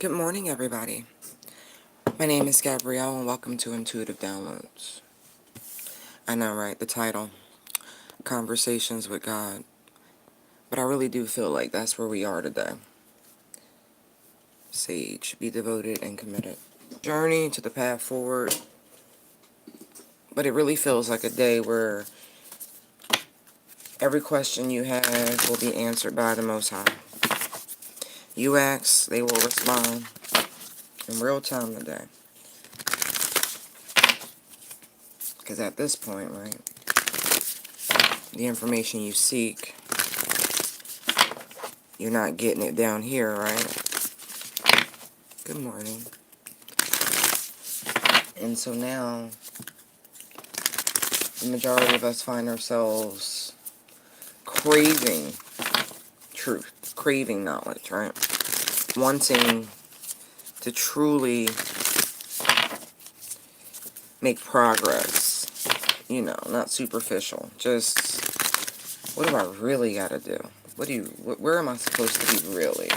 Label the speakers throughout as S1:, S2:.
S1: Good morning, everybody. My name is Gabrielle, and welcome to Intuitive Downloads. I know, right? The title, Conversations with God. But I really do feel like that's where we are today. Sage, be devoted and committed. Journey to the path forward. But it really feels like a day where every question you have will be answered by the Most High. You ask, they will respond in real time today. Because at this point, right, the information you seek, you're not getting it down here, right? Good morning. And so now, the majority of us find ourselves craving truth, craving knowledge, right? Wanting to truly make progress, not superficial. Just, what do I really gotta do? Where am I supposed to be really?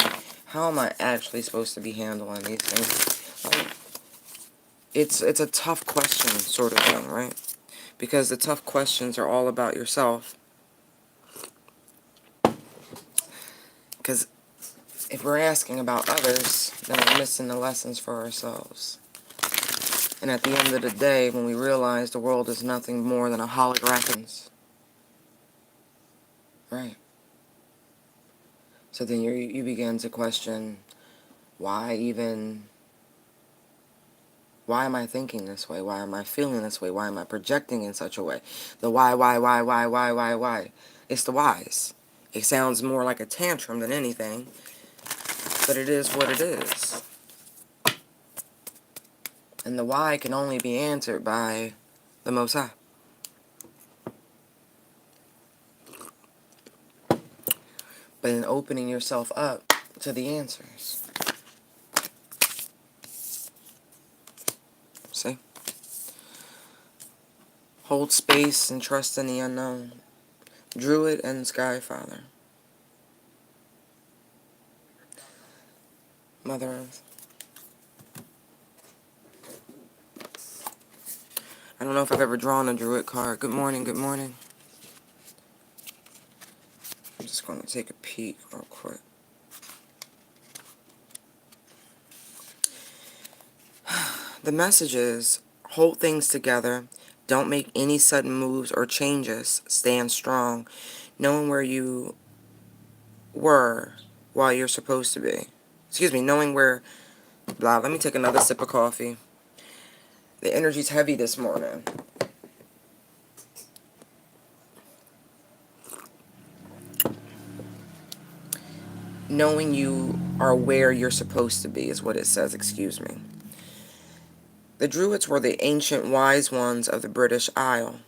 S1: How am I actually supposed to be handling these things? Like, it's a tough question sort of thing, right? Because the tough questions are all about yourself. Because if we're asking about others, then we're missing the lessons for ourselves. And at the end of the day, when we realize the world is nothing more than a hologram, right? So then you begin to question, why am I thinking this way? Why am I feeling this way? Why am I projecting in such a way? The why? It's the whys. It sounds more like a tantrum than anything, but it is what it is. And the why can only be answered by the Most High. But in opening yourself up to the answers. See? Hold space and trust in the unknown. Druid and Skyfather. Mother Earth. I don't know if I've ever drawn a Druid card. Good morning, good morning. I'm just going to take a peek real quick. The message is, hold things together. Don't make any sudden moves or changes. Stand strong, knowing where you were while you're supposed to be. Excuse me, knowing where... Blah, let me take another sip of coffee. The energy's heavy this morning. Knowing you are where you're supposed to be is what it says, excuse me. The Druids were the ancient wise ones of the British Isle.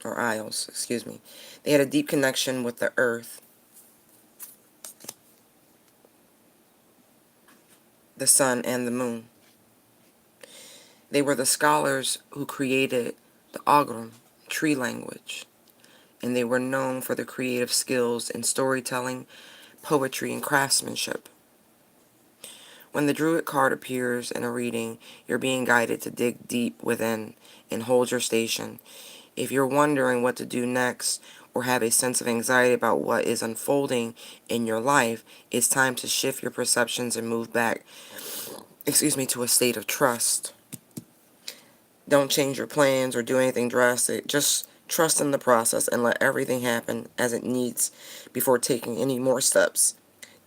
S1: Or Isles, excuse me. They had a deep connection with the earth, the sun, and the moon. They were the scholars who created the Ogrum tree language, and they were known for their creative skills in storytelling, poetry, and craftsmanship. When the Druid card appears in a reading, you're being guided to dig deep within and hold your station. If you're wondering what to do next or have a sense of anxiety about what is unfolding in your life, it's time to shift your perceptions and move back, to a state of trust. Don't change your plans or do anything drastic. Just trust in the process and let everything happen as it needs before taking any more steps.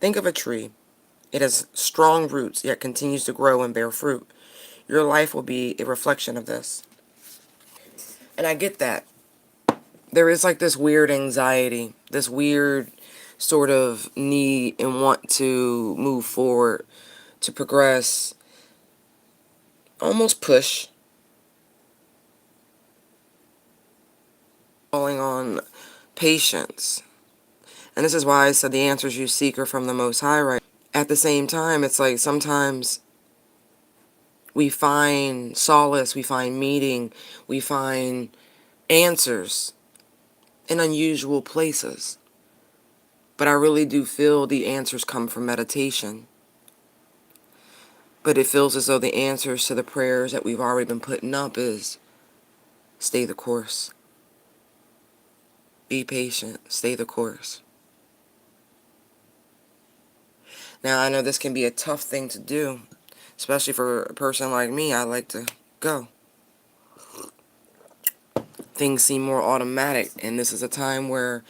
S1: Think of a tree. It has strong roots, yet continues to grow and bear fruit. Your life will be a reflection of this. And I get that. There is like this weird anxiety, this weird sort of need and want to move forward, to progress, almost push. Calling on patience. And this is why I said the answers you seek are from the Most High, right? At the same time, it's like sometimes we find solace, we find meaning, we find answers in unusual places. But I really do feel the answers come from meditation. But it feels as though the answers to the prayers that we've already been putting up is stay the course. Be patient. Stay the course. Now, I know this can be a tough thing to do, especially for a person like me. I like to go. Things seem more automatic, and this is a time where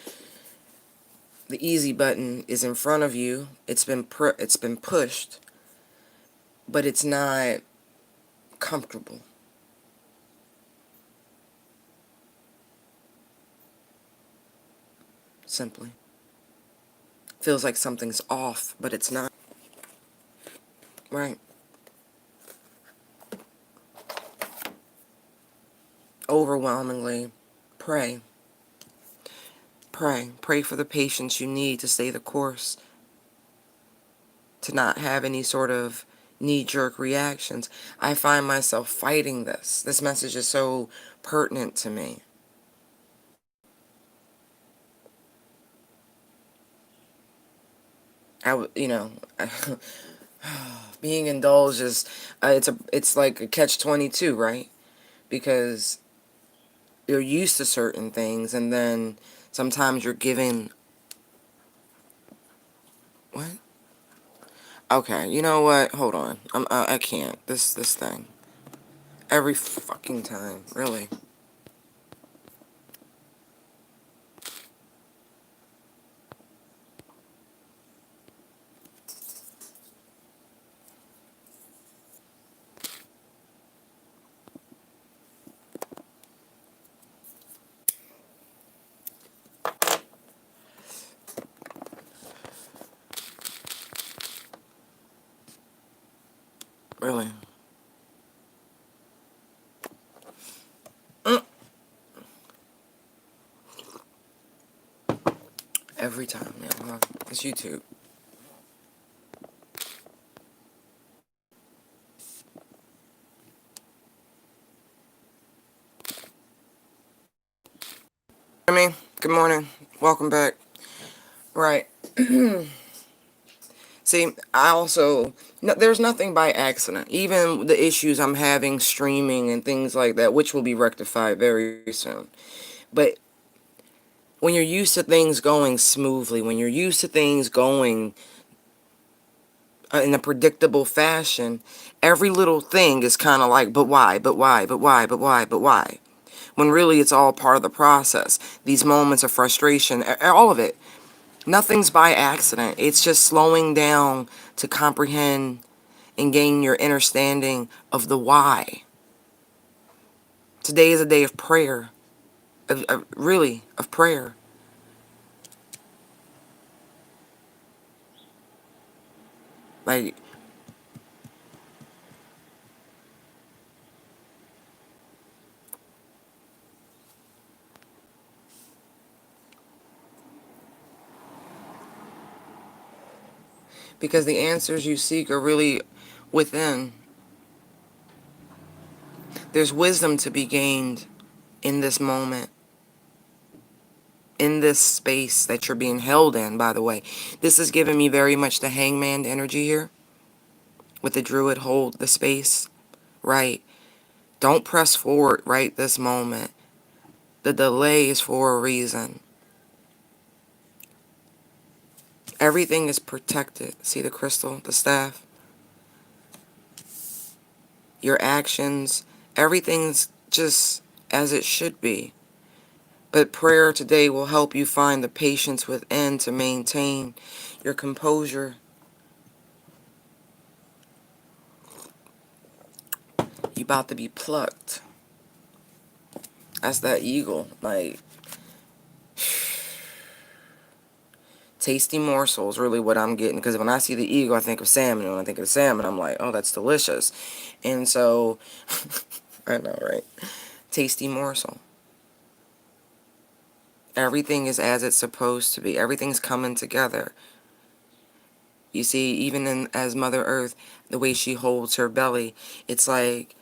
S1: the easy button is in front of you. It's been pushed, but it's not comfortable. Simply feels like something's off, but it's not. Right. Overwhelmingly, pray. Pray. Pray for the patience you need to stay the course, to not have any sort of knee-jerk reactions. I find myself fighting this. This message is so pertinent to me. You know, being indulged is, it's like a catch-22, right? Because you're used to certain things, and then sometimes you're given, what? Okay, you know what? Hold on. I can't. This thing. Every fucking time, really. Really. Mm. Every time, yeah. Well, it's YouTube. I mean, good morning. Welcome back. Right. See, I also, no, there's nothing by accident. Even the issues I'm having streaming and things like that, which will be rectified very soon. But when you're used to things going smoothly, when you're used to things going in a predictable fashion, every little thing is kind of like, but why, but why, but why, but why, but why? When really it's all part of the process. These moments of frustration, all of it. Nothing's by accident. It's just slowing down to comprehend and gain your understanding of the why. Today is a day of prayer, really, of prayer. Like, because the answers you seek are really within. There's wisdom to be gained in this moment, in this space that you're being held in, by the way. This is giving me very much the hangman energy here, with the druid hold the space, right? Don't press forward right this moment. The delay is for a reason. Everything is protected. See the crystal, the staff? Your actions, everything's just as it should be. But prayer today will help you find the patience within to maintain your composure. You about to be plucked. That's that eagle. Like, tasty morsels, really what I'm getting. Because when I see the eagle, I think of salmon. And when I think of salmon, I'm like, oh, that's delicious. And so, I know, right? Tasty morsel. Everything is as it's supposed to be. Everything's coming together. You see, even as Mother Earth, the way she holds her belly, it's like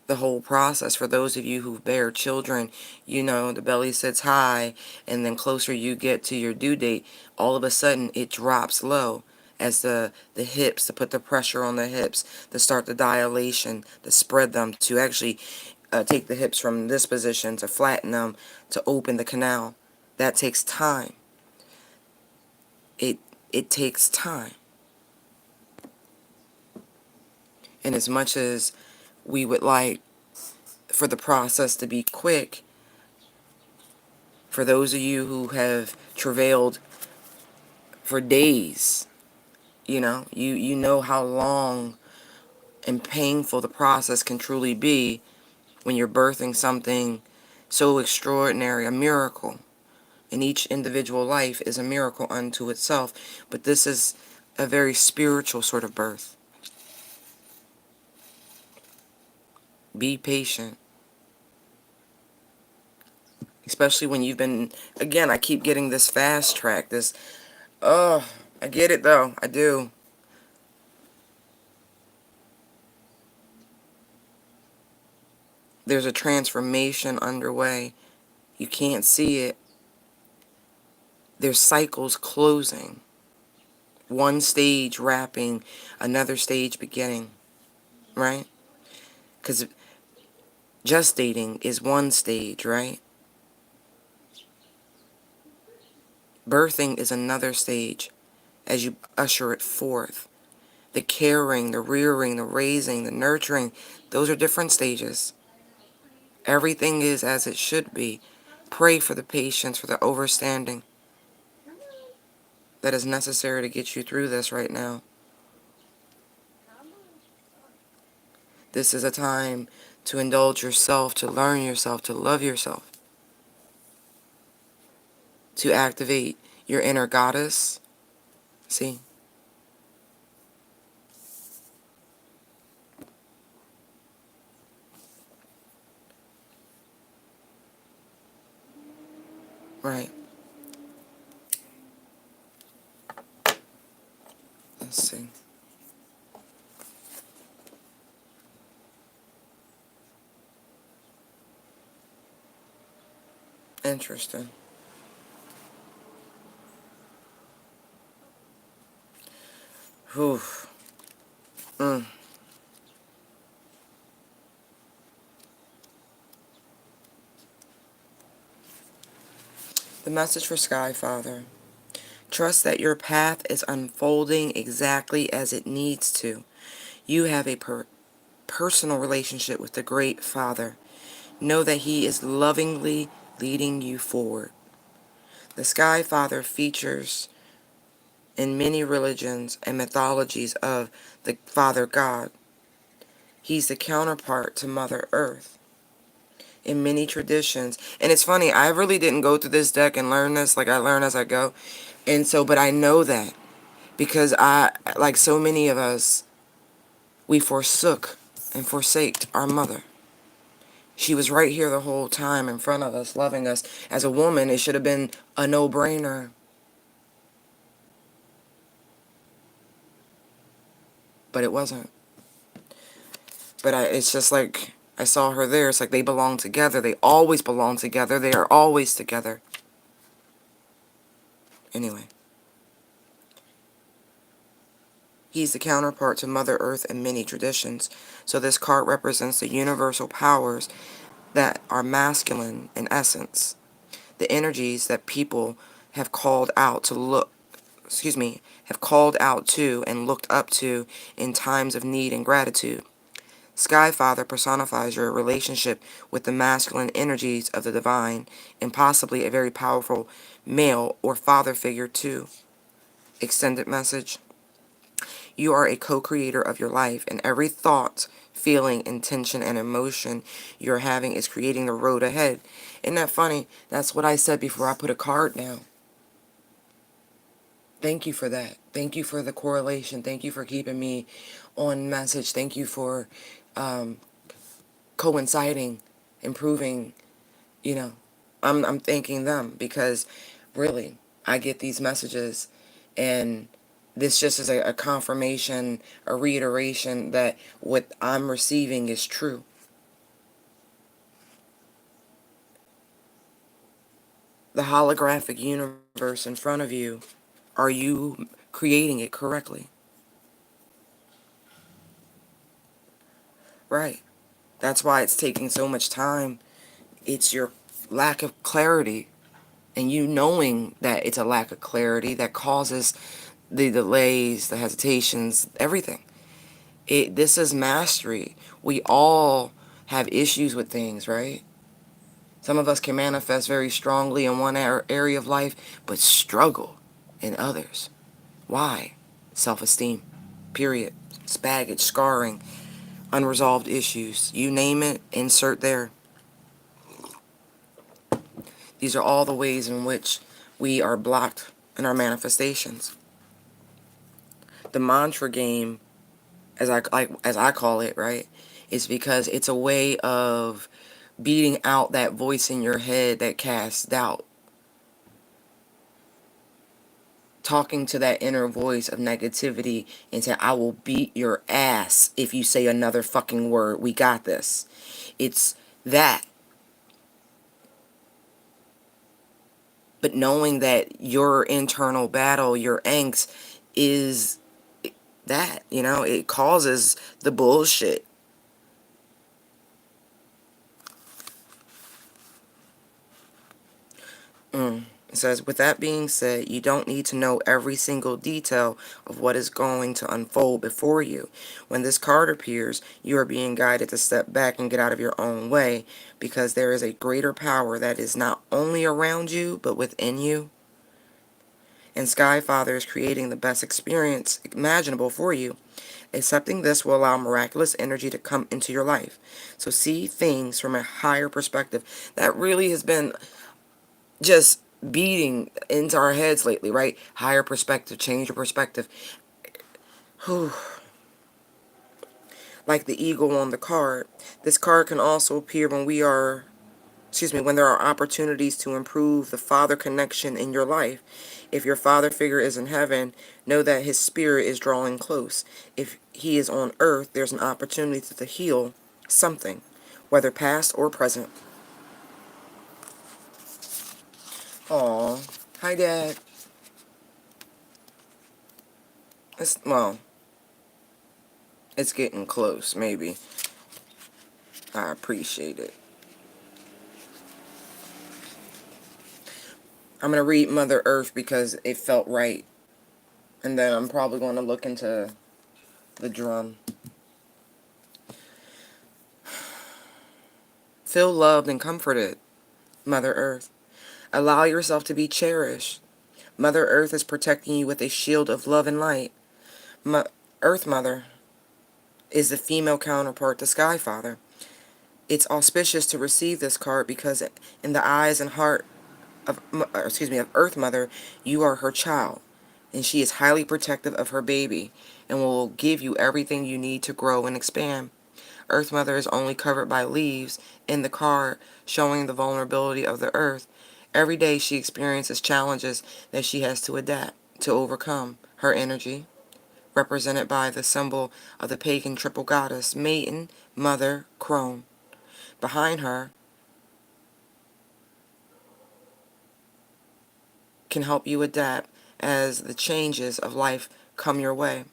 S1: the whole process. For those of you who bear children, you know, the belly sits high, and then closer you get to your due date, all of a sudden it drops low. as the hips, to put the pressure on the hips, to start the dilation, to spread them, to actually take the hips from this position, to flatten them, to open the canal. That takes time. It takes time. And as much as we would like for the process to be quick, for those of you who have travailed for days, you know how long and painful the process can truly be when you're birthing something so extraordinary, a miracle. And each individual life is a miracle unto itself. But this is a very spiritual sort of birth. Be patient. Especially when you've been, again, I keep getting this fast track, I get it though, I do. There's a transformation underway. You can't see it. There's cycles closing. One stage wrapping, another stage beginning, right? Because gestating is one stage, right? Birthing is another stage as you usher it forth. The caring, the rearing, the raising, the nurturing, those are different stages. Everything is as it should be. Pray for the patience, for the overstanding that is necessary to get you through this right now. This is a time to indulge yourself, to learn yourself, to love yourself, to activate your inner goddess. See? Right. Let's see. Interesting. Whew. Mm. The message for Sky Father. Trust that your path is unfolding exactly as it needs to. You have a personal relationship with the Great Father. Know that He is lovingly leading you forward. The Sky Father features in many religions and mythologies of the Father God. He's the counterpart to Mother Earth in many traditions. And it's funny, I really didn't go through this deck and learn this, like I learn as I go. And so, but I know that because like so many of us, we forsook and forsaked our mother. She was right here the whole time in front of us, loving us. As a woman, it should have been a no-brainer. But it wasn't. But it's just like, I saw her there. It's like they belong together. They always belong together. They are always together. Anyway. He's the counterpart to Mother Earth in many traditions. So this card represents the universal powers that are masculine in essence. The energies that people have called out to have called out to and looked up to in times of need and gratitude. Sky Father personifies your relationship with the masculine energies of the divine and possibly a very powerful male or father figure too. Extended message. You are a co-creator of your life, and every thought, feeling, intention, and emotion you're having is creating the road ahead. Isn't that funny? That's what I said before I put a card down. Thank you for that. Thank you for the correlation. Thank you for keeping me on message. Thank you for coinciding, improving, you know. I'm thanking them because really, I get these messages and this just is a confirmation, a reiteration that what I'm receiving is true. The holographic universe in front of you, are you creating it correctly. Right. That's why it's taking so much time. It's your lack of clarity, and you knowing that it's a lack of clarity that causes the delays, the hesitations, everything. This is mastery. We all have issues with things, right? Some of us can manifest very strongly in one area of life, but struggle in others. Why? Self-esteem. Period. It's baggage, scarring, unresolved issues. You name it, insert there. These are all the ways in which we are blocked in our manifestations. The mantra game, as I call it, right, is because it's a way of beating out that voice in your head that casts doubt. Talking to that inner voice of negativity and say, I will beat your ass if you say another fucking word. We got this. It's that. But knowing that your internal battle, your angst, is that, it causes the bullshit. It says, with that being said, you don't need to know every single detail of what is going to unfold before you. When this card appears, you are being guided to step back and get out of your own way, because there is a greater power that is not only around you, but within you. And Sky Father is creating the best experience imaginable for you. Accepting this will allow miraculous energy to come into your life. So see things from a higher perspective. That really has been just beating into our heads lately, right? Higher perspective, change your perspective. Whew. Like the eagle on the card. This card can also appear when there are opportunities to improve the father connection in your life. If your father figure is in heaven, know that his spirit is drawing close. If he is on earth, there's an opportunity to heal something, whether past or present. Aw. Hi, Dad. Well, it's getting close, maybe. I appreciate it. I'm going to read Mother Earth because it felt right. And then I'm probably going to look into the drum. Feel loved and comforted, Mother Earth. Allow yourself to be cherished. Mother Earth is protecting you with a shield of love and light. Earth Mother is the female counterpart to Sky Father. It's auspicious to receive this card because in the eyes and heart of Earth Mother, you are her child, and she is highly protective of her baby and will give you everything you need to grow and expand. Earth Mother is only covered by leaves in the card, showing the vulnerability of the earth. Every day she experiences challenges that she has to adapt to overcome. Her energy, represented by the symbol of the pagan triple goddess, Maiden, Mother, Crone. Behind her can help you adapt as the changes of life come your way.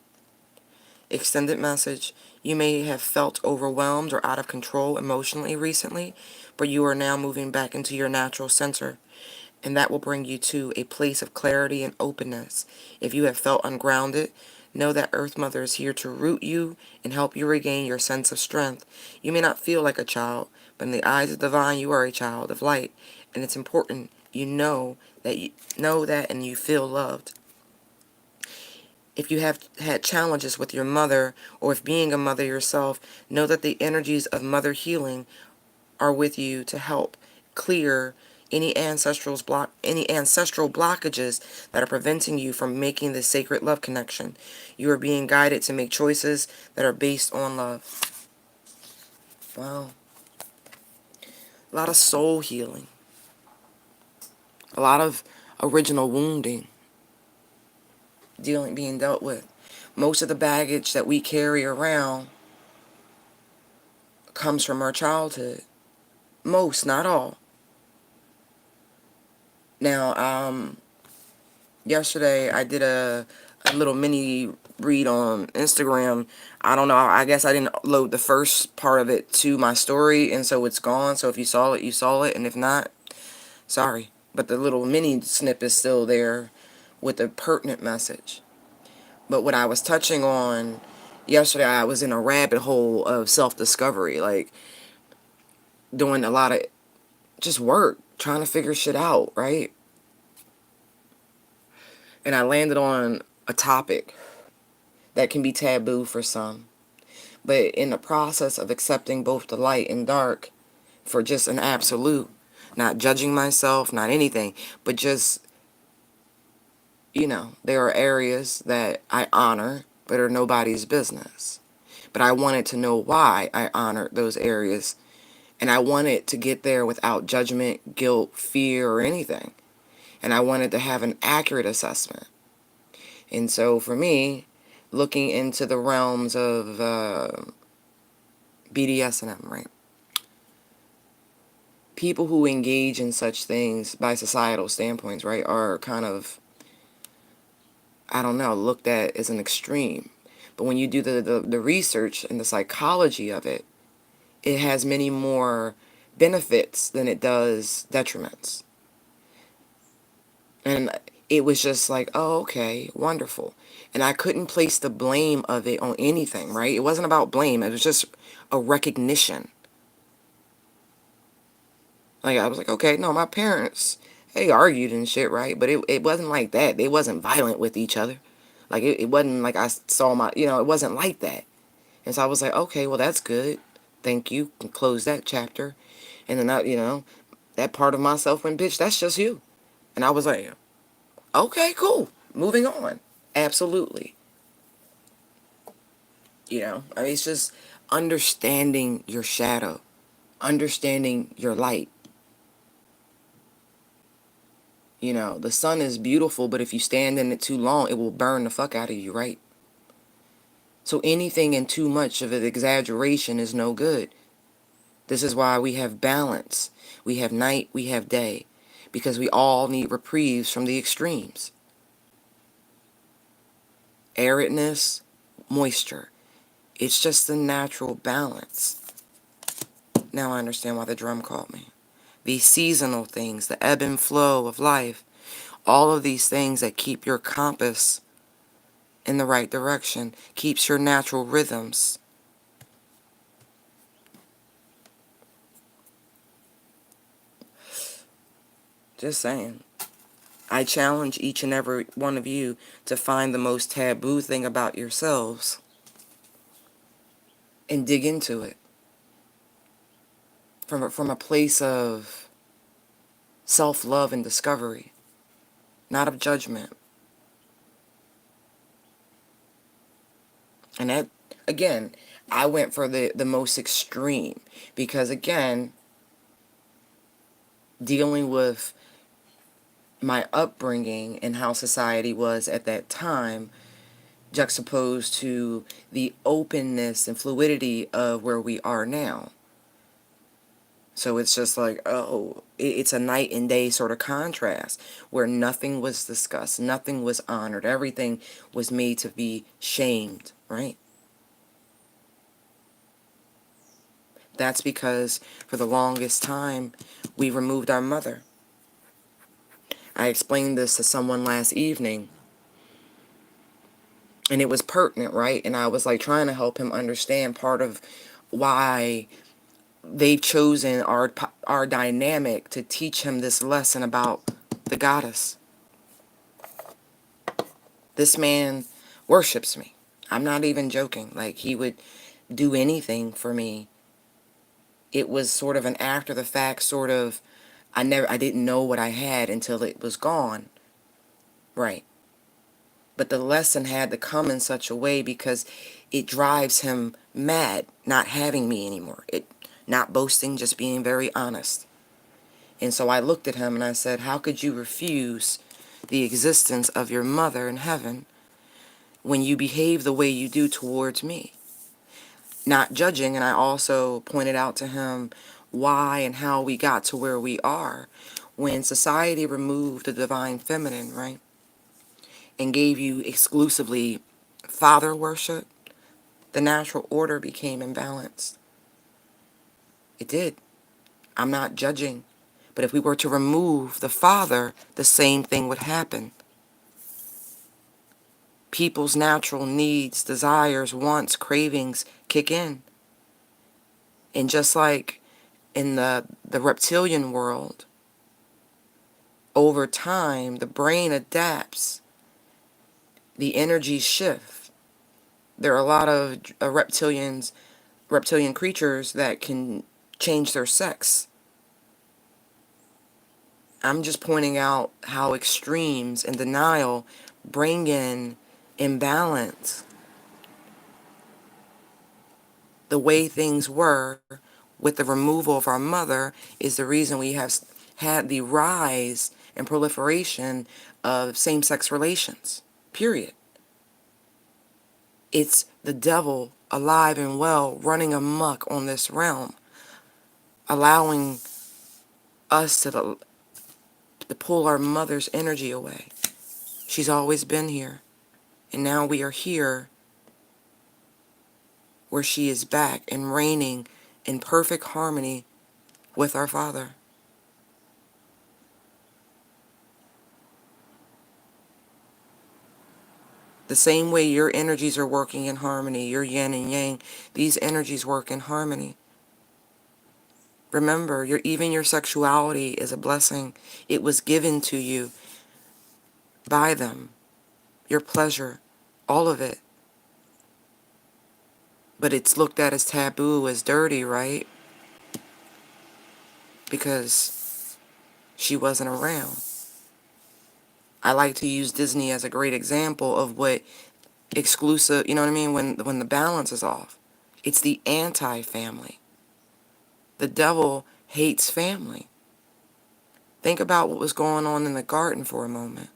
S1: Extended message. You may have felt overwhelmed or out of control emotionally recently, but you are now moving back into your natural center, and that will bring you to a place of clarity and openness. If you have felt ungrounded, know that Earth Mother is here to root you and help you regain your sense of strength. You may not feel like a child, but in the eyes of the divine, you are a child of light, and it's important you know that and you feel loved. If you have had challenges with your mother, or if being a mother yourself, know that the energies of mother healing are with you to help clear any ancestral blockages that are preventing you from making this sacred love connection. You are being guided to make choices that are based on love. Wow. A lot of soul healing. A lot of original wounding being dealt with. Most of the baggage that we carry around comes from our childhood. Most, not all. Now, yesterday I did a little mini read on Instagram. I don't know. I guess I didn't load the first part of it to my story, and so it's gone. So if you saw it, you saw it, and if not, sorry. But the little mini snip is still there with a pertinent message. But what I was touching on yesterday, I was in a rabbit hole of self-discovery, like doing a lot of just work, trying to figure shit out, right? And I landed on a topic that can be taboo for some. But in the process of accepting both the light and dark for just an absolute, not judging myself, not anything, but just, there are areas that I honor but are nobody's business. But I wanted to know why I honored those areas, and I wanted to get there without judgment, guilt, fear, or anything. And I wanted to have an accurate assessment. And so for me, looking into the realms of BDSM, right? People who engage in such things by societal standpoints, right, are kind of, I don't know, looked at as an extreme. But when you do the research and the psychology of it, it has many more benefits than it does detriments. And it was just like, oh, okay, wonderful. And I couldn't place the blame of it on anything, right? It wasn't about blame. It was just a recognition. Like, I was like, okay, no, my parents, they argued and shit, right? But it wasn't like that. They wasn't violent with each other. Like, it wasn't like I saw it wasn't like that. And so I was like, okay, well, that's good. Thank you. And close that chapter. And then, that part of myself went, bitch, that's just you. And I was like, okay, cool. Moving on. Absolutely. I mean, it's just understanding your shadow, understanding your light. The sun is beautiful, but if you stand in it too long, it will burn the fuck out of you, right? So anything in too much of an exaggeration is no good. This is why we have balance. We have night, we have day, because we all need reprieves from the extremes. Aridness, moisture. It's just the natural balance. Now I understand why the drum called me. These seasonal things, the ebb and flow of life, all of these things that keep your compass in the right direction, keeps your natural rhythms. Just saying. I challenge each and every one of you to find the most taboo thing about yourselves and dig into it from a place of self-love and discovery, not of judgment. And that, again, I went for the most extreme because, again, dealing with my upbringing and how society was at that time, juxtaposed to the openness and fluidity of where we are now. So it's just like, oh, it's a night and day sort of contrast where nothing was discussed, nothing was honored, everything was made to be shamed, right? That's because for the longest time, we removed our mother. I explained this to someone last evening, and it was pertinent, right? And I was like trying to help him understand part of why they've chosen our dynamic to teach him this lesson about the goddess. This man worships me. I'm not even joking. Like, he would do anything for me. It was sort of an after the fact sort of, I didn't know what I had until it was gone. Right. But the lesson had to come in such a way because it drives him mad not having me anymore. Not boasting, just being very honest. And so I looked at him and I said, how could you refuse the existence of your mother in heaven when you behave the way you do towards me? Not judging, and I also pointed out to him why and how we got to where we are when society removed the divine feminine, right? and gave you exclusively father worship, the natural order became imbalanced. It did. I'm not judging. But if we were to remove the father, the same thing would happen. People's natural needs, desires, wants, cravings kick in. And just like in the reptilian world, over time, the brain adapts, the energies shift. There are a lot of reptilian creatures that can change their sex. I'm just pointing out how extremes and denial bring in imbalance. The way things were with the removal of our mother is the reason we have had the rise and proliferation of same-sex relations, period. It's the devil alive and well running amok on this realm, allowing us to pull our mother's energy away. She's always been here, and now we are here where she is back and reigning in perfect harmony with our Father. The same way your energies are working in harmony, your yin and yang, these energies work in harmony. Remember, even your sexuality is a blessing. It was given to you by them. Your pleasure, all of it. But it's looked at as taboo, as dirty, right? Because she wasn't around. I like to use Disney as a great example of what exclusive, you know what I mean, when the balance is off. It's the anti-family. The devil hates family. Think about what was going on in the garden for a moment.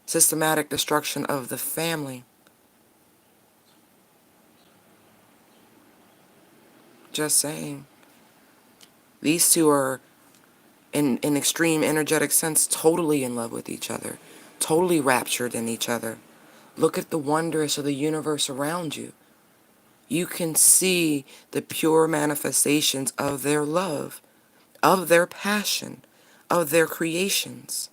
S1: Systematic destruction of the family. Just saying. These two are, in an extreme energetic sense, totally in love with each other. Totally raptured in each other. Look at the wonders of the universe around you. You can see the pure manifestations of their love, of their passion, of their creations.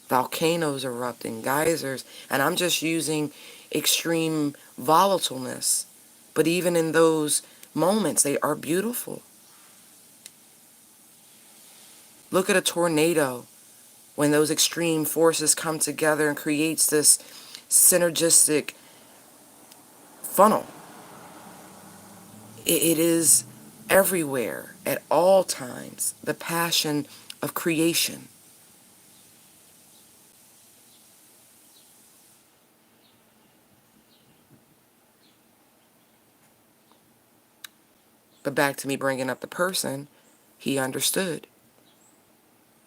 S1: Volcanoes erupting, geysers, and I'm just using extreme volatileness. But even in those moments, they are beautiful. Look at a tornado when those extreme forces come together and creates this synergistic funnel. It is everywhere, at all times, the passion of creation. But back to me bringing up the person, he understood.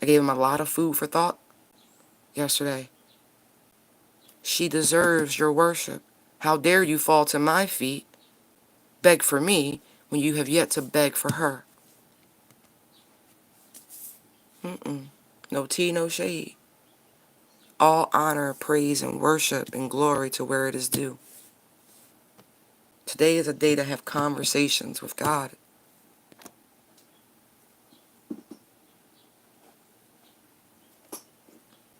S1: I gave him a lot of food for thought yesterday. She deserves your worship. How dare you fall to my feet, beg for me, when you have yet to beg for her? No tea, no shade. All honor, praise, and worship and glory to where it is due. Today is a day to have conversations with God.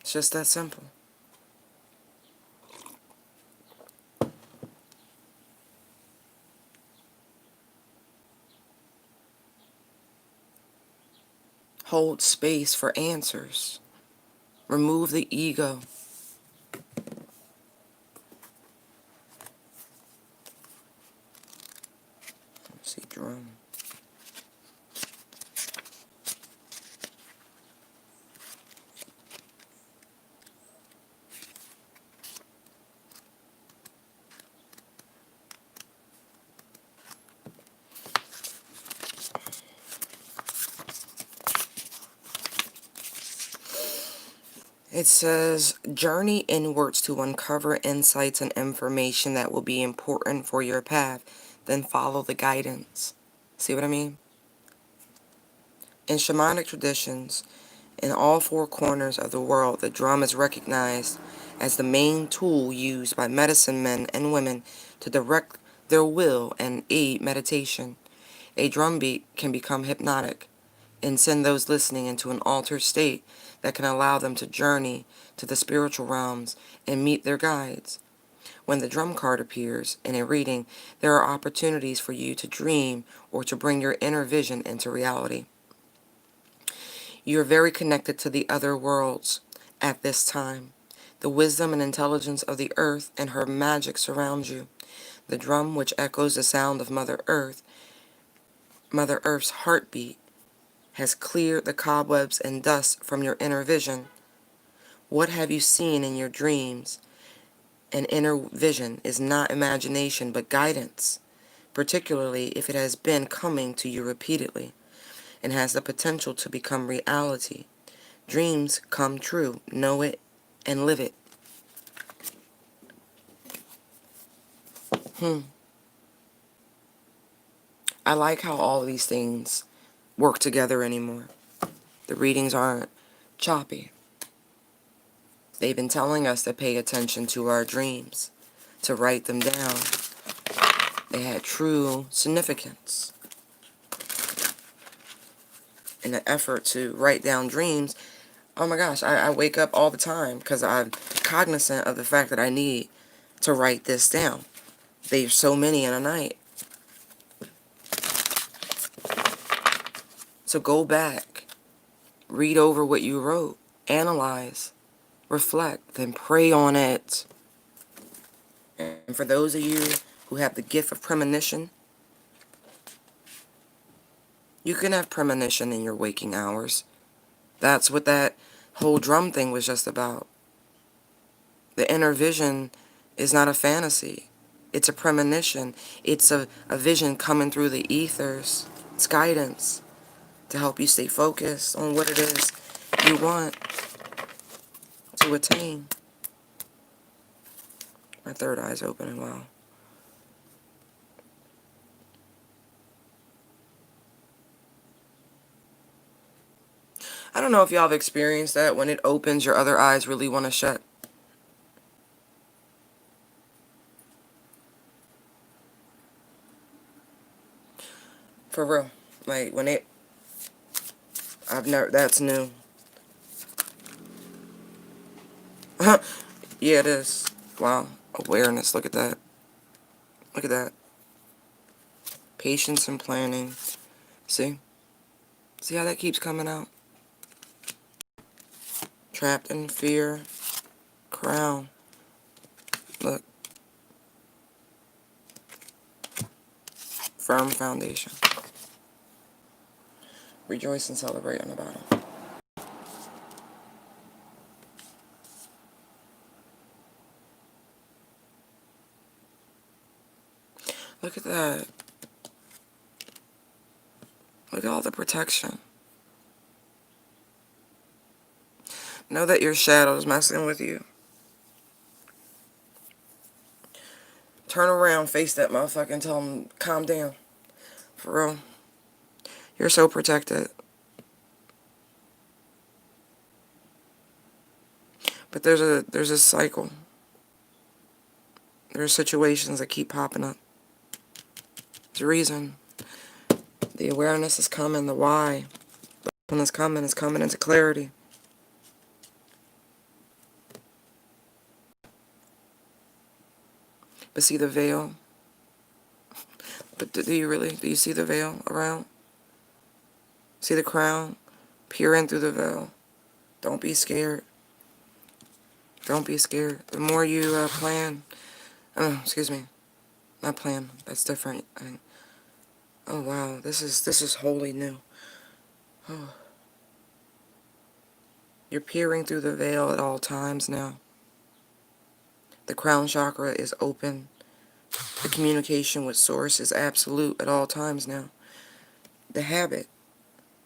S1: It's just that simple. Hold space for answers. Remove the ego. Let's see, drum. It says, journey inwards to uncover insights and information that will be important for your path. Then follow the guidance. See what I mean? In shamanic traditions, in all four corners of the world, the drum is recognized as the main tool used by medicine men and women to direct their will and aid meditation. A drum beat can become hypnotic and send those listening into an altered state that can allow them to journey to the spiritual realms and meet their guides. When the drum card appears in a reading, there are opportunities for you to dream or to bring your inner vision into reality. You are very connected to the other worlds at this time. The wisdom and intelligence of the earth and her magic surround you. The drum, which echoes the sound of Mother Earth's heartbeat, has cleared the cobwebs and dust from your inner vision. What have you seen in your dreams? An inner vision is not imagination but guidance, particularly if it has been coming to you repeatedly and has the potential to become reality. Dreams come true. Know it and live it. I like how all of these things work together anymore. The readings aren't choppy. They've been telling us to pay attention to our dreams, to write them down. They had true significance. In the effort to write down dreams, oh my gosh, I wake up all the time because I'm cognizant of the fact that I need to write this down. There's so many in a night. So go back, read over what you wrote, analyze, reflect, then pray on it. And for those of you who have the gift of premonition, you can have premonition in your waking hours. That's what that whole drum thing was just about. The inner vision is not a fantasy. It's a premonition. It's a vision coming through the ethers. It's guidance to help you stay focused on what it is you want to attain. My third eye's opening. Wow. I don't know if y'all have experienced that. When it opens, your other eyes really want to shut. For real. Like, when it... I've never... That's new. Yeah, it is. Wow. Awareness. Look at that. Look at that. Patience and planning. See? See how that keeps coming out? Trapped in fear. Crown. Look. Firm foundation. Rejoice and celebrate on the bottom. Look at that. Look at all the protection. Know that your shadow's messing with you. Turn around, face that motherfucker and tell him, calm down. For real. You're so protected. But there's a cycle. There are situations that keep popping up. There's a reason. The awareness is coming, the why. When it's coming into clarity. But see the veil? But do you really? Do you see the veil around? See the crown? Peer in through the veil. Don't be scared. Don't be scared. The more you plan... excuse me. Not plan. That's different. Oh wow, this is wholly new. Oh. You're peering through the veil at all times now. The crown chakra is open. The communication with source is absolute at all times now. The habit.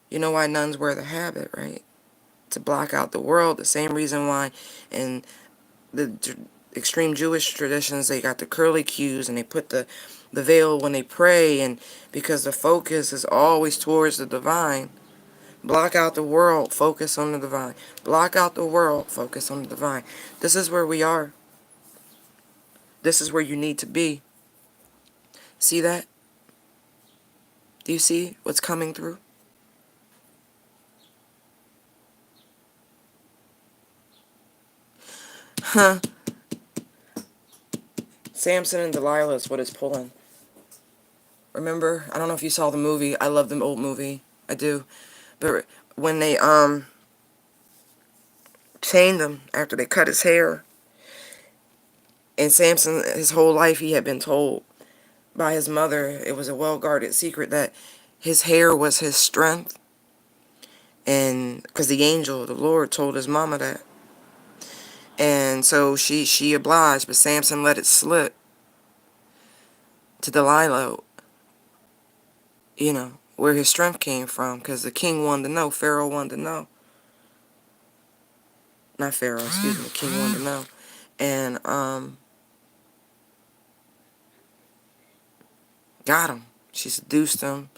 S1: You know why nuns wear the habit, right? To block out the world. The same reason why in the extreme Jewish traditions they got the curly cues and they put the veil when they pray, and because the focus is always towards the divine. Block out the world, focus on the divine. Block out the world, focus on the divine. This is where we are. This is where you need to be. See that? Do you see what's coming through? Huh. Samson and Delilah is what it's pulling. Remember? I don't know if you saw the movie. I love the old movie. I do. But when they chained him after they cut his hair, and Samson, his whole life he had been told by his mother, it was a well-guarded secret, that his hair was his strength. And because the angel, the Lord, told his mama that. And so she obliged, but Samson let it slip to Delilah, where his strength came from, because the king wanted to know, Pharaoh wanted to know. Not Pharaoh, excuse me, the king wanted to know. And, got him. She seduced him,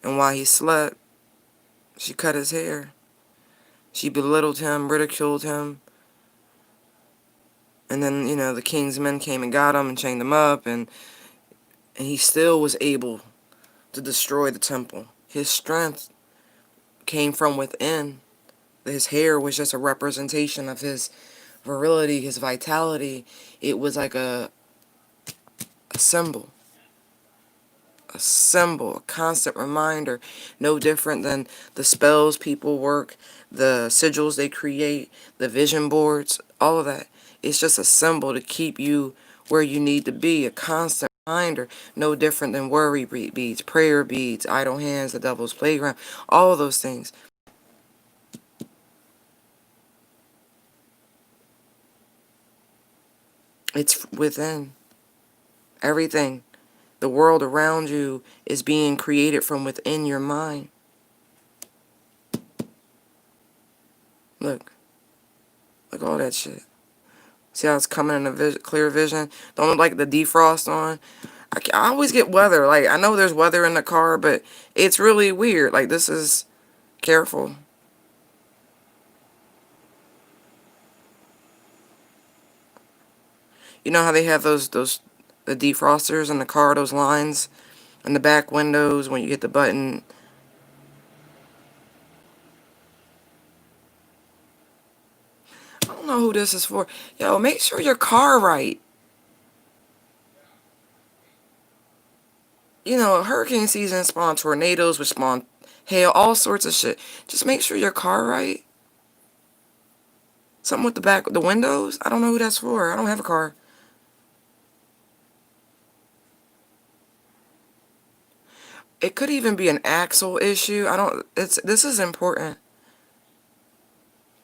S1: and while he slept, she cut his hair. She belittled him, ridiculed him, and then, the king's men came and got him and chained him up, and he still was able to destroy the temple. His strength came from within. His hair was just a representation of his virility, his vitality. It was like a symbol. A symbol, a constant reminder. No different than the spells people work, the sigils they create, the vision boards, all of that. It's just a symbol to keep you where you need to be, a constant reminder. No different than worry beads, prayer beads, idle hands, the devil's playground, all of those things. It's within. Everything. The world around you is being created from within your mind. Look. Look at all that shit. See how it's coming in a clear vision? Don't look like the defrost on. I always get weather. Like, I know there's weather in the car, but it's really weird. Like, this is... Careful. You know how they have the defrosters in the car, those lines in the back windows when you hit the button? I don't know who this is for. Yo, make sure your car right. Hurricane season spawn tornadoes, which spawn hail, all sorts of shit. Just make sure your car right. Something with the windows? I don't know who that's for. I don't have a car. It could even be an axle issue. This is important.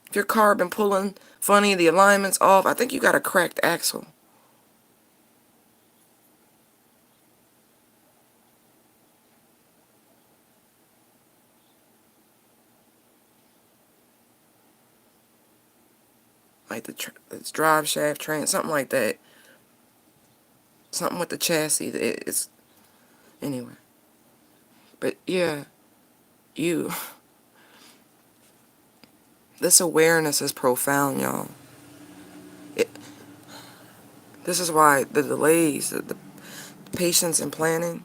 S1: If your car been pulling funny, the alignment's off, I think you got a cracked axle. Like the drive shaft train, something like that. Something with the chassis. It's anyway. But yeah, this awareness is profound, y'all. This is why the delays, the patience and planning.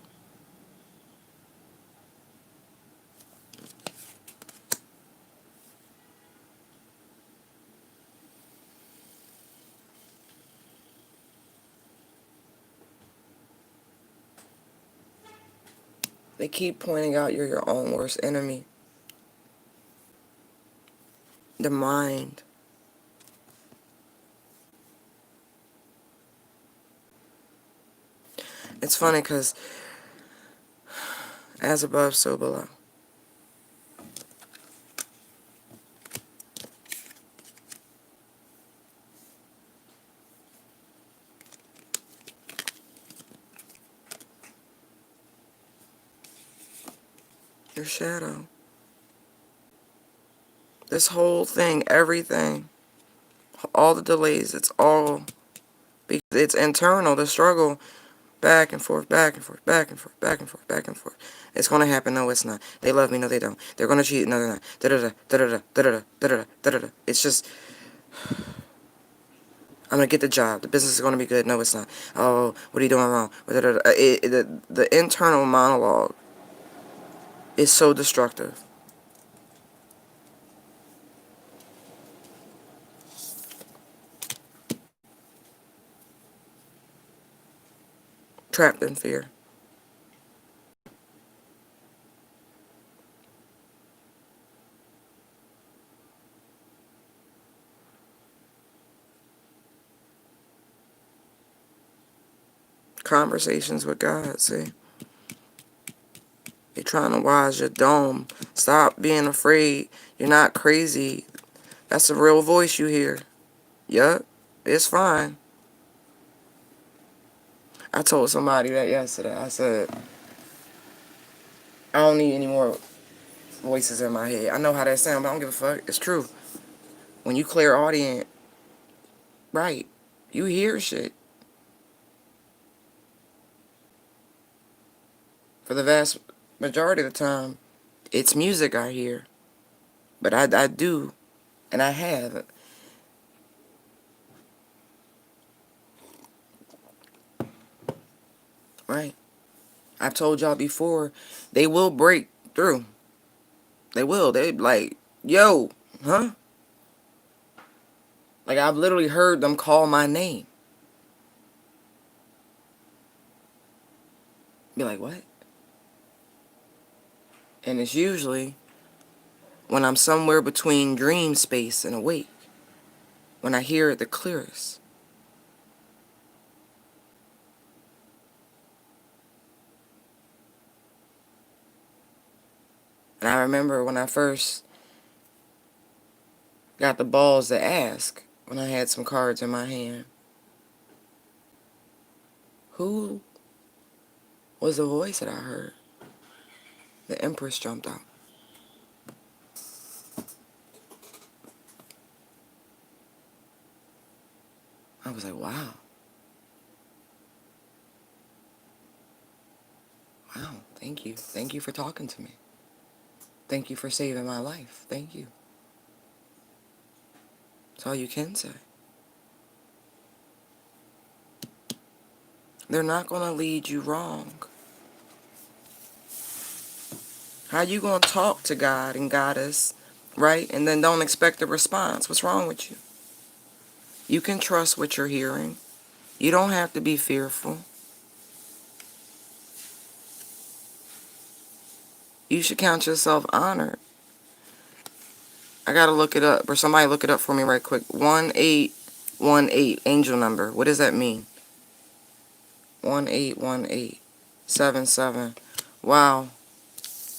S1: They keep pointing out you're your own worst enemy. The mind. It's funny because as above, so below. Your shadow. This whole thing, everything, all the delays, it's all because it's internal, the struggle. Back and forth, back and forth, back and forth, back and forth, back and forth. It's gonna happen. No, it's not. They love me. No, they don't. They're gonna cheat. No, they're not. Da da da da da da da da da da da. It's just, I'm gonna get the job. The business is gonna be good. No, it's not. Oh, what are you doing wrong? The internal monologue is so destructive. Trapped in fear. Conversations with God, see? You're trying to wise your dome. Stop being afraid. You're not crazy. That's a real voice you hear. Yup, it's fine. I told somebody that yesterday. I said, I don't need any more voices in my head. I know how that sounds, but I don't give a fuck. It's true. When you clear audience, right, you hear shit. For the vast majority of the time, it's music I hear. But I do, and I have. Right. I've told y'all before, they will break through. They will. They like, yo, huh? Like, I've literally heard them call my name. Be like, what? And it's usually when I'm somewhere between dream space and awake, when I hear it the clearest. And I remember when I first got the balls to ask, when I had some cards in my hand, who was the voice that I heard? The Empress jumped out. I was like, wow. Wow, thank you. Thank you for talking to me. Thank you for saving my life. Thank you. That's all you can say. They're not going to lead you wrong. How you going to talk to God and Goddess, right? And then don't expect a response. What's wrong with you? You can trust what you're hearing. You don't have to be fearful. You should count yourself honored. I got to look it up, or somebody look it up for me right quick. 1818, angel number. What does that mean? 181877. Wow.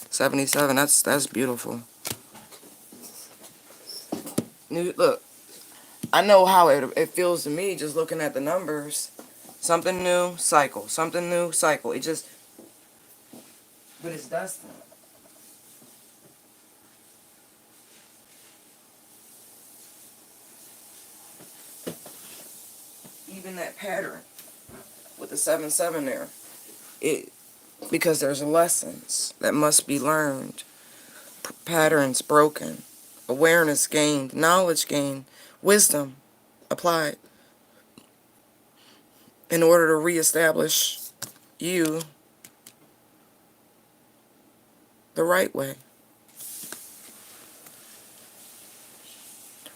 S1: 77. That's beautiful. Look, I know how it feels to me just looking at the numbers. Something new, cycle. Something new, cycle. It just, but it's destined. Even that pattern with the 7-7 there. It, because there's lessons that must be learned. Patterns broken. Awareness gained. Knowledge gained. Wisdom applied. In order to reestablish you the right way.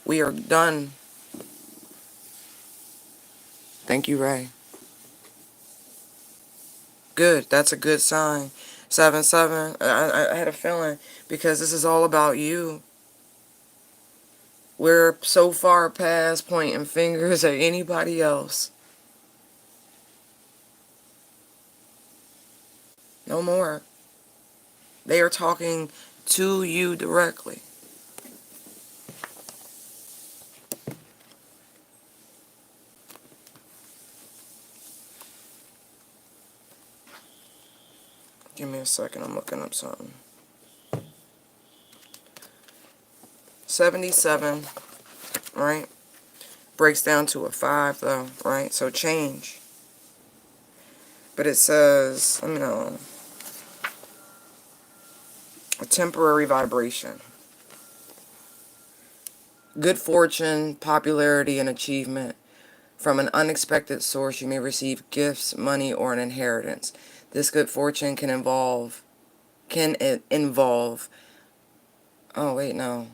S1: We are done. Thank you, Ray. Good. That's a good sign. 7-7. I had a feeling because this is all about you. We're so far past pointing fingers at anybody else. No more. They are talking to you directly. Give me a second. I'm looking up something. 77, right? Breaks down to a 5, though, right? So change. But it says, let me know, a temporary vibration. Good fortune, popularity, and achievement. From an unexpected source, you may receive gifts, money, or an inheritance. This good fortune can involve, oh wait, no.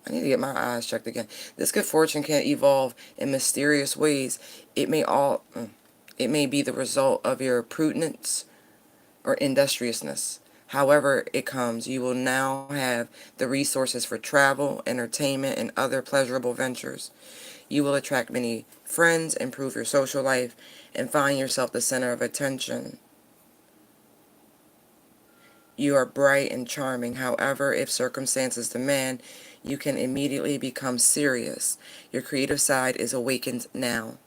S1: I need to get my eyes checked again. This good fortune can evolve in mysterious ways. It may be the result of your prudence or industriousness. However it comes, you will now have the resources for travel, entertainment, and other pleasurable ventures. You will attract many friends, improve your social life, and find yourself the center of attention. You are bright and charming. However, if circumstances demand, you can immediately become serious. Your creative side is awakened now.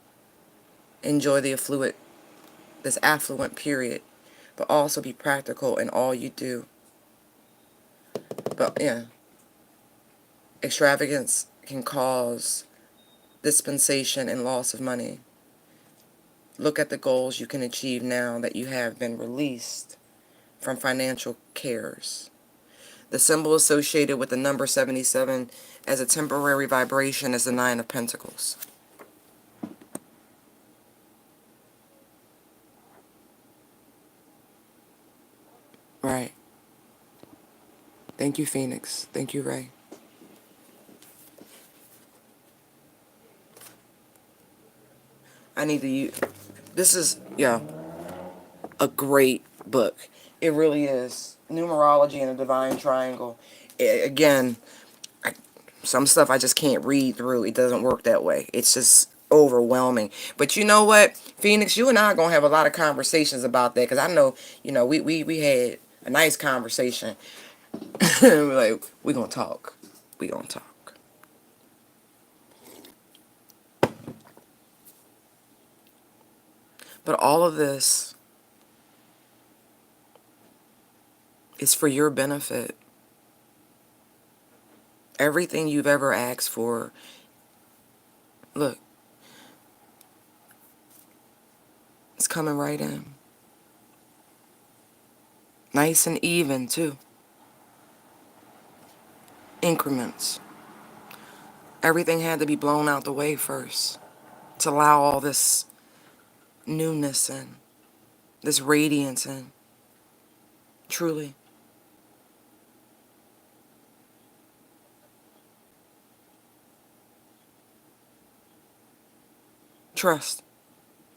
S1: Enjoy this affluent period, but also be practical in all you do. But yeah, extravagance can cause dispensation and loss of money. Look at the goals you can achieve now that you have been released from financial cares. The symbol associated with the number 77 as a temporary vibration is the Nine of Pentacles. Right. Thank you, Phoenix. Thank you, Ray. I need to use... This is, yeah, a great book. It really is. Numerology and the Divine Triangle. Again, some stuff I just can't read through. It doesn't work that way. It's just overwhelming. But you know what, Phoenix, you and I are going to have a lot of conversations about that, because I know, we had a nice conversation. We're like, we're going to talk. We're going to talk. But all of this is for your benefit. Everything you've ever asked for, look, it's coming right in. Nice and even, too. Increments. Everything had to be blown out the way first to allow all this newness in, this radiance in. Truly. Trust.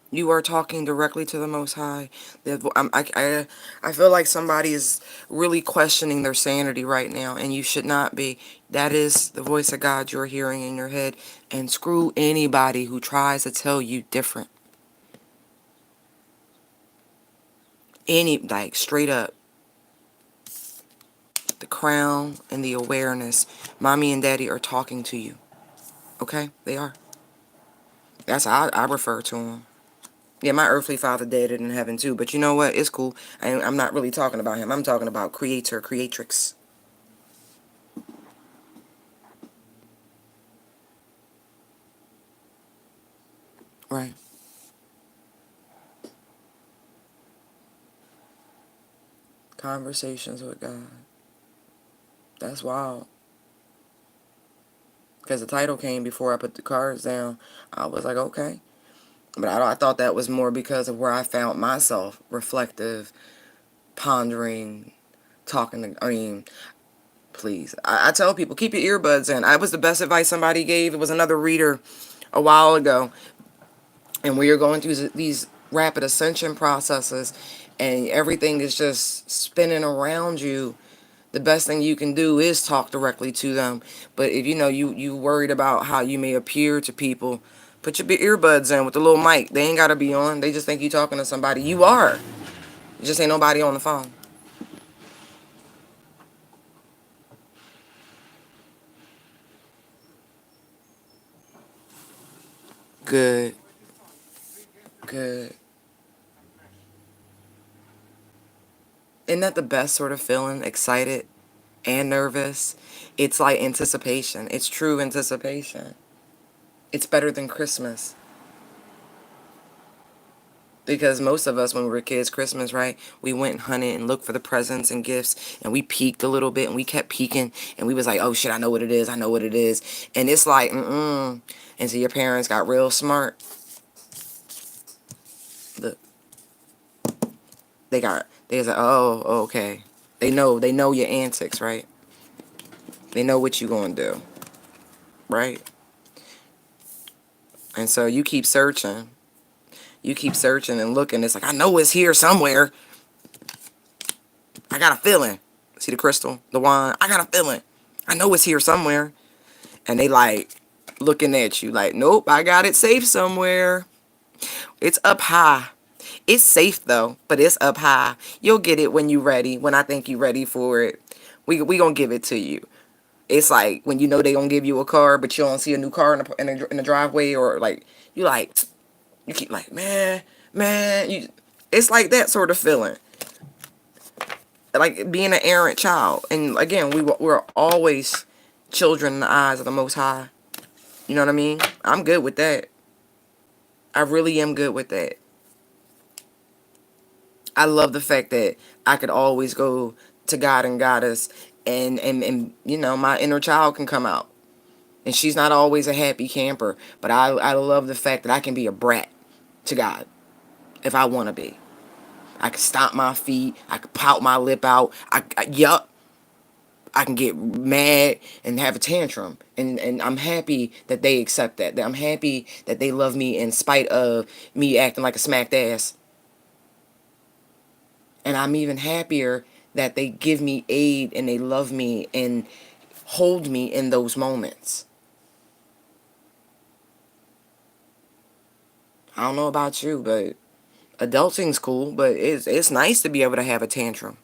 S1: You are talking directly to the Most High. I feel like somebody is really questioning their sanity right now, and you should not be. That is the voice of God you're hearing in your head, and screw anybody who tries to tell you different. Like, straight up. The crown and the awareness. Mommy and daddy are talking to you. Okay? They are. That's how I refer to them. Yeah, my earthly father dead in heaven too, but you know what? It's cool. I'm not really talking about him. I'm talking about creator, creatrix. Right. Conversations with God. That's wild. Because the title came before I put the cards down. I was like, okay. But I thought that was more because of where I found myself. Reflective, pondering, talking to, please. I tell people, keep your earbuds in. I was the best advice somebody gave. It was another reader a while ago. And we are going through these rapid ascension processes, and everything is just spinning around you. The best thing you can do is talk directly to them. But if you worried about how you may appear to people, put your earbuds in with the little mic. They ain't got to be on. They just think you talking to somebody. You are. Just ain't nobody on the phone. Good. Good. Isn't that the best sort of feeling? Excited and nervous. It's like anticipation. It's true anticipation. It's better than Christmas. Because most of us, when we were kids, Christmas, right, we went and hunted and looked for the presents and gifts, and we peeked a little bit, and we kept peeking, and we was like, oh shit, I know what it is, I know what it is. And it's like, and so your parents got real smart. Look, they was like, oh, okay. They know your antics, right? They know what you gonna do, right? And so you keep searching. You keep searching and looking. It's like, I know it's here somewhere. I got a feeling. See the crystal, the wand? I got a feeling. I know it's here somewhere. And they like looking at you like, nope, I got it safe somewhere. It's up high. It's safe though, but it's up high. You'll get it when you ready, when I think you ready for it. We gonna give it to you. It's like when you know they gonna give you a car, but you don't see a new car in the driveway, or like you keep like, man, it's like that sort of feeling, like being an errant child. And again, we're always children in the eyes of the Most High. You know what I mean? I'm good with that. I really am good with that. I love the fact that I could always go to God and Goddess, and my inner child can come out. And she's not always a happy camper, but I love the fact that I can be a brat to God if I want to be. I can stomp my feet. I can pout my lip out. Yup. I can get mad and have a tantrum. And I'm happy that they accept that. I'm happy that they love me in spite of me acting like a smacked ass. And I'm even happier that they give me aid and they love me and hold me in those moments. I don't know about you, but adulting's cool, but it's nice to be able to have a tantrum.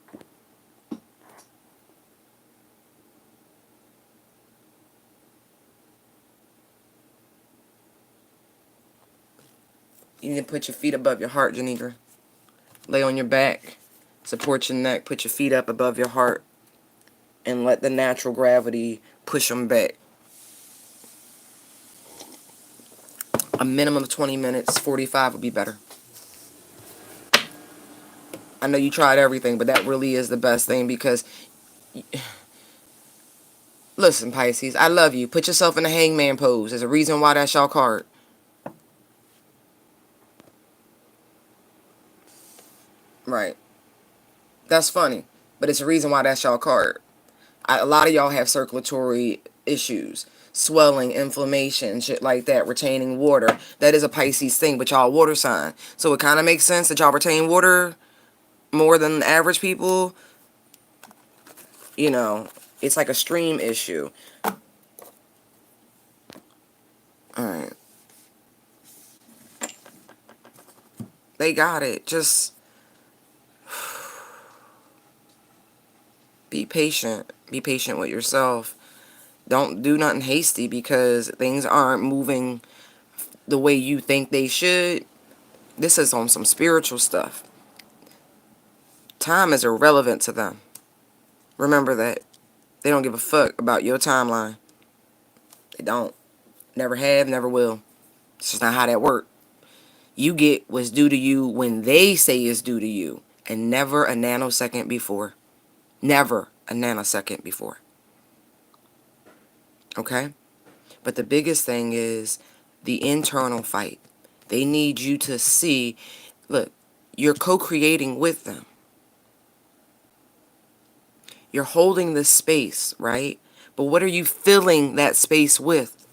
S1: You need to put your feet above your heart, Janegra. Lay on your back, support your neck, put your feet up above your heart, and let the natural gravity push them back. A minimum of 20 minutes, 45 would be better. I know you tried everything, but that really is the best thing because, listen, Pisces, I love you. Put yourself in the hangman pose. There's a reason why that's your card. Right. That's funny, but it's a reason why that's your card. A lot of y'all have circulatory issues, swelling, inflammation, shit like that, retaining water. That is a Pisces thing, but y'all water sign. So it kind of makes sense that y'all retain water more than average people. You know, it's like a stream issue. Alright. They got it. Just be patient. Be patient with yourself. Don't do nothing hasty because things aren't moving the way you think they should. This is on some spiritual stuff. Time is irrelevant to them. Remember that. They don't give a fuck about your timeline. They don't. Never have, never will. It's just not how that works. You get what's due to you when they say it's due to you, and never a nanosecond before. Never a nanosecond before. Okay? But the biggest thing is the internal fight. They need you to see, look, you're co-creating with them. You're holding this space, right? But what are you filling that space with?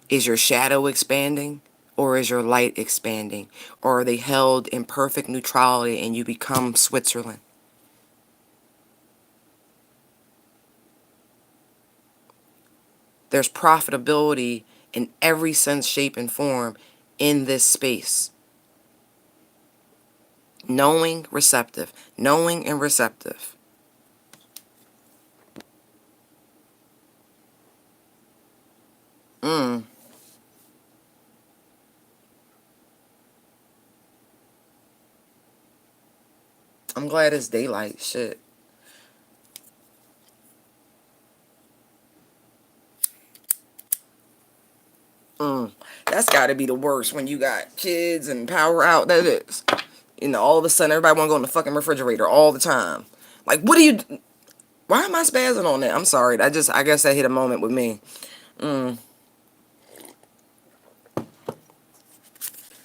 S1: Is your shadow expanding? Or is your light expanding? Or are they held in perfect neutrality and you become Switzerland? There's profitability in every sense, shape, and form in this space. Knowing, receptive. Knowing and receptive. I'm glad it's daylight. Shit. That's got to be the worst when you got kids and power out. That is. All of a sudden everybody want to go in the fucking refrigerator all the time. Like, what do you... Why am I spazzing on that? I'm sorry. I guess that hit a moment with me. I'm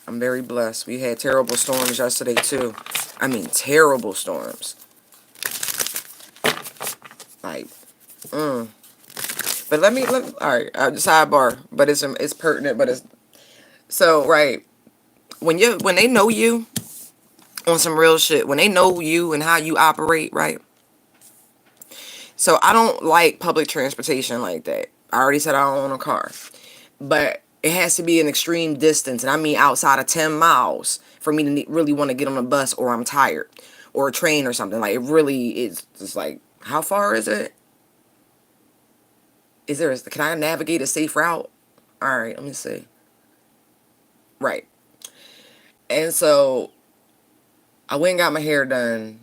S1: very blessed. We had terrible storms yesterday, too. I mean, terrible storms. Like, But all right, sidebar, but it's pertinent, but it's, so, right, when they know you on some real shit, when they know you and how you operate, right? So I don't like public transportation like that. I already said I don't own a car. But it has to be an extreme distance, and I mean outside of 10 miles for me to really want to get on a bus, or I'm tired, or a train or something. Like, it really is just like, how far is it? Can I navigate a safe route? All right, let me see. Right. And so I went and got my hair done,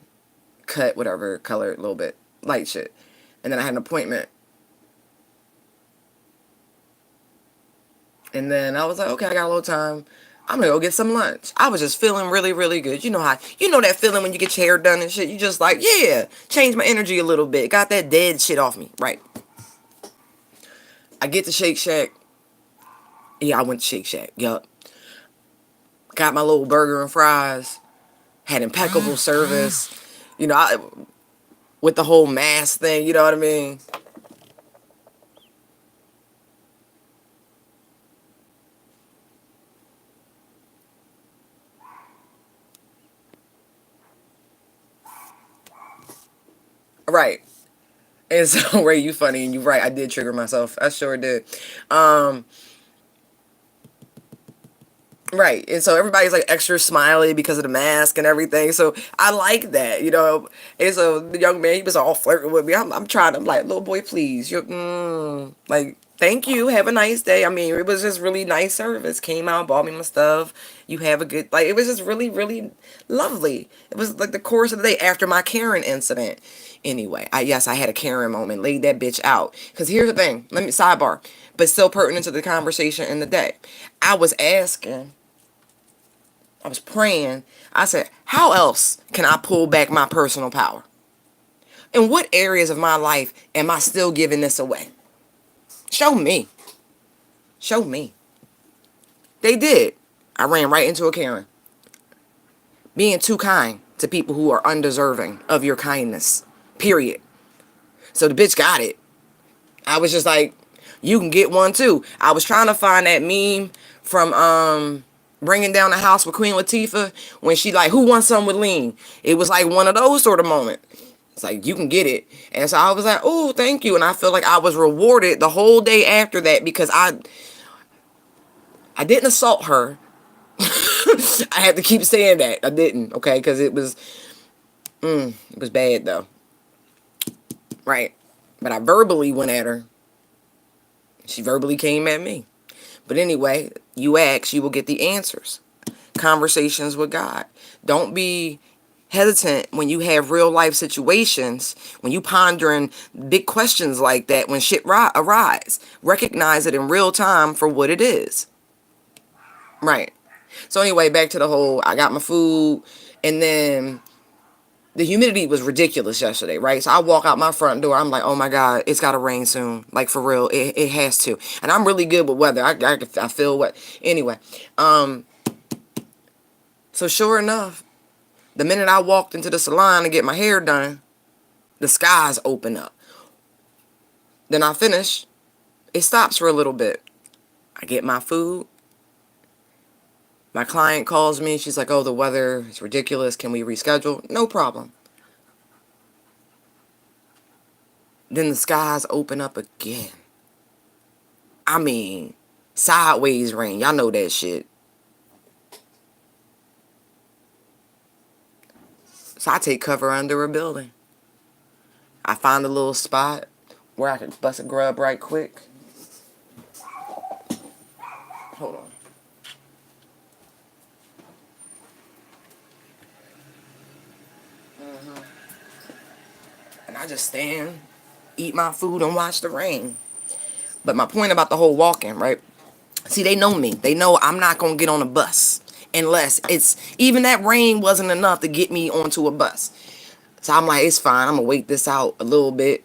S1: cut, whatever, colored a little bit, light shit. And then I had an appointment. And then I was like, okay, I got a little time. I'm gonna go get some lunch. I was just feeling really, really good. You know that feeling when you get your hair done and shit? You just like, yeah, change my energy a little bit. Got that dead shit off me. Right. I get to Shake Shack. Yeah, I went to Shake Shack. Yup. Got my little burger and fries. Had impeccable service. With the whole mask thing, you know what I mean? Right. And so, Ray, you funny, and you right. I did trigger myself. I sure did. Right. And so everybody's like extra smiley because of the mask and everything. So I like that. And so the young man, he was all flirting with me. I'm trying. I'm like, little boy, please. Like, thank you. Have a nice day. I mean, it was just really nice service. Came out, bought me my stuff. You have a good, like, it was just really, really lovely. It was like the course of the day after my Karen incident. Anyway, yes, I had a Karen moment. Laid that bitch out. Because here's the thing. Let me sidebar. But still pertinent to the conversation in the day. I was asking, I was praying. I said, how else can I pull back my personal power? In what areas of my life am I still giving this away? Show me. Show me. They did. I ran right into a Karen. Being too kind to people who are undeserving of your kindness. Period. So the bitch got it. I was just like, you can get one too. I was trying to find that meme from Bringing Down the House with Queen Latifah when she like, who wants something with lean? It was like one of those sort of moments. It's like, you can get it. And so I was like, oh, thank you. And I feel like I was rewarded the whole day after that because I didn't assault her. I have to keep saying that. I didn't, okay? Because it was bad though. Right. But I verbally went at her. She verbally came at me. But anyway, you ask, you will get the answers. Conversations with God. Don't be hesitant when you have real life situations, when you pondering big questions like that, when shit arise. Recognize it in real time for what it is. Right. So anyway, back to the whole, I got my food, and then the humidity was ridiculous yesterday, right? So I walk out my front door. I'm like, oh my God, it's got to rain soon. Like, for real, it has to. And I'm really good with weather. I feel wet. Anyway, so sure enough, the minute I walked into the salon to get my hair done, the skies open up. Then I finish. It stops for a little bit. I get my food. My client calls me. She's like, oh, the weather is ridiculous. Can we reschedule? No problem. Then the skies open up again. I mean, sideways rain. Y'all know that shit. So I take cover under a building. I find a little spot where I can bust a grub right quick. Hold on. And I just stand, eat my food, and watch the rain. But my point about the whole walking, right? See, they know me. They know I'm not going to get on a bus unless it's, even that rain wasn't enough to get me onto a bus. So I'm like, it's fine. I'm going to wait this out a little bit.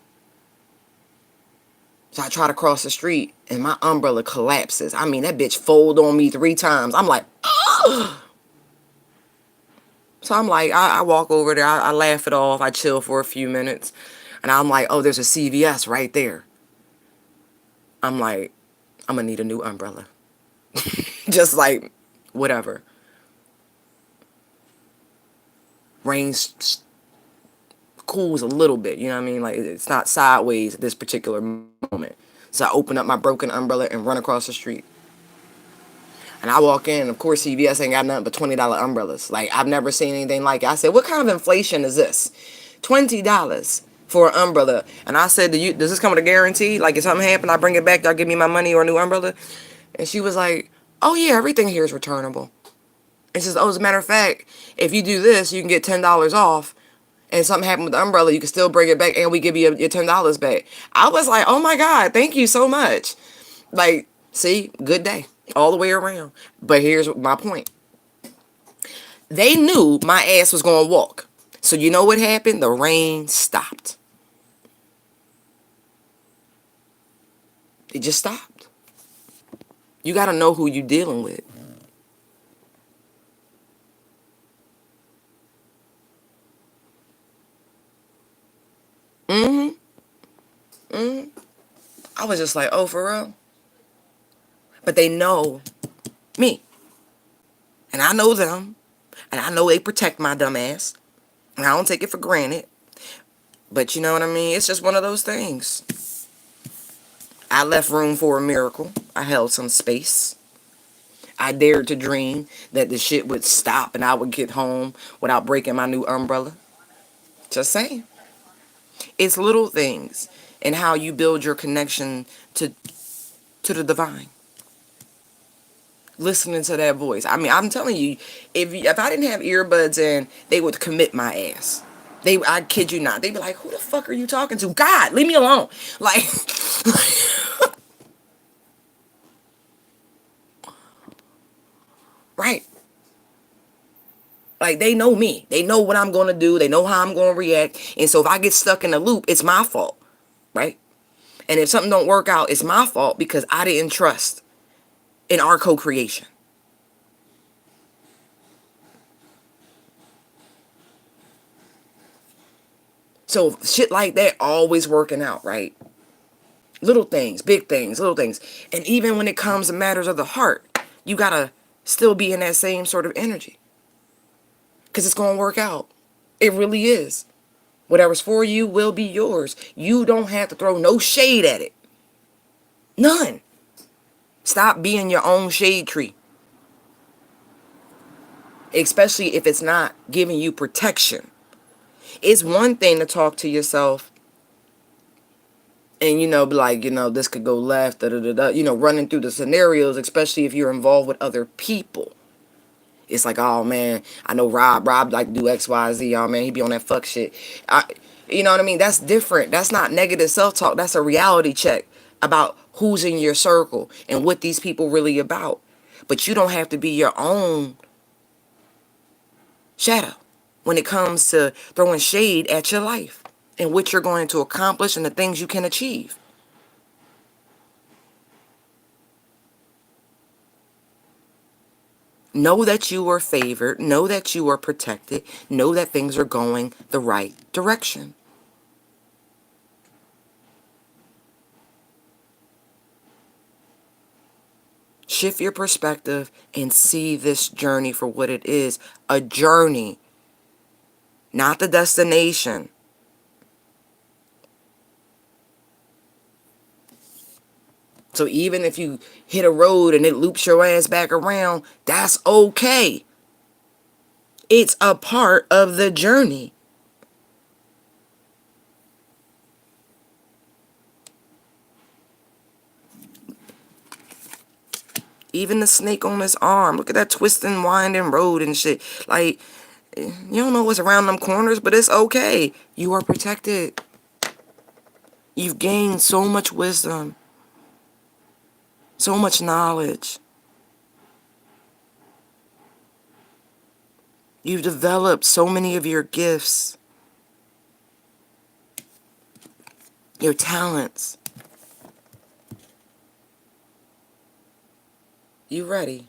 S1: So I try to cross the street and my umbrella collapses. I mean, that bitch folded on me 3 times. I'm like, oh. So I'm like, I walk over there. I laugh it off. I chill for a few minutes. And I'm like, oh, there's a CVS right there. I'm like, I'm going to need a new umbrella. Just like, whatever. Rain cools a little bit, you know what I mean? Like, it's not sideways at this particular moment. So I open up my broken umbrella and run across the street. And I walk in, and of course CVS ain't got nothing but $20 umbrellas. Like, I've never seen anything like it. I said, what kind of inflation is this? $20 for an umbrella. And I said, does this come with a guarantee? Like, if something happened, I bring it back, y'all give me my money or a new umbrella? And she was like, oh yeah, everything here is returnable. And she says, oh, as a matter of fact, if you do this, you can get $10 off. And something happened with the umbrella, you can still bring it back and we give you your $10 back. I was like, oh my God, thank you so much. Like, see, good day all the way around. But here's my point. They knew my ass was going to walk. So you know what happened? The rain stopped. It just stopped. You got to know who you're dealing with. I was just like, oh, for real? But they know me. And I know them. And I know they protect my dumb ass. And I don't take it for granted. But you know what I mean? It's just one of those things. I left room for a miracle. I held some space. I dared to dream that the shit would stop and I would get home without breaking my new umbrella. Just saying. It's little things and how you build your connection to the divine. Listening to that voice. I mean, I'm telling you, if I didn't have earbuds in, they would commit my ass. I kid you not. They'd be like, who the fuck are you talking to? God, leave me alone. Like, right. Like, they know me. They know what I'm going to do. They know how I'm going to react. And so if I get stuck in a loop, it's my fault. Right? And if something don't work out, it's my fault because I didn't trust in our co-creation. So shit like that always working out, right? Little things, big things, little things. And even when it comes to matters of the heart, you got to still be in that same sort of energy. Because it's going to work out. It really is. Whatever's for you will be yours. You don't have to throw no shade at it. None. Stop being your own shade tree. Especially if it's not giving you protection. It's one thing to talk to yourself and, be like, this could go left, running through the scenarios, especially if you're involved with other people. It's like, oh, man, I know Rob like to do X, Y, Z. Oh, man, he be on that fuck shit. You know what I mean? That's different. That's not negative self-talk. That's a reality check about who's in your circle and what these people really about. But you don't have to be your own shadow when it comes to throwing shade at your life and what you're going to accomplish and the things you can achieve. Know that you are favored. Know that you are protected. Know that things are going the right direction. Shift your perspective and see this journey for what it is. A journey, not the destination. So even if you hit a road and it loops your ass back around, that's okay. It's a part of the journey. Even the snake on his arm. Look at that twisting, winding road and shit. Like, you don't know what's around them corners, but it's okay. You are protected. You've gained so much wisdom. So much knowledge. You've developed so many of your gifts, your talents. You ready.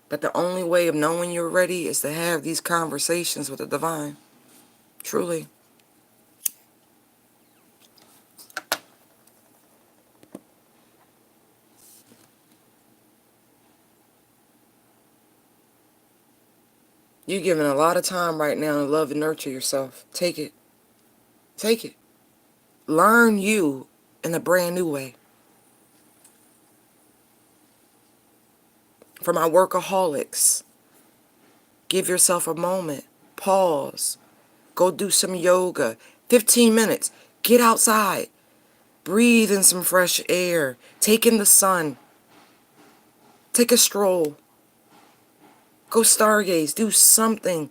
S1: But the only way of knowing you're ready is to have these conversations with the divine. Truly. You're giving a lot of time right now to love and nurture yourself. Take it. Take it. Learn you in a brand new way. For my workaholics, give yourself a moment. Pause. Go do some yoga. 15 minutes. Get outside. Breathe in some fresh air. Take in the sun. Take a stroll. Go stargaze. Do something.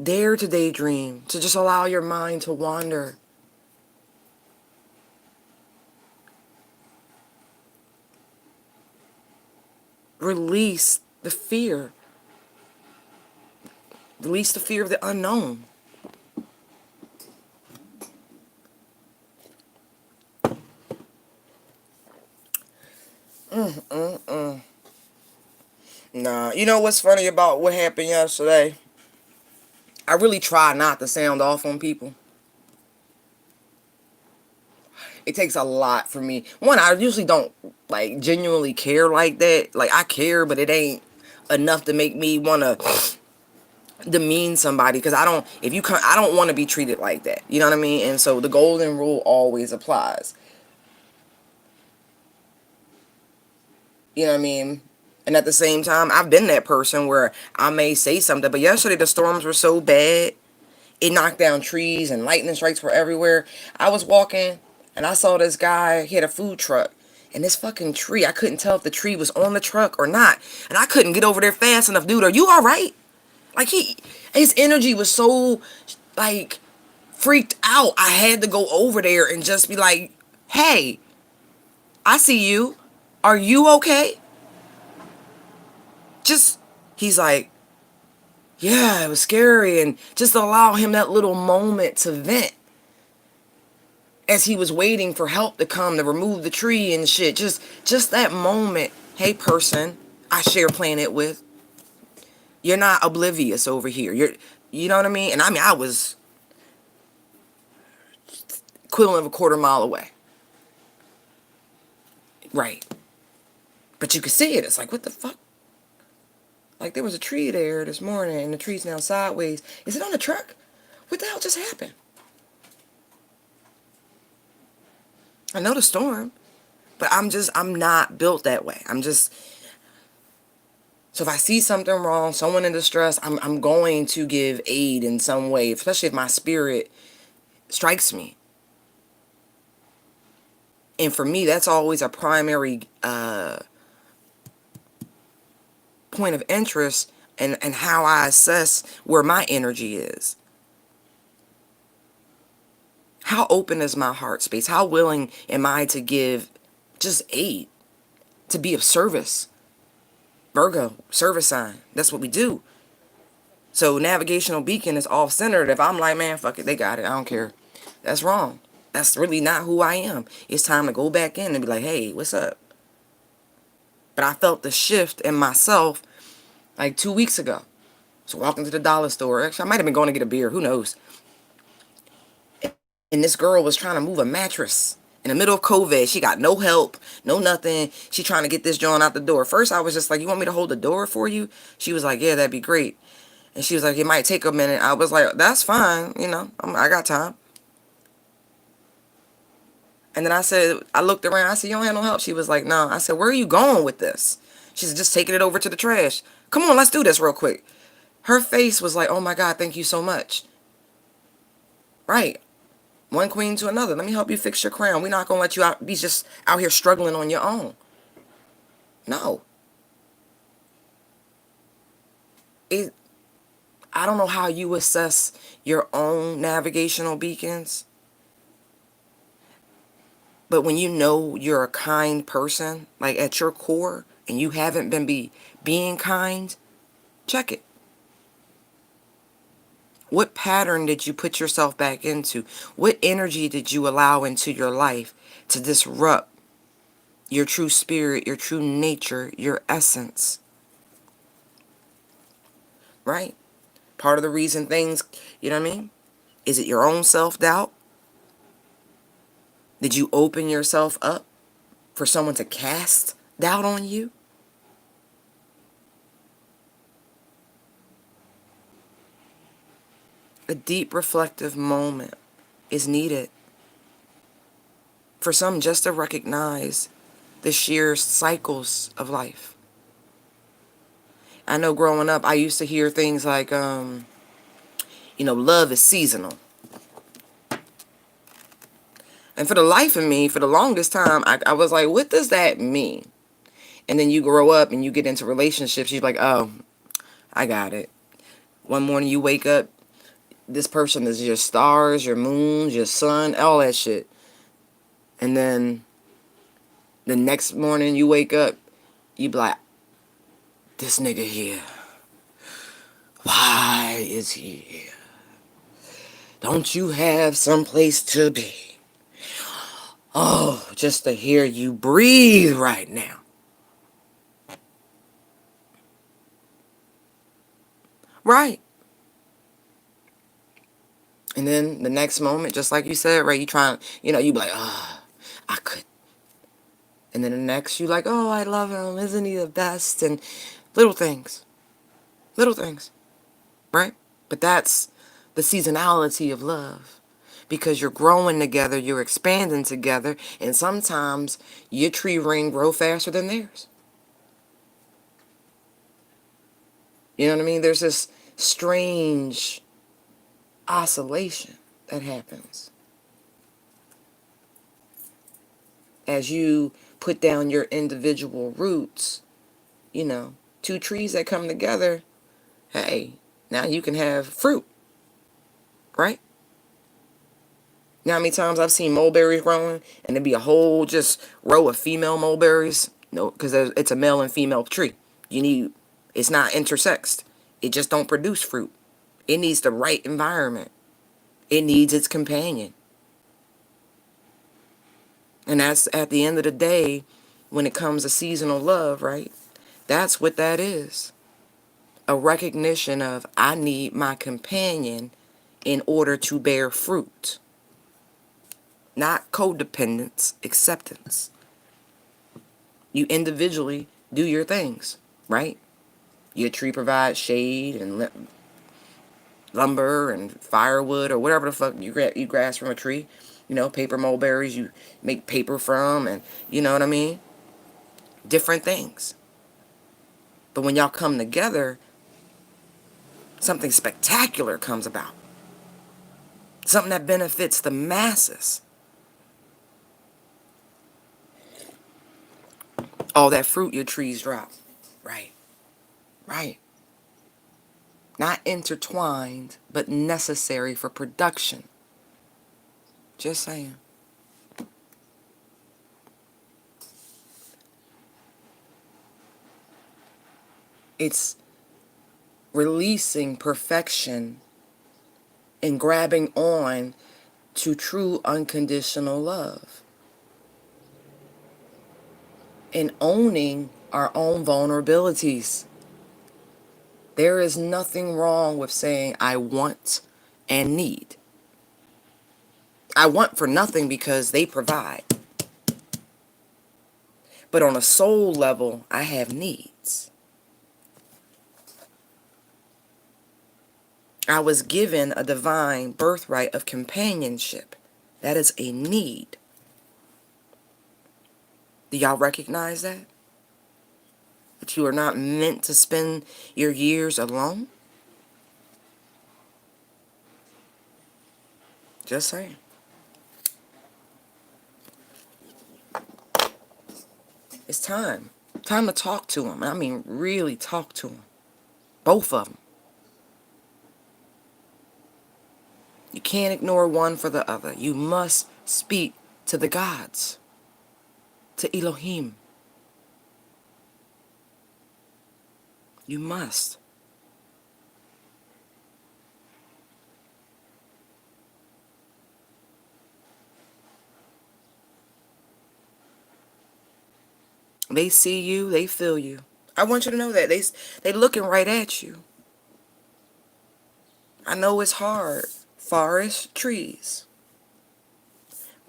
S1: Dare to daydream. To just allow your mind to wander. Release the fear. Release the fear of the unknown. Nah, you know what's funny about what happened yesterday? I really try not to sound off on people. It takes a lot for me. One, I usually don't like genuinely care like that. Like I care, but it ain't enough to make me want to demean somebody because I don't. If you come, I don't want to be treated like that. You know what I mean? And so the golden rule always applies. You know what I mean? And at the same time, I've been that person where I may say something, but yesterday the storms were so bad, it knocked down trees and lightning strikes were everywhere. I was walking and I saw this guy, he had a food truck. And this fucking tree, I couldn't tell if the tree was on the truck or not. And I couldn't get over there fast enough. Dude, are you alright? Like his energy was so, like, freaked out. I had to go over there and just be like, hey, I see you. Are you okay? Just, he's like, yeah, it was scary. And just allow him that little moment to vent as he was waiting for help to come to remove the tree and shit. Just that moment. Hey, person I share planet with, you're not oblivious over here. You know what I mean? And I mean, I was equivalent of a quarter mile away. Right. But you could see it. It's like, what the fuck? Like, there was a tree there this morning, and the tree's now sideways. Is it on the truck? What the hell just happened? I know the storm, but I'm not built that way. So if I see something wrong, someone in distress, I'm going to give aid in some way, especially if my spirit strikes me. And for me, that's always a primary point of interest and how I assess where my energy is. How open is my heart space? How willing am I to give just aid, to be of service? Virgo, service sign. That's what we do. So navigational beacon is off-centered. If I'm like, man, fuck it, they got it. I don't care. That's wrong. That's really not who I am. It's time to go back in and be like, hey, what's up? But I felt the shift in myself like 2 weeks ago. So walking to the dollar store. Actually, I might have been going to get a beer. Who knows? And this girl was trying to move a mattress in the middle of COVID. She got no help, no nothing. She trying to get this joint out the door. First, I was just like, you want me to hold the door for you? She was like, yeah, that'd be great. And she was like, it might take a minute. I was like, that's fine. You know, I got time. And then I looked around. I said, you don't have no help? She was like, no. I said, where are you going with this? She said, just taking it over to the trash. Come on, let's do this real quick. Her face was like, oh my God, thank you so much. Right. One queen to another. Let me help you fix your crown. We're not going to let you be just out here struggling on your own. No. it, I don't know how you assess your own navigational beacons, but when you know you're a kind person, like at your core, and you haven't been being kind, check it. What pattern did you put yourself back into? What energy did you allow into your life to disrupt your true spirit, your true nature, your essence? Right? Part of the reason things, you know what I mean? Is it your own self-doubt? Did you open yourself up for someone to cast doubt on you? A deep reflective moment is needed for some just to recognize the sheer cycles of life. I know growing up, I used to hear things like, love is seasonal. And for the life of me, for the longest time, I was like, what does that mean? And then you grow up and you get into relationships, you're like, oh, I got it. One morning you wake up, this person is your stars, your moons, your sun, all that shit. And then the next morning you wake up, you be like, this nigga here, why is he here? Don't you have someplace to be? Oh, just to hear you breathe right now. Right. And then the next moment, just like you said, right, you trying, you be like, oh, I could. And then the next, you like, oh, I love him. Isn't he the best? And little things. Little things. Right? But that's the seasonality of love. Because you're growing together, you're expanding together, and sometimes your tree ring grow faster than theirs. You know what I mean? There's this strange oscillation that happens as you put down your individual roots. Two trees that come together, hey, now you can have fruit, right? You know how many times I've seen mulberries growing and there'd be a whole just row of female mulberries? No, because it's a male and female tree. It's not intersexed. It just don't produce fruit. It needs the right environment. It needs its companion. And that's at the end of the day, when it comes to seasonal love, right? That's what that is. A recognition of, I need my companion in order to bear fruit. Not codependence, acceptance. You individually do your things, right? Your tree provides shade and lumber and firewood or whatever the fuck you grasp from a tree. Paper mulberries you make paper from, and you know what I mean? Different things. But when y'all come together, something spectacular comes about. Something that benefits the masses. All that fruit your trees drop. Right. Right. Not intertwined, but necessary for production. Just saying. It's releasing perfection and grabbing on to true unconditional love. And owning our own vulnerabilities. There is nothing wrong with saying, I want and need. I want for nothing because they provide. But on a soul level, I have needs. I was given a divine birthright of companionship. That is a need. Do y'all recognize that? That you are not meant to spend your years alone? Just saying. It's time. Time to talk to him. I mean, really talk to him. Both of them. You can't ignore one for the other. You must speak to the gods, to Elohim. You must. They see you, they feel you. I want you to know that. They looking right at you. I know it's hard. Forest, trees.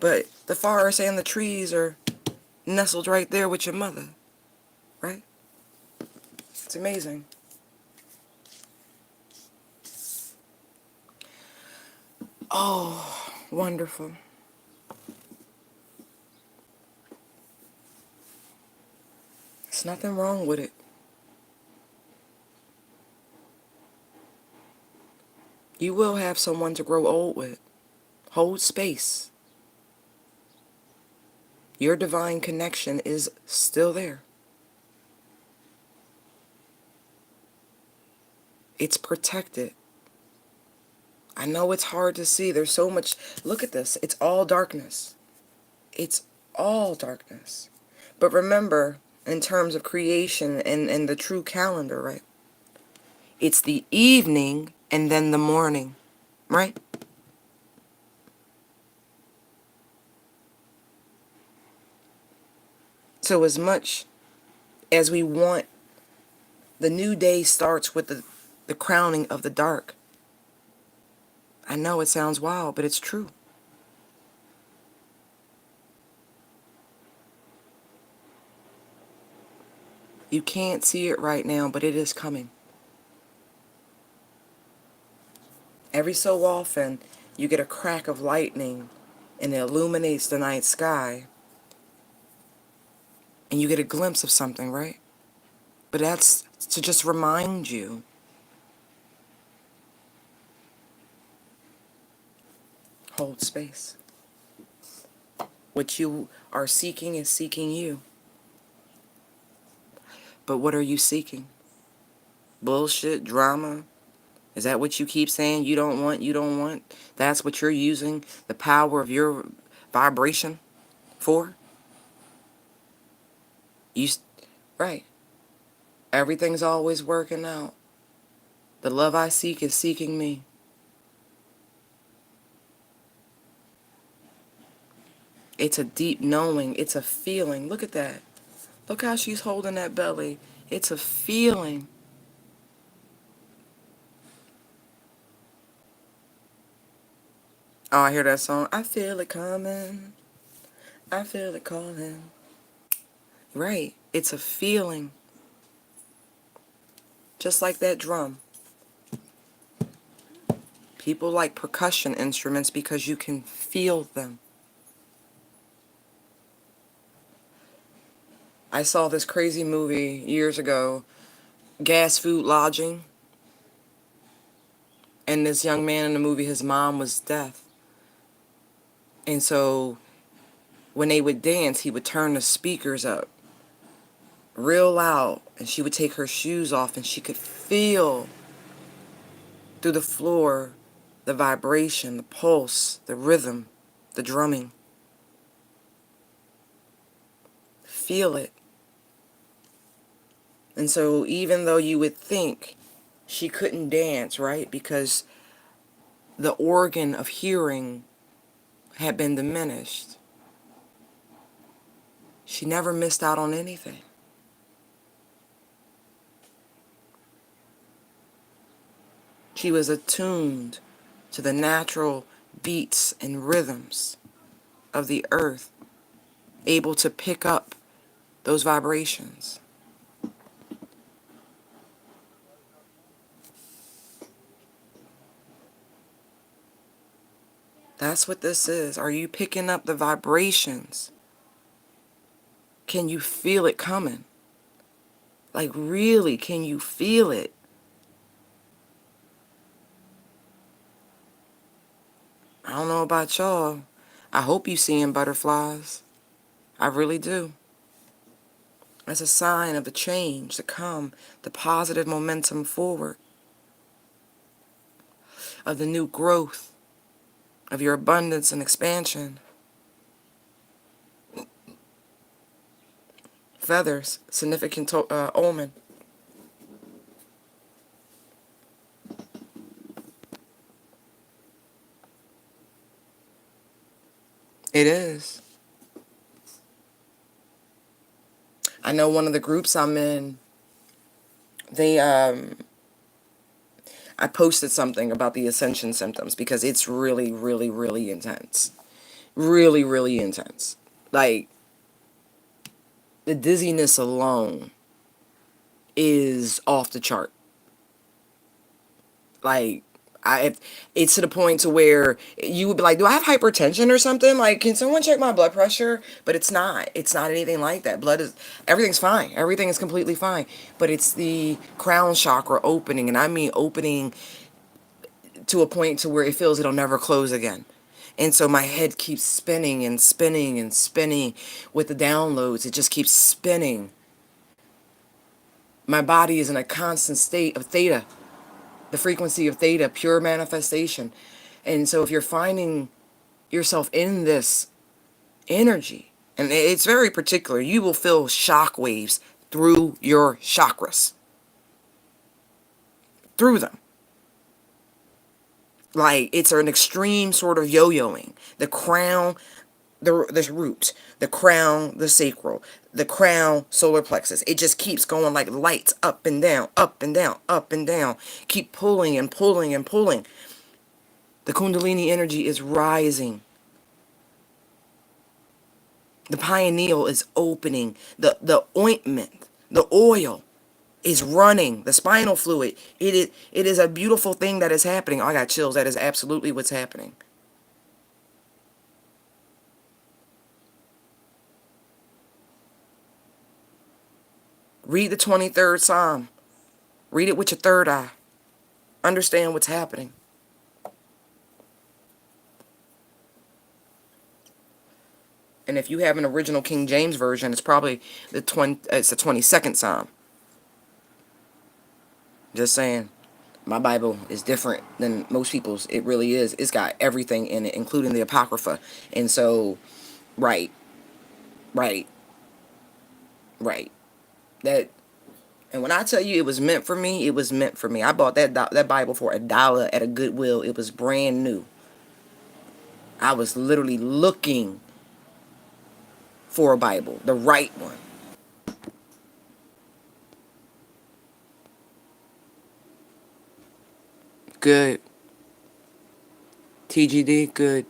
S1: But the forest and the trees are nestled right there with your mother. Right? It's amazing. Oh, wonderful. There's nothing wrong with it. You will have someone to grow old with. Hold space. Your divine connection is still there. It's protected. I know it's hard to see. There's so much. Look at this. It's all darkness. It's all darkness. But remember, in terms of creation and the true calendar, right? It's the evening and then the morning, right? So as much as we want, the new day starts with the crowning of the dark. I know it sounds wild, but it's true. You can't see it right now, but it is coming. Every so often, you get a crack of lightning and it illuminates the night sky, and you get a glimpse of something, right? But that's to just remind you. Hold space. What you are seeking is seeking you. But what are you seeking? Bullshit, drama? Is that what you keep saying you don't want, you don't want? That's what you're using the power of your vibration for? You, right. Everything's always working out. The love I seek is seeking me. It's a deep knowing. It's a feeling. Look at that. Look how she's holding that belly. It's a feeling. Oh, I hear that song. I feel it coming. I feel it calling. Right. It's a feeling. Just like that drum. People like percussion instruments because you can feel them. I saw this crazy movie years ago, Gas Food Lodging. And this young man in the movie, his mom was deaf. And so when they would dance, he would turn the speakers up real loud. And she would take her shoes off and she could feel through the floor the vibration, the pulse, the rhythm, the drumming. Feel it. And so even though you would think she couldn't dance, right? Because the organ of hearing had been diminished, she never missed out on anything. She was attuned to the natural beats and rhythms of the earth, able to pick up those vibrations. That's what this is. Are you picking up the vibrations? Can you feel it coming? Like really, can you feel it? I don't know about y'all. I hope you seeing butterflies. I really do. as a sign of the change to come, the positive momentum forward, of the new growth, of your abundance and expansion. Feathers, significant omen. It is. I know one of the groups I'm in, they I posted something about the ascension symptoms because it's really, really, really intense. Really, really intense. Like, the dizziness alone is off the chart. Like, it's to the point to where you would be like, do I have hypertension or something? Like, can someone check my blood pressure? But it's not. It's not anything like that. Everything's fine. Everything is completely fine. But it's the crown chakra opening, and I mean opening to a point to where it feels it'll never close again. And so my head keeps spinning and spinning and spinning with the downloads. It just keeps spinning. My body is in a constant state of theta, the frequency of theta, pure manifestation. And so if you're finding yourself in this energy, and it's very particular, you will feel shock waves through your chakras. Through them. Like, it's an extreme sort of yo-yoing. The crown, the root, the crown, the sacral, the crown, solar plexus. It just keeps going like lights up and down, up and down, up and down. Keep pulling and pulling and pulling. The Kundalini energy is rising. The pineal is opening. The ointment, the oil is running. The spinal fluid. It is a beautiful thing that is happening. Oh, I got chills. That is absolutely what's happening. Read the 23rd Psalm. Read it with your third eye. Understand what's happening. And if you have an original King James version, it's probably it's the 22nd Psalm. Just saying. My Bible is different than most people's. It really is. It's got everything in it, including the Apocrypha. And so, right, right, right. That, and when I tell you it was meant for me, it was meant for me. I bought that Bible for $1 at a Goodwill. It was brand new. I was literally looking for a Bible, the right one. Good. TGD, good.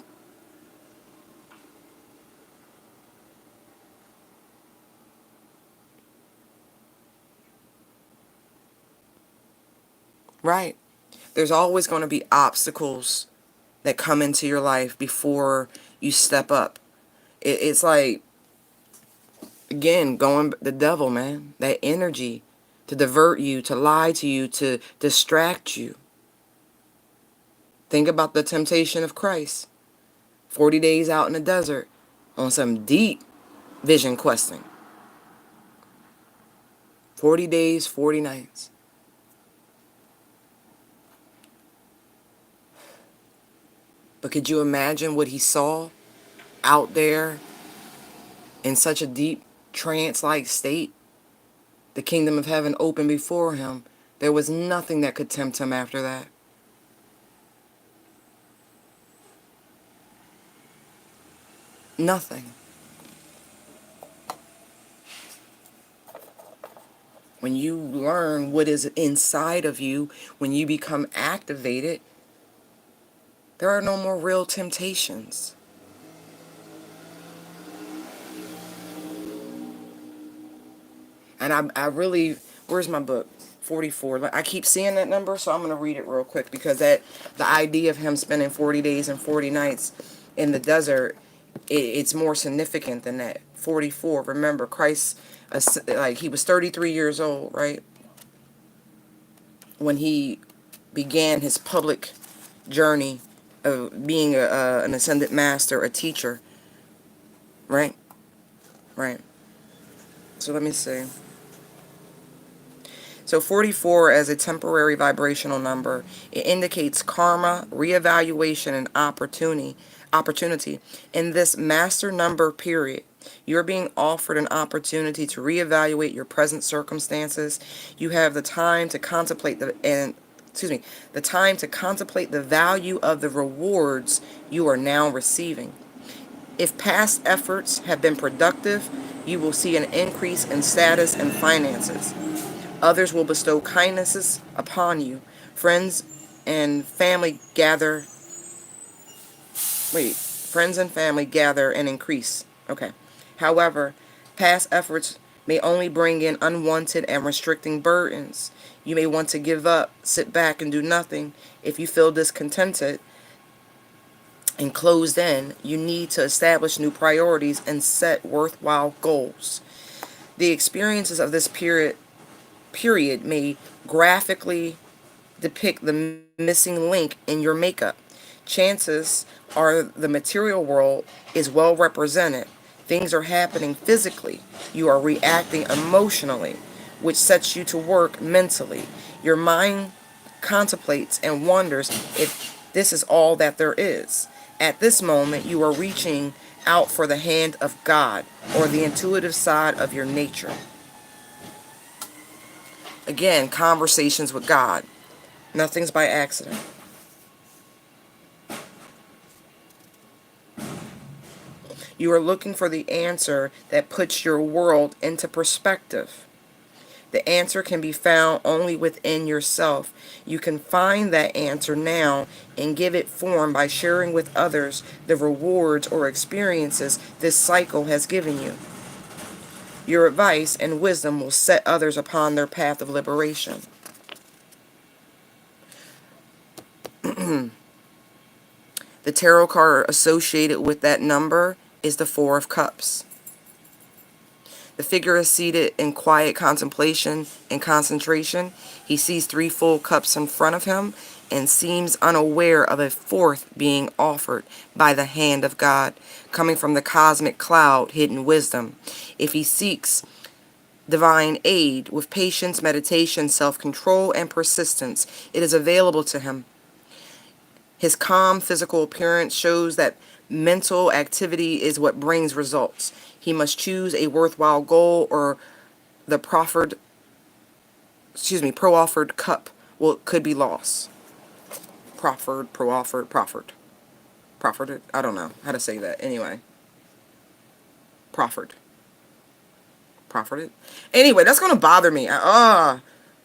S1: Right. There's always going to be obstacles that come into your life before you step up. It's like, again, going the devil, man. That energy to divert you, to lie to you, to distract you. Think about the temptation of Christ. 40 days out in the desert on some deep vision questing. 40 days, 40 nights. But could you imagine what he saw out there in such a deep trance-like state? The kingdom of heaven opened before him. There was nothing that could tempt him after that. Nothing. When you learn what is inside of you, when you become activated, there are no more real temptations. And I really, where's my book? 44. I keep seeing that number, so I'm going to read it real quick, because the idea of him spending 40 days and 40 nights in the desert, it's more significant than that. 44. Remember, Christ, like, he was 33 years old, right? When he began his public journey of being an ascended master, a teacher, right? Right. So let me see. So 44 as a temporary vibrational number, it indicates karma, reevaluation, and opportunity. In this master number period, you're being offered an opportunity to reevaluate your present circumstances. You have the time to contemplate the time to contemplate the value of the rewards you are now receiving. If past efforts have been productive, you will see an increase in status and finances. Others will bestow kindnesses upon you. Friends and family gather. Friends and family gather and increase. Okay. However, past efforts may only bring in unwanted and restricting burdens. You may want to give up, sit back, and do nothing. If you feel discontented and closed in, you need to establish new priorities and set worthwhile goals. The experiences of this period may graphically depict the missing link in your makeup. Chances are the material world is well represented. Things are happening physically. You are reacting emotionally, which sets you to work mentally. Your mind contemplates and wonders if this is all that there is. At this moment, you are reaching out for the hand of God or the intuitive side of your nature. Again, conversations with God. Nothing's by accident. You are looking for the answer that puts your world into perspective. The answer can be found only within yourself. You can find that answer now and give it form by sharing with others the rewards or experiences this cycle has given you. Your advice and wisdom will set others upon their path of liberation. The tarot card associated with that number is the Four of Cups. The figure is seated in quiet contemplation and concentration. He sees 3 full cups in front of him and seems unaware of a fourth being offered by the hand of God, coming from the cosmic cloud, hidden wisdom. If he seeks divine aid with patience, meditation, self-control, and persistence, it is available to him. His calm physical appearance shows that mental activity is what brings results. He must choose a worthwhile goal or the proffered cup could be lost. Proffered. I don't know how to say that. Anyway. Proffered it. Anyway, that's going to bother me.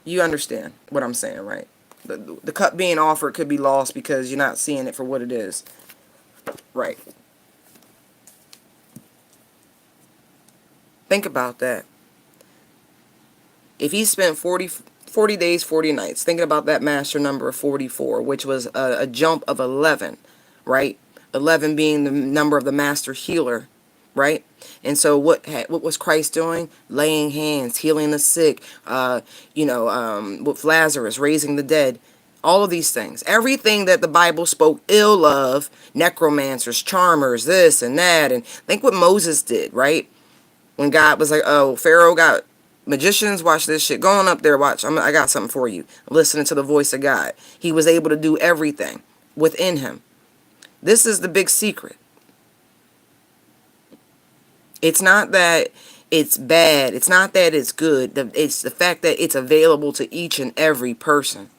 S1: You understand what I'm saying, right? The cup being offered could be lost because you're not seeing it for what it is. Right. Think about that. If he spent 40 days, 40 nights, thinking about that master number of 44, which was a jump of 11, right? 11 being the number of the master healer, right? And so what was Christ doing? Laying hands, healing the sick, with Lazarus, raising the dead. All of these things. Everything that the Bible spoke ill of, necromancers, charmers, this and that. And think what Moses did, right? When God was like, oh, Pharaoh got magicians, watch this shit. Go on up there, watch. I got something for you. Listening to the voice of God. He was able to do everything within him. This is the big secret. It's not that it's bad. It's not that it's good. It's the fact that it's available to each and every person.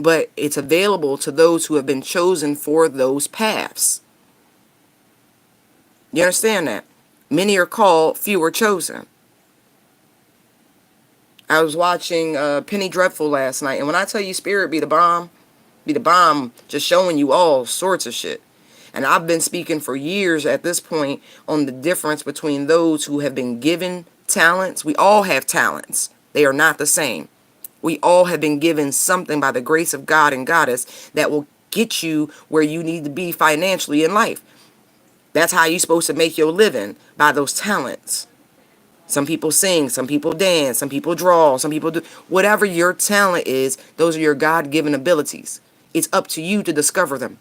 S1: But it's available to those who have been chosen for those paths. You understand that? Many are called, few are chosen. I was watching Penny Dreadful last night, and when I tell you Spirit be the bomb, just showing you all sorts of shit. And I've been speaking for years at this point on the difference between those who have been given talents. We all have talents. They are not the same. We all have been given something by the grace of God and Goddess that will get you where you need to be financially in life. That's how you're supposed to make your living, by those talents. Some people sing, some people dance, some people draw, some people do. Whatever your talent is, those are your God-given abilities. It's up to you to discover them,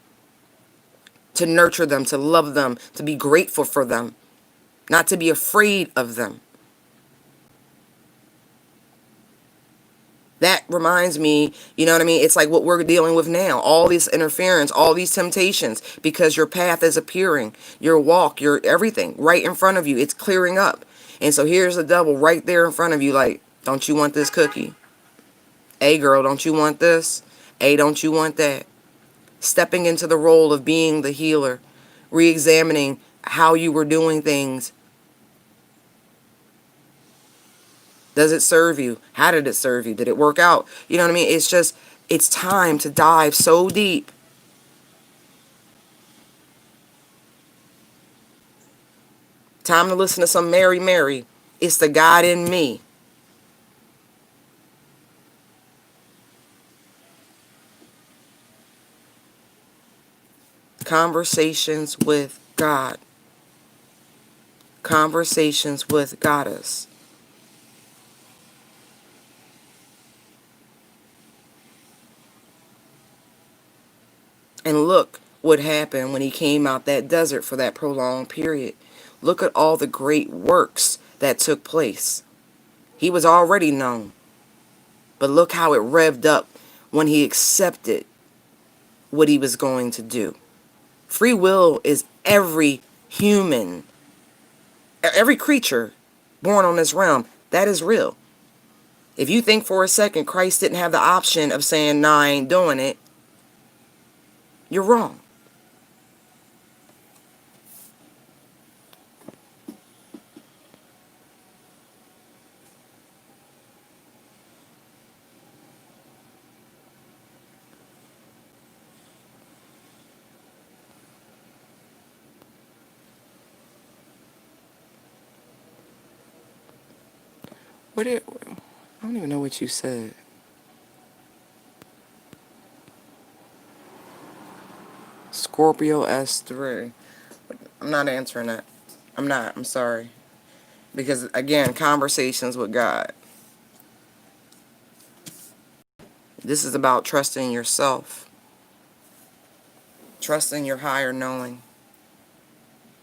S1: to nurture them, to love them, to be grateful for them. not to be afraid of them. That reminds me, you know what I mean? It's like what we're dealing with now. All this interference, all these temptations, because your path is appearing. Your walk, your everything right in front of you. It's clearing up. And so here's the devil right there in front of you like, don't you want this cookie? Hey, girl, don't you want this? Hey, don't you want that? Stepping into the role of being the healer. Re-examining how you were doing things. Does it serve you? How did it serve you? Did it work out? You know what I mean? It's just, it's time to dive so deep. Time to listen to some Mary Mary. It's the God in me. Conversations with God. Conversations with Goddess. And look what happened when he came out that desert for that prolonged period. Look at all the great works that took place. He was already known. But look how it revved up when he accepted what he was going to do. Free will is every human, every creature born on this realm. That is real. If you think for a second Christ didn't have the option of saying, nah, I ain't doing it, you're wrong. I don't even know what you said. Scorpio S3. I'm not answering that. I'm not. I'm sorry. Because, again, conversations with God. This is about trusting yourself. Trusting your higher knowing.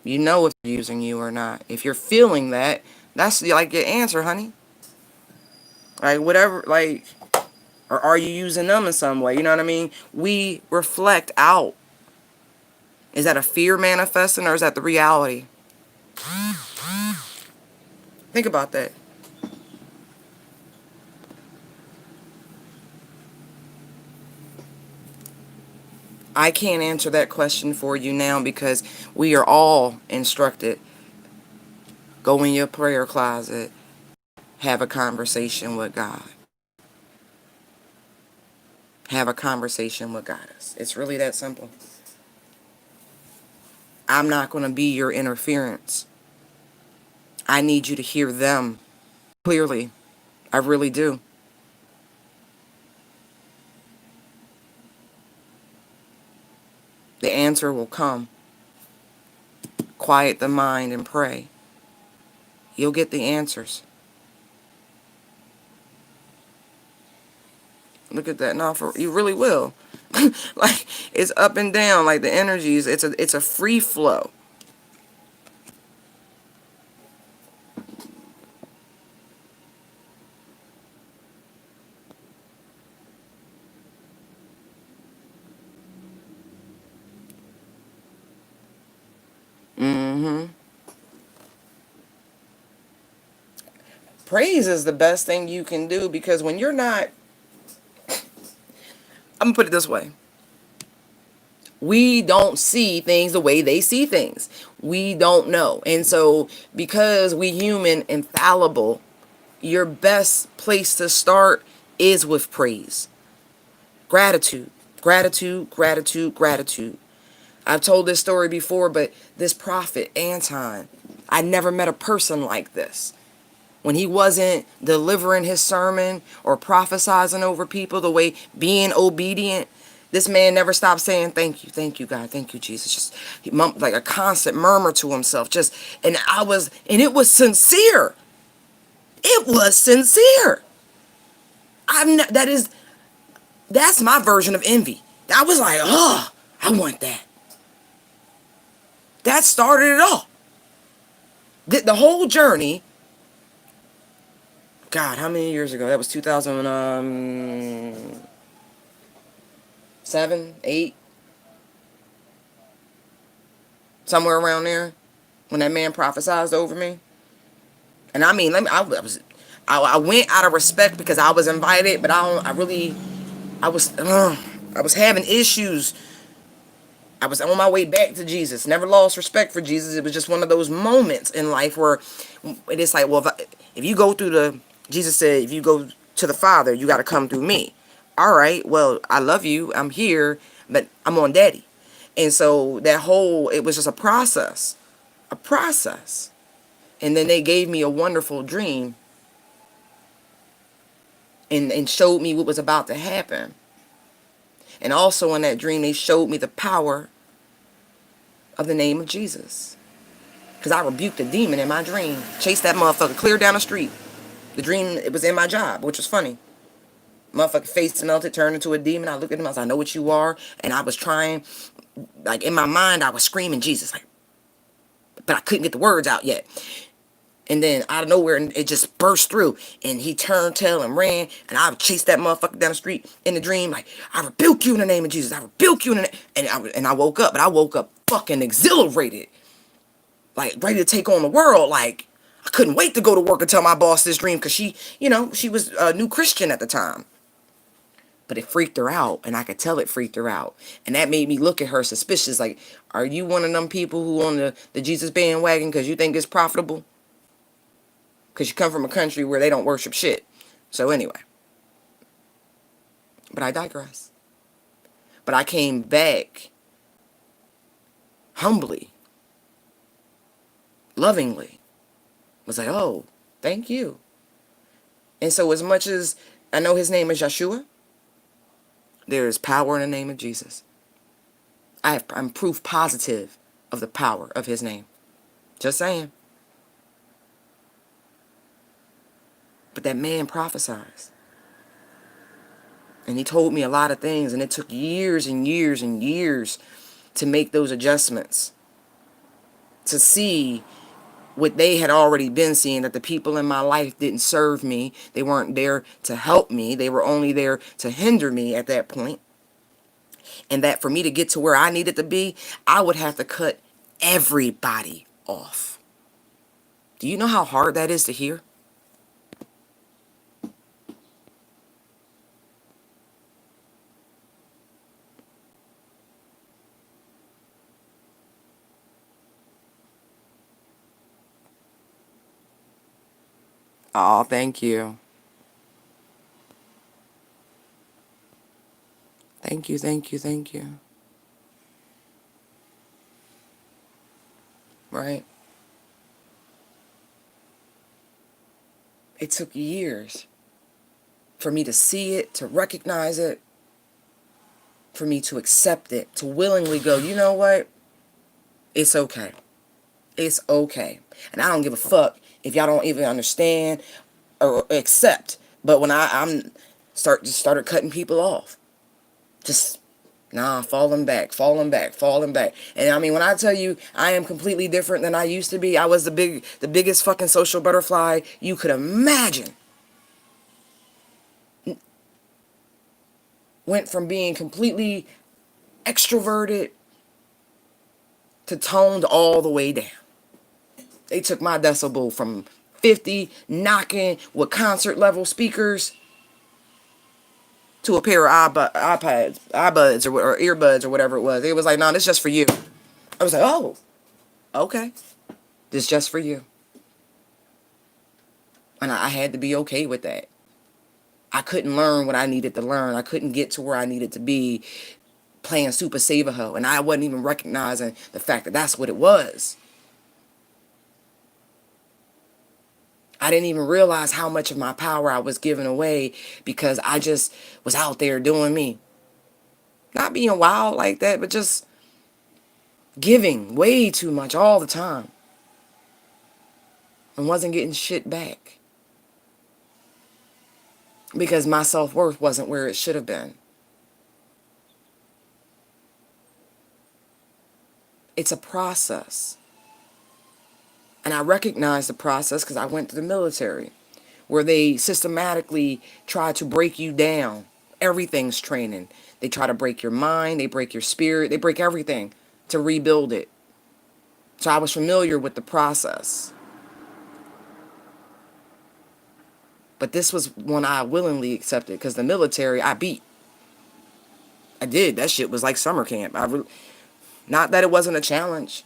S1: You know if they're using you or not. If you're feeling that, that's like your answer, honey. Like, whatever, like, or are you using them in some way? You know what I mean? We reflect out. Is that a fear manifesting or is that the reality? Think about that. I can't answer that question for you now because we are all instructed. Go in your prayer closet. Have a conversation with God. Have a conversation with Goddess. It's really that simple. I'm not going to be your interference. I need you to hear them clearly. I really do. The answer will come. Quiet the mind and pray. You'll get the answers. Look at that. No, you really will. Like, it's up and down, like the energies. It's a free flow. Praise is the best thing you can do because when you're not, I'm going to put it this way. We don't see things the way they see things. We don't know. And so because we human infallible, your best place to start is with praise. Gratitude, gratitude, gratitude, gratitude. I've told this story before, but this prophet, Anton, I never met a person like this. When he wasn't delivering his sermon or prophesizing over people the way being obedient, this man never stopped saying, thank you, God, thank you, Jesus. Just like a constant murmur to himself. And it was sincere. It was sincere. That's my version of envy. I was like, oh, I want that. That started it all. The whole journey, God, how many years ago? That was 2007, 8, somewhere around there, when that man prophesied over me. And I mean, I went out of respect because I was invited, but I was having issues. I was on my way back to Jesus. Never lost respect for Jesus. It was just one of those moments in life where it is like, well, if you go through Jesus said, if you go to the Father, you got to come through me. All right, well, I love you. I'm here, but I'm on Daddy. And so it was just a process, a process. And then they gave me a wonderful dream and showed me what was about to happen. And also in that dream, they showed me the power of the name of Jesus. Because I rebuked a demon in my dream. Chased that motherfucker clear down the street. The dream, it was in my job, which was funny. Motherfucker face melted, turned into a demon. I looked at him, I was like, I know what you are. And I was trying, like in my mind, I was screaming Jesus. Like, but I couldn't get the words out yet. And then out of nowhere, it just burst through. And he turned tail and ran. And I chased that motherfucker down the street in the dream. Like, I rebuke you in the name of Jesus. I rebuke you in the name. And I woke up. But I woke up fucking exhilarated. Like, ready to take on the world. Like, I couldn't wait to go to work and tell my boss this dream. Because she was a new Christian at the time. But it freaked her out. And I could tell it freaked her out. And that made me look at her suspicious. Like, are you one of them people who on the Jesus bandwagon because you think it's profitable? Because you come from a country where they don't worship shit. So anyway. But I digress. But I came back humbly, lovingly. Was like, oh, thank you. And so as much as I know his name is Yeshua, there is power in the name of Jesus. I'm proof positive of the power of his name. Just saying. But that man prophesies. And he told me a lot of things, and it took years and years and years to make those adjustments. To see what they had already been seeing, that the people in my life didn't serve me. They weren't there to help me. They were only there to hinder me at that point. And that for me to get to where I needed to be, I would have to cut everybody off. Do you know how hard that is to hear? Oh, thank you. Thank you, thank you, thank you. Right? It took years for me to see it, to recognize it, for me to accept it, to willingly go, you know what? It's okay. It's okay. And I don't give a fuck if y'all don't even understand or accept. But when I'm started cutting people off. Just falling back, falling back, falling back. And I mean, when I tell you I am completely different than I used to be, I was the biggest fucking social butterfly you could imagine. Went from being completely extroverted to toned all the way down. They took my decibel from 50 knocking with concert level speakers to a pair of iBuds or earbuds or whatever it was. It was like, no, this is just for you. I was like, oh, okay. This is just for you. And I had to be okay with that. I couldn't learn what I needed to learn. I couldn't get to where I needed to be playing Super Saver Ho. And I wasn't even recognizing the fact that that's what it was. I didn't even realize how much of my power I was giving away because I just was out there doing me. Not being wild like that, but just giving way too much all the time. And wasn't getting shit back. Because my self-worth wasn't where it should have been. It's a process. And I recognize the process because I went to the military, where they systematically try to break you down. Everything's training. They try to break your mind, they break your spirit, they break everything to rebuild it. So I was familiar with the process. But this was one I willingly accepted because the military I beat. I did. That shit was like summer camp. Not that it wasn't a challenge,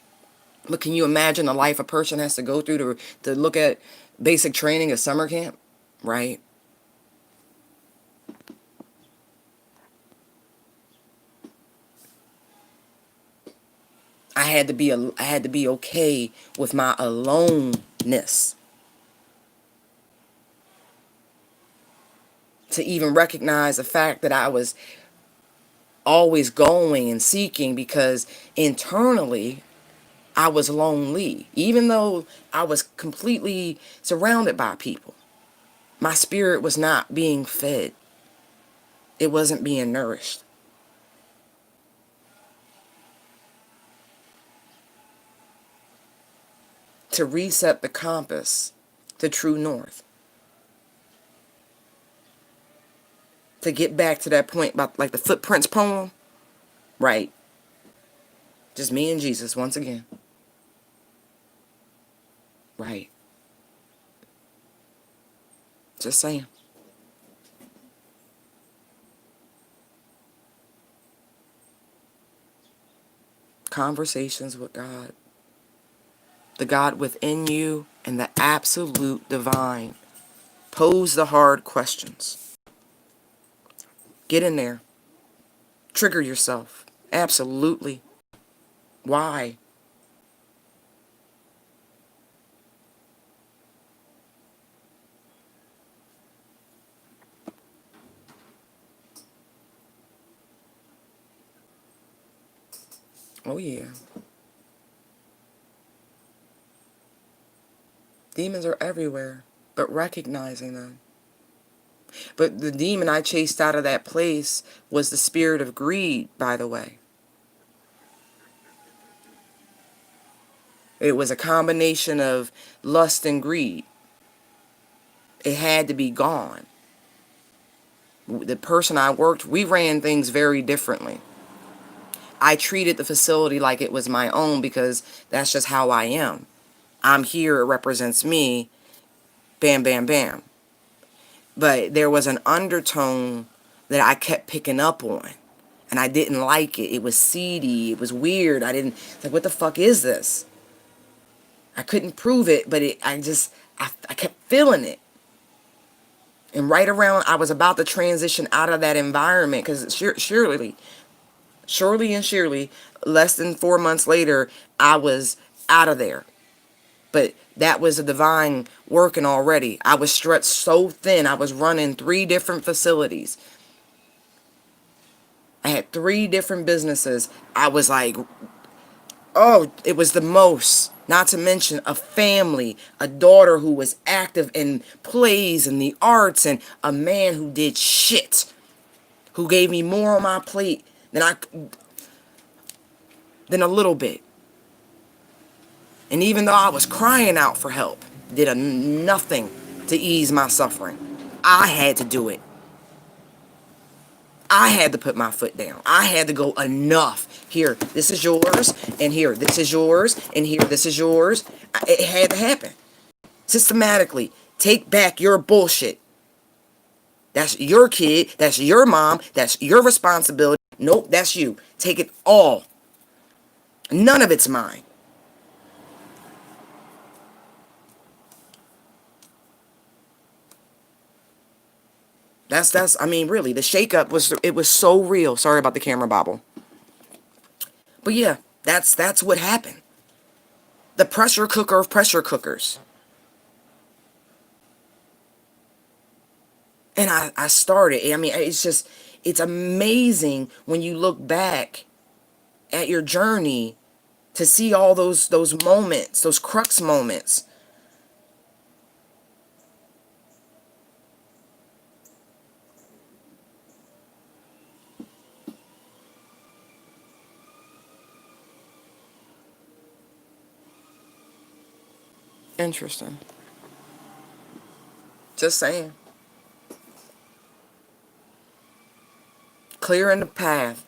S1: but can you imagine the life a person has to go through to look at basic training at summer camp, right? I had to be okay with my aloneness to even recognize the fact that I was always going and seeking, because internally I was lonely. Even though I was completely surrounded by people, my spirit was not being fed. It wasn't being nourished. To reset the compass to true north. To get back to that point about like the footprints poem, right? Just me and Jesus once again. Right. Just saying. Conversations with God. The God within you and the absolute divine. Pose the hard questions. Get in there. Trigger yourself. Absolutely. Why? Oh yeah. Demons are everywhere, but recognizing them. But the demon I chased out of that place was the spirit of greed, by the way. It was a combination of lust and greed. It had to be gone. The person I worked, we ran things very differently. I treated the facility like it was my own because that's just how I am. I'm here, it represents me, bam, bam, bam. But there was an undertone that I kept picking up on. And I didn't like it. It was seedy. It was weird. Like, what the fuck is this? I couldn't prove it, but I kept feeling it. And right around, I was about to transition out of that environment because surely, less than 4 months later, I was out of there. But that was a divine working already. I was stretched so thin. I was running 3 different facilities. I had 3 different businesses. I was like, oh, it was the most. Not to mention a family, a daughter who was active in plays and the arts, and a man who did shit, who gave me more on my plate than a little bit. And even though I was crying out for help, did nothing to ease my suffering. I had to do it. I had to put my foot down. I had to go, enough. Here, this is yours, and here, this is yours, and here, this is yours. It had to happen. Systematically, take back your bullshit. That's your kid, that's your mom, that's your responsibility. Nope, that's you. Take it all. None of it's mine. I mean, really, the shakeup it was so real. Sorry about the camera bobble. But yeah, that's what happened. The pressure cooker of pressure cookers. And I started. I mean, it's amazing when you look back at your journey to see all those moments, those crux moments. Interesting. Just saying. Clearing the path.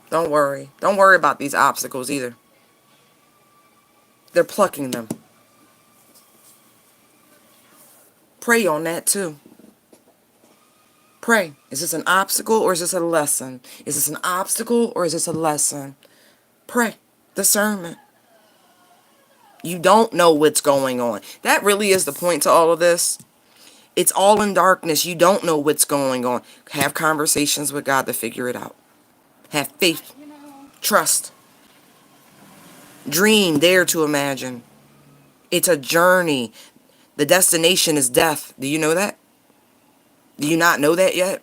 S1: Don't worry. Don't worry about these obstacles either. They're plucking them. Pray on that too. Pray. Is this an obstacle or is this a lesson? Is this an obstacle or is this a lesson? Pray. Discernment. You don't know what's going on. That really is the point to all of this. It's all in darkness. You don't know what's going on. Have conversations with God to figure it out. Have faith. Trust. Dream. Dare to imagine. It's a journey. The destination is death. Do you know that? Do you not know that yet?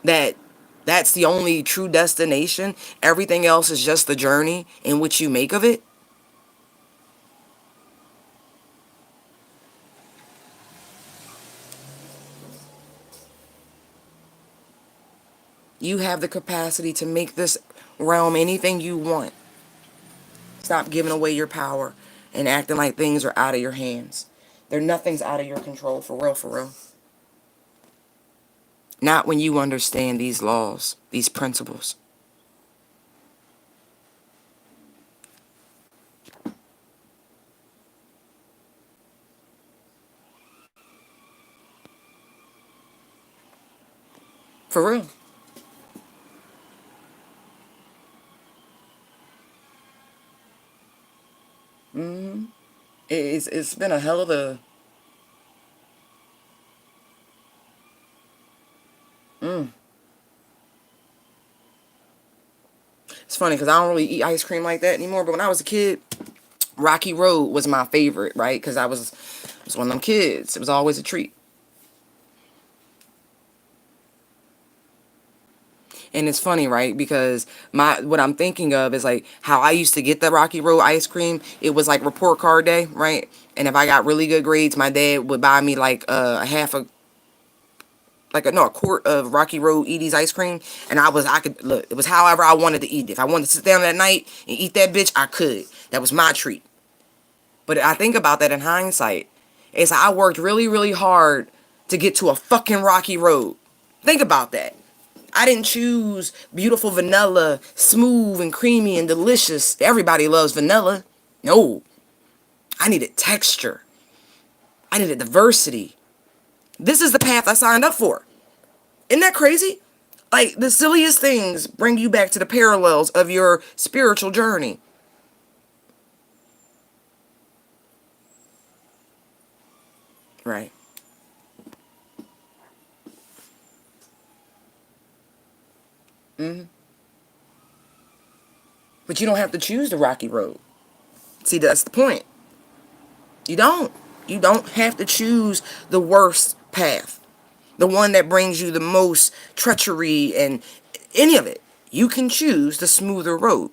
S1: That's the only true destination. Everything else is just the journey in which you make of it. You have the capacity to make this realm anything you want. Stop giving away your power and acting like things are out of your hands. Nothing's out of your control, for real, for real. Not when you understand these laws, these principles. For real. It's been a hell of a... It's funny because I don't really eat ice cream like that anymore, but when I was a kid, Rocky Road was my favorite, right? Because I was one of them kids. It was always a treat. And it's funny, right? Because what I'm thinking of is like how I used to get the Rocky Road ice cream. It was like report card day, right? And if I got really good grades, my dad would buy me like a quart of Rocky Road Edie's ice cream. And I could look. It was however I wanted to eat. If I wanted to sit down that night and eat that bitch, I could. That was my treat. But I think about that in hindsight. It's like I worked really, really hard to get to a fucking Rocky Road. Think about that. I didn't choose beautiful vanilla, smooth and creamy and delicious. Everybody loves vanilla. No. I needed texture. I needed diversity. This is the path I signed up for. Isn't that crazy? Like, the silliest things bring you back to the parallels of your spiritual journey. Right. But you don't have to choose the rocky road. See, that's the point. You don't. You don't have to choose the worst path. The one that brings you the most treachery and any of it. You can choose the smoother road.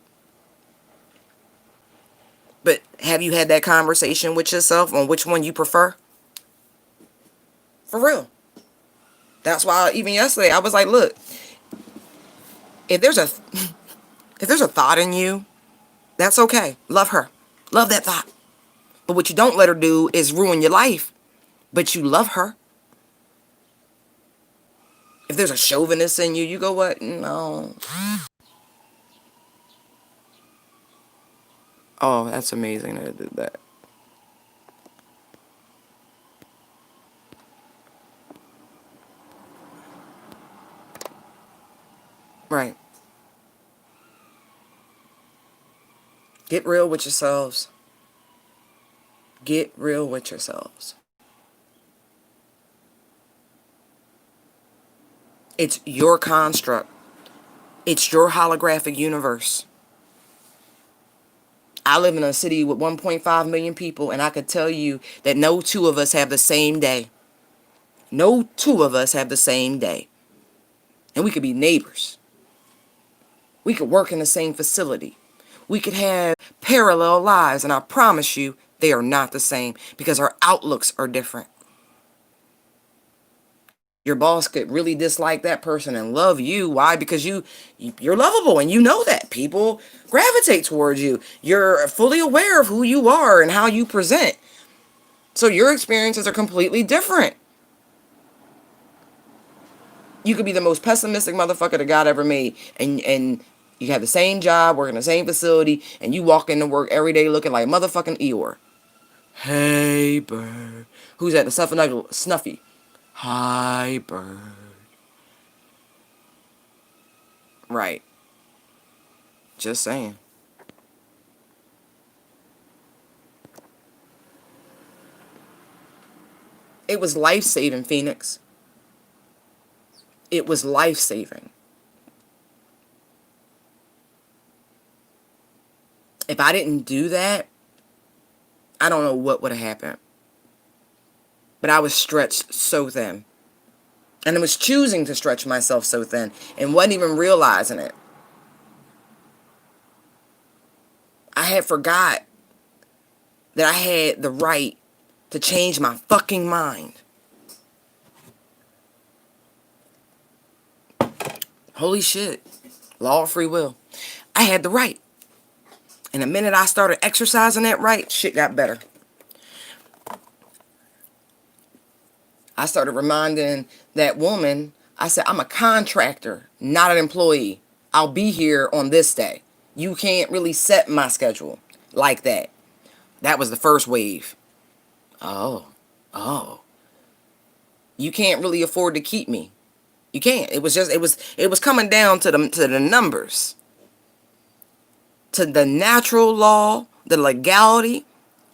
S1: But have you had that conversation with yourself on which one you prefer? For real. That's why even yesterday I was like, look, if there's a if there's a thought in you, that's okay. Love her. Love that thought. But what you don't let her do is ruin your life. But you love her. If there's a chauvinist in you, you go, what? No. Oh, that's amazing that I did that. Right. Get real with yourselves. Get real with yourselves. It's your construct. It's your holographic universe. I live in a city with 1.5 million people, and I could tell you that no two of us have the same day. No two of us have the same day. And we could be neighbors. We could work in the same facility. We could have parallel lives, and I promise you, they are not the same because our outlooks are different. Your boss could really dislike that person and love you. Why? Because you're lovable, and you know that people gravitate towards you. You're fully aware of who you are and how you present. So your experiences are completely different. You could be the most pessimistic motherfucker that God ever made, and you have the same job, work in the same facility, and you walk into work every day looking like motherfucking Eeyore. Hey, bird. Who's that? The Snuffy. Hi, bird. Right. Just saying. It was life-saving, Phoenix. It was life-saving. If I didn't do that, I don't know what would have happened. But I was stretched so thin. And I was choosing to stretch myself so thin and wasn't even realizing it. I had forgot that I had the right to change my fucking mind. Holy shit. Law of free will. I had the right. And the minute I started exercising that right, shit got better. I started reminding that woman, I said, I'm a contractor, not an employee. I'll be here on this day. You can't really set my schedule like that. That was the first wave. Oh, oh. You can't really afford to keep me. You can't. It was coming down to the numbers. To the natural law, the legality,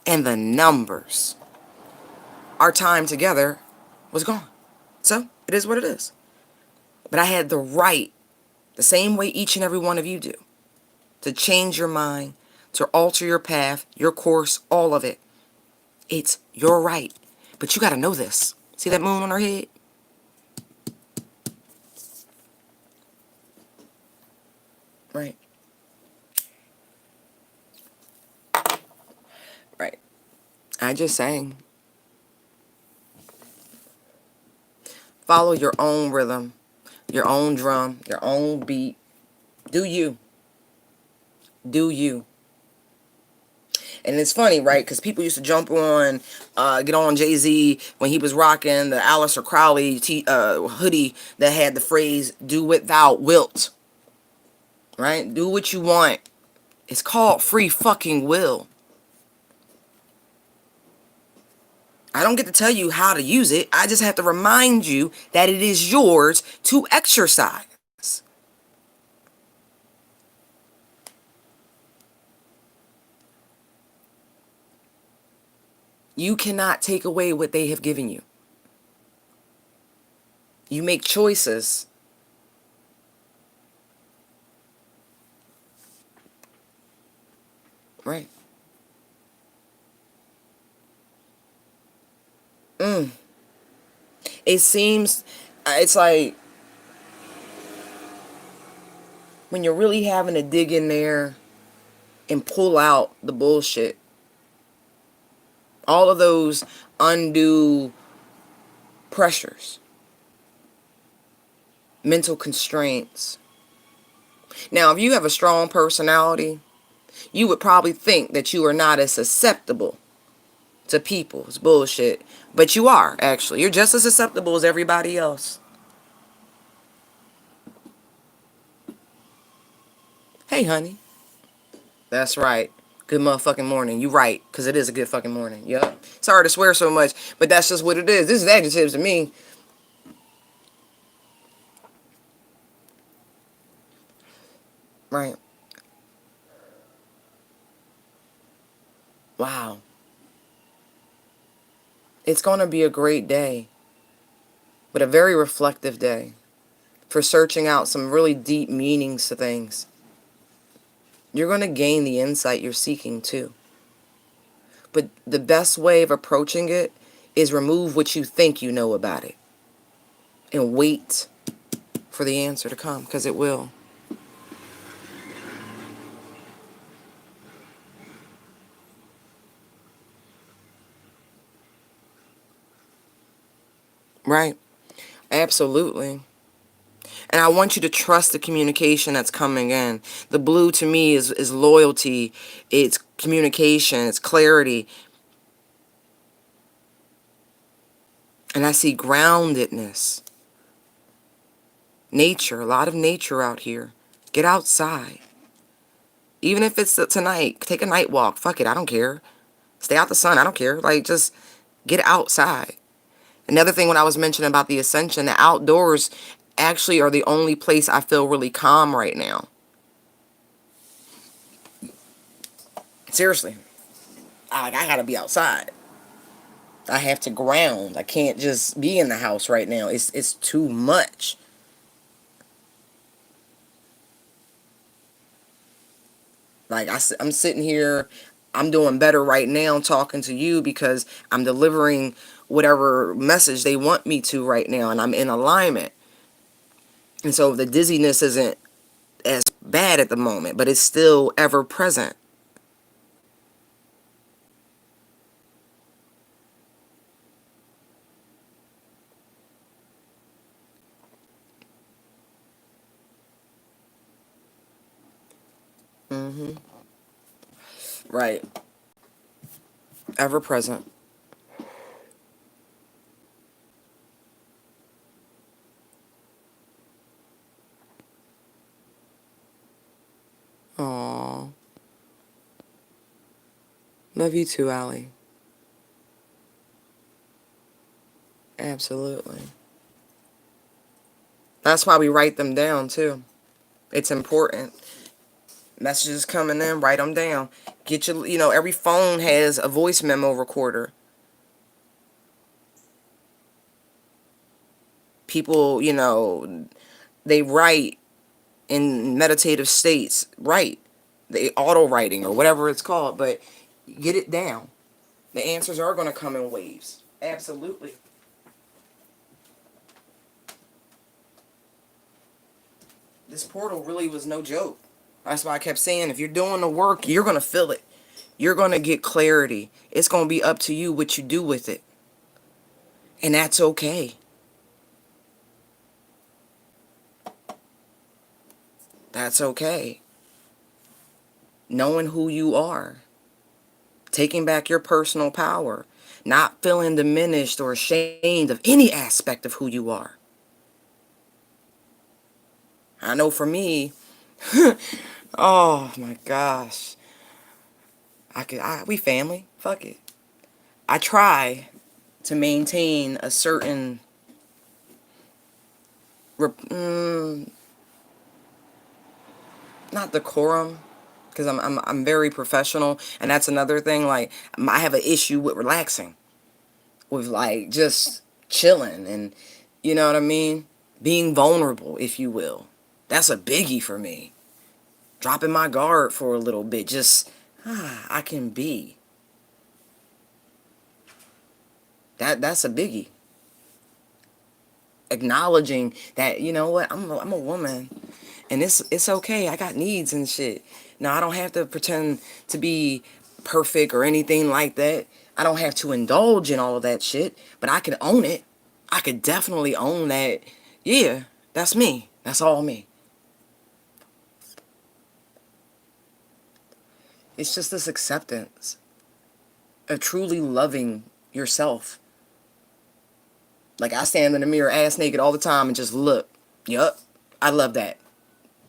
S1: and the numbers. Our time together was gone. So, it is what it is. But I had the right, the same way each and every one of you do, to change your mind, to alter your path, your course, all of it. It's your right. But you got to know this. See that moon on her head? Right. Right. I just saying. Follow your own rhythm, your own drum, your own beat. Do you. Do you. And it's funny, right? Because people used to jump on, get on Jay-Z when he was rocking the Aleister Crowley hoodie that had the phrase, do without wilt. Right? Do what you want. It's called free fucking will. I don't get to tell you how to use it. I just have to remind you that it is yours to exercise. You cannot take away what they have given you. You make choices. Right. It seems, it's like when you're really having to dig in there and pull out the bullshit, all of those undue pressures, mental constraints. Now, if you have a strong personality, you would probably think that you are not as susceptible to people's bullshit. But you are, actually. You're just as susceptible as everybody else. Hey, honey. That's right. Good motherfucking morning. You right, because it is a good fucking morning. Yup. Sorry to swear so much, but that's just what it is. This is adjectives to me. Right. Wow. It's going to be a great day, but a very reflective day for searching out some really deep meanings to things. You're going to gain the insight you're seeking too. But the best way of approaching it is remove what you think you know about it and wait for the answer to come, because it will. Right. Absolutely. And I want you to trust the communication that's coming in. The blue to me is loyalty, it's communication, it's clarity. And I see groundedness, nature, a lot of nature out here. Get outside. Even if it's tonight, take a night walk. Fuck it, I don't care. Stay out the sun, I don't care. Like, just get outside. Another thing when I was mentioning about the ascension, the outdoors actually are the only place I feel really calm right now. Seriously. I gotta be outside. I have to ground. I can't just be in the house right now. It's too much. Like I'm sitting here, I'm doing better right now talking to you because I'm delivering whatever message they want me to right now, and I'm in alignment. And so the dizziness isn't as bad at the moment, but it's still ever present. Hmm. Right. Ever present. Aw. Love you too, Allie. Absolutely. That's why we write them down too. It's important. Messages coming in, write them down. Get your, every phone has a voice memo recorder. People, they write in meditative states, write. The auto writing or whatever it's called, but get it down. The answers are going to come in waves. Absolutely. This portal really was no joke. That's why I kept saying, if you're doing the work, you're going to feel it. You're going to get clarity. It's going to be up to you what you do with it. And that's okay. That's okay. Knowing who you are, taking back your personal power, not feeling diminished or ashamed of any aspect of who you are. I know for me, oh my gosh, we family, fuck it. I try to maintain a certain, not decorum, because I'm very professional, and that's another thing. Like, I have an issue with relaxing, with like just chilling, and you know what I mean, being vulnerable, if you will. That's a biggie for me. Dropping my guard for a little bit, just I can be. That's a biggie. Acknowledging that, you know what, I'm a woman, and it's okay. I got needs and shit. Now I don't have to pretend to be perfect or anything like that. I don't have to indulge in all of that shit, but I can own it. I could definitely own that. Yeah, that's me. That's all me. It's just this acceptance of truly loving yourself. Like, I stand in the mirror ass naked all the time and just look. Yup, I love that.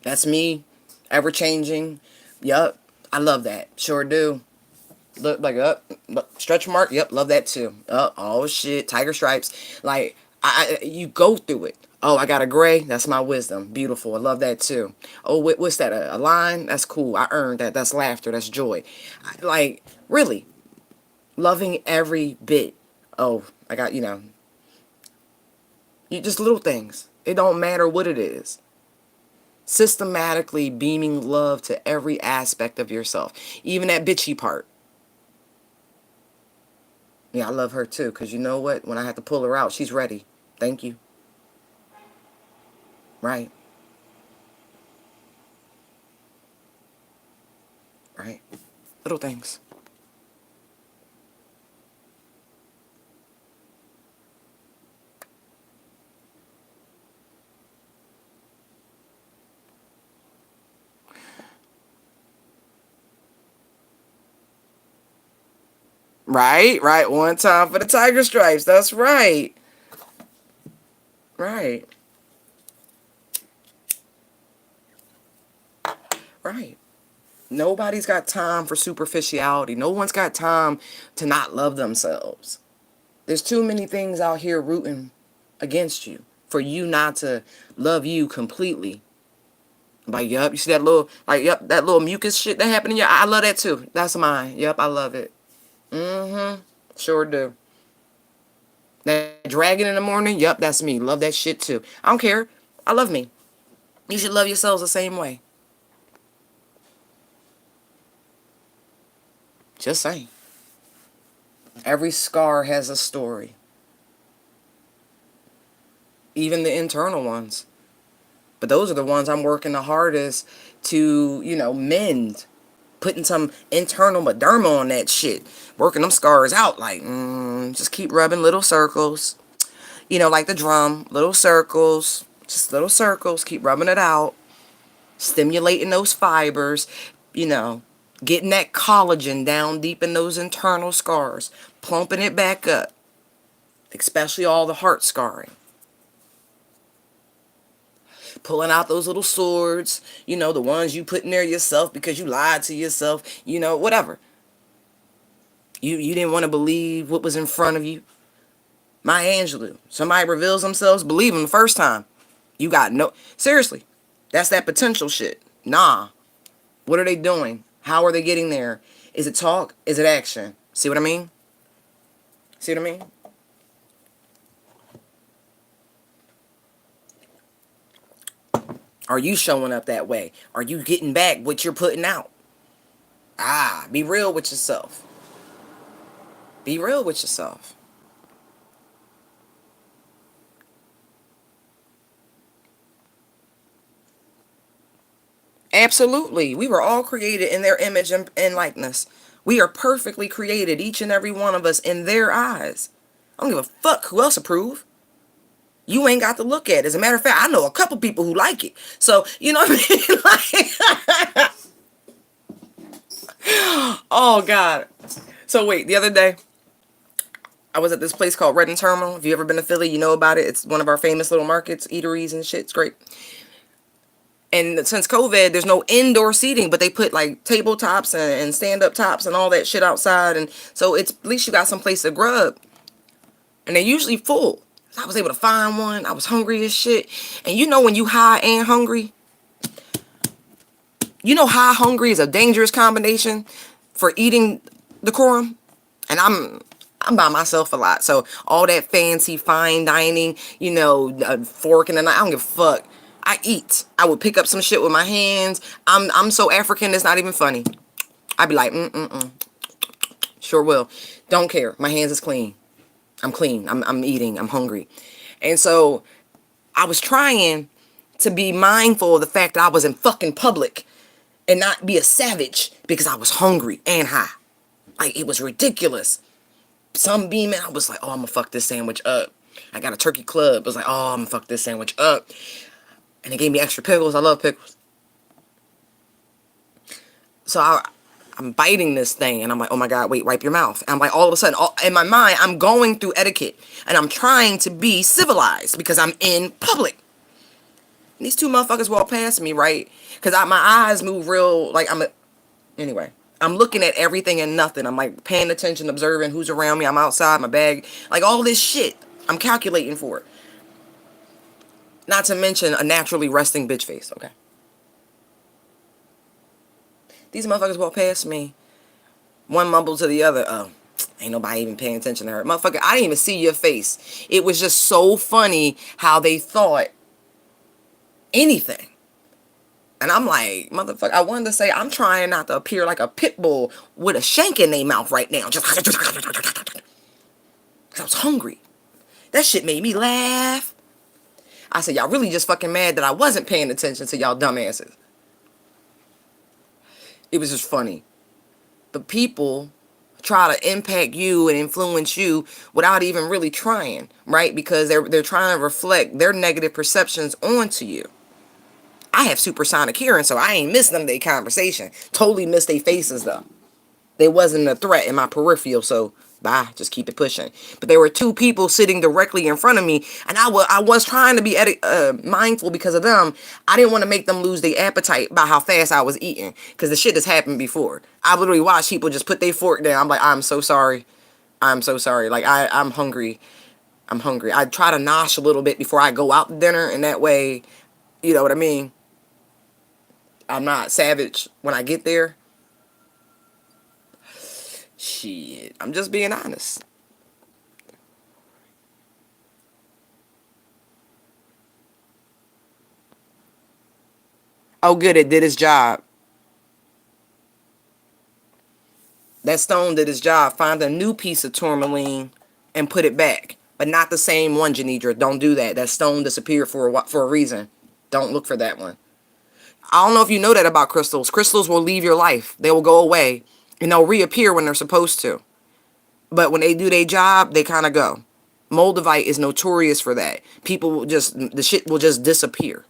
S1: That's me, ever changing. Yup, I love that. Sure do. Look like up, stretch mark. Yep, love that too. Oh shit, tiger stripes. Like, you go through it. Oh, I got a gray. That's my wisdom. Beautiful. I love that too. Oh, what's that? A line? That's cool. I earned that. That's laughter. That's joy. Like, really, loving every bit. Oh, I got, you just little things. It don't matter what it is. Systematically beaming love to every aspect of yourself, even that bitchy part. Yeah, I love her too, because you know what? When I have to pull her out, she's ready. Thank you. Right. Right. Little things. Right, right. One time for the tiger stripes. That's right. Right, right. Nobody's got time for superficiality. No one's got time to not love themselves. There's too many things out here rooting against you for you not to love you completely. Like, yup, you see that little, like, yup, that little mucus shit that happened in your eye? I love that too. That's mine. Yup, I love it. Mm-hmm. Sure do. That dragon in the morning? Yup, that's me. Love that shit too. I don't care. I love me. You should love yourselves the same way. Just saying. Every scar has a story. Even the internal ones. But those are the ones I'm working the hardest to, mend. Putting some internal derma on that shit. Working them scars out. Like, just keep rubbing little circles. Like the drum. Little circles. Just little circles. Keep rubbing it out. Stimulating those fibers. Getting that collagen down deep in those internal scars. Plumping it back up. Especially all the heart scarring. Pulling out those little swords, the ones you put in there yourself because you lied to yourself, whatever. You didn't want to believe what was in front of you. Maya Angelou. Somebody reveals themselves, believe them the first time. You got no... Seriously. That's that potential shit. Nah. What are they doing? How are they getting there? Is it talk? Is it action? See what I mean? See what I mean? Are you showing up that way? Are you getting back what you're putting out? Be real with yourself. Be real with yourself. Absolutely. We were all created in their image and likeness. We are perfectly created, each and every one of us, in their eyes. I don't give a fuck who else approve. You ain't got to look at it. As a matter of fact, I know a couple people who like it. So, you know what I mean? Like, oh, God. So, wait, the other day, I was at this place called Readinds Terminal. If you ever been to Philly, you know about it. It's one of our famous little markets, eateries and shit. It's great. And since COVID, there's no indoor seating, but they put like tabletops and stand-up tops and all that shit outside. And so it's at least you got some place to grub. And they're usually full. So I was able to find one. I was hungry as shit. And when you high and hungry? High hungry is a dangerous combination for eating decorum. And I'm by myself a lot. So all that fancy fine dining, a fork and a knife, I don't give a fuck. I eat. I would pick up some shit with my hands. I'm so African, it's not even funny. I'd be like, sure will. Don't care. My hands is clean. I'm clean. I'm eating. I'm hungry. And so I was trying to be mindful of the fact that I was in fucking public and not be a savage because I was hungry and high. Like, it was ridiculous. Sunbeaming, I was like, oh, I'm gonna fuck this sandwich up. I got a turkey club. I was like, oh, I'm gonna fuck this sandwich up. And they gave me extra pickles. I love pickles. So I'm biting this thing, and I'm like, oh my God, wait, wipe your mouth. And I'm like, all of a sudden, in my mind, I'm going through etiquette, and I'm trying to be civilized because I'm in public. And these two motherfuckers walk past me, right? Because my eyes move real, like anyway. I'm looking at everything and nothing. I'm like paying attention, observing who's around me. I'm outside, my bag, like all this shit. I'm calculating for it. Not to mention a naturally resting bitch face, okay? These motherfuckers walk past me. One mumble to the other. Oh, ain't nobody even paying attention to her. Motherfucker, I didn't even see your face. It was just so funny how they thought anything. And I'm like, motherfucker, I wanted to say, I'm trying not to appear like a pit bull with a shank in their mouth right now. Just because I was hungry. That shit made me laugh. I said, y'all really just fucking mad that I wasn't paying attention to y'all dumbasses. It was just funny. But people try to impact you and influence you without even really trying, right? Because they're trying to reflect their negative perceptions onto you. I have supersonic hearing, so I ain't missing them their conversation. Totally miss their faces, though. They wasn't a threat in my peripheral, so bye, just keep it pushing. But there were two people sitting directly in front of me, and I was trying to be mindful because of them. I didn't want to make them lose their appetite by how fast I was eating, because the shit has happened before. I literally watched people just put their fork down. I'm like, I'm so sorry. I'm so sorry. Like, I'm hungry. I'm hungry. I try to nosh a little bit before I go out to dinner, and that way, you know what I mean? I'm not savage when I get there. Shit. I'm just being honest. Oh, good. It did its job. That stone did its job. Find a new piece of tourmaline and put it back. But not the same one, Janidra. Don't do that. That stone disappeared for a reason. Don't look for that one. I don't know if you know that about crystals. Crystals will leave your life. They will go away. And they'll reappear when they're supposed to. But when they do their job, they kind of go. Moldavite is notorious for that. People will just, the shit will just disappear.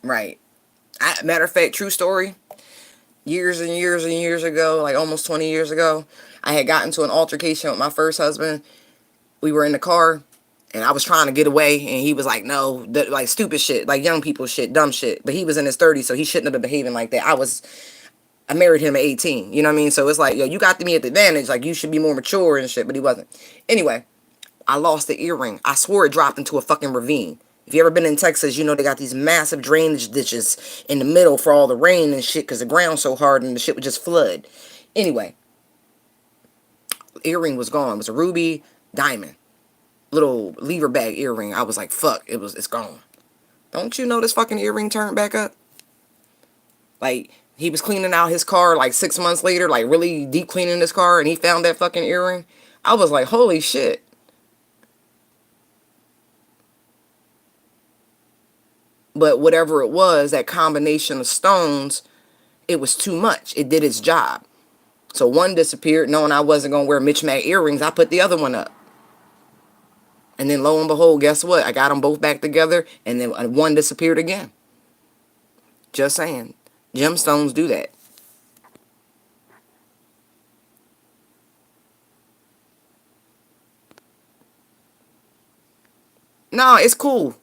S1: Right. Matter of fact, true story. Years and years and years ago, like almost 20 years ago, I had gotten into an altercation with my first husband. We were in the car, and I was trying to get away, and he was like, no, like stupid shit, like young people shit, dumb shit. But he was in his 30s, so he shouldn't have been behaving like that. I married him at 18, you know what I mean? So it's like, yo, you got me at the advantage, like you should be more mature and shit, but he wasn't. Anyway, I lost the earring. I swore it dropped into a fucking ravine. If you ever been in Texas, you know they got these massive drainage ditches in the middle for all the rain and shit because the ground's so hard and the shit would just flood. Anyway, earring was gone. It was a ruby diamond. Little lever bag earring. I was like, fuck, it's gone. Don't you know this fucking earring turned back up? Like, he was cleaning out his car like 6 months later, like really deep cleaning his car, and he found that fucking earring. I was like, holy shit. But whatever it was, that combination of stones, it was too much. It did its job. So one disappeared, knowing I wasn't going to wear Mitch Mac earrings. I put the other one up. And then lo and behold, guess what? I got them both back together, and then one disappeared again. Just saying. Gemstones do that. No, it's cool.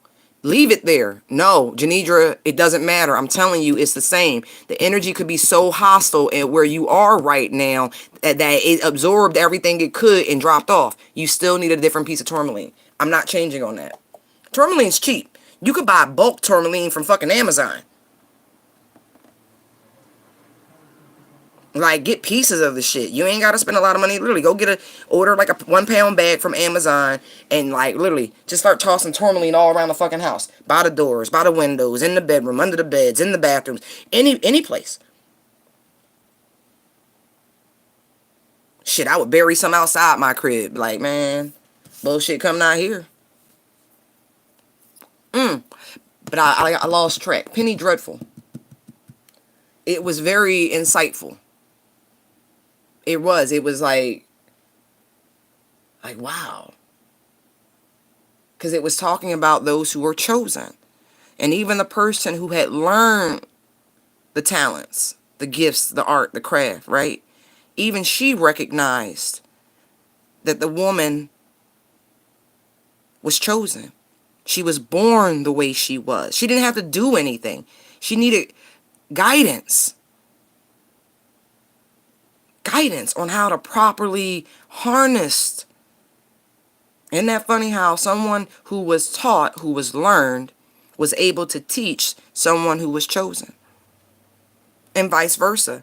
S1: Leave it there. No, Janidra, it doesn't matter. I'm telling you, it's the same. The energy could be so hostile at where you are right now that it absorbed everything it could and dropped off. You still need a different piece of tourmaline. I'm not changing on that. Tourmaline's cheap. You could buy bulk tourmaline from fucking Amazon. Like, get pieces of the shit. You ain't gotta spend a lot of money. Literally, go order like a 1 pound bag from Amazon and like literally just start tossing tourmaline all around the fucking house. By the doors, by the windows, in the bedroom, under the beds, in the bathrooms, any place. Shit, I would bury some outside my crib. Like, man, bullshit coming out here. But I lost track. Penny Dreadful. It was very insightful. It was. It was like wow. Because it was talking about those who were chosen. And even the person who had learned the talents, the gifts, the art, the craft, right? Even she recognized that the woman was chosen. She was born the way she was. She didn't have to do anything. She needed guidance. Guidance on how to properly harness. Isn't that funny how someone who was taught, who was learned, was able to teach someone who was chosen? And vice versa.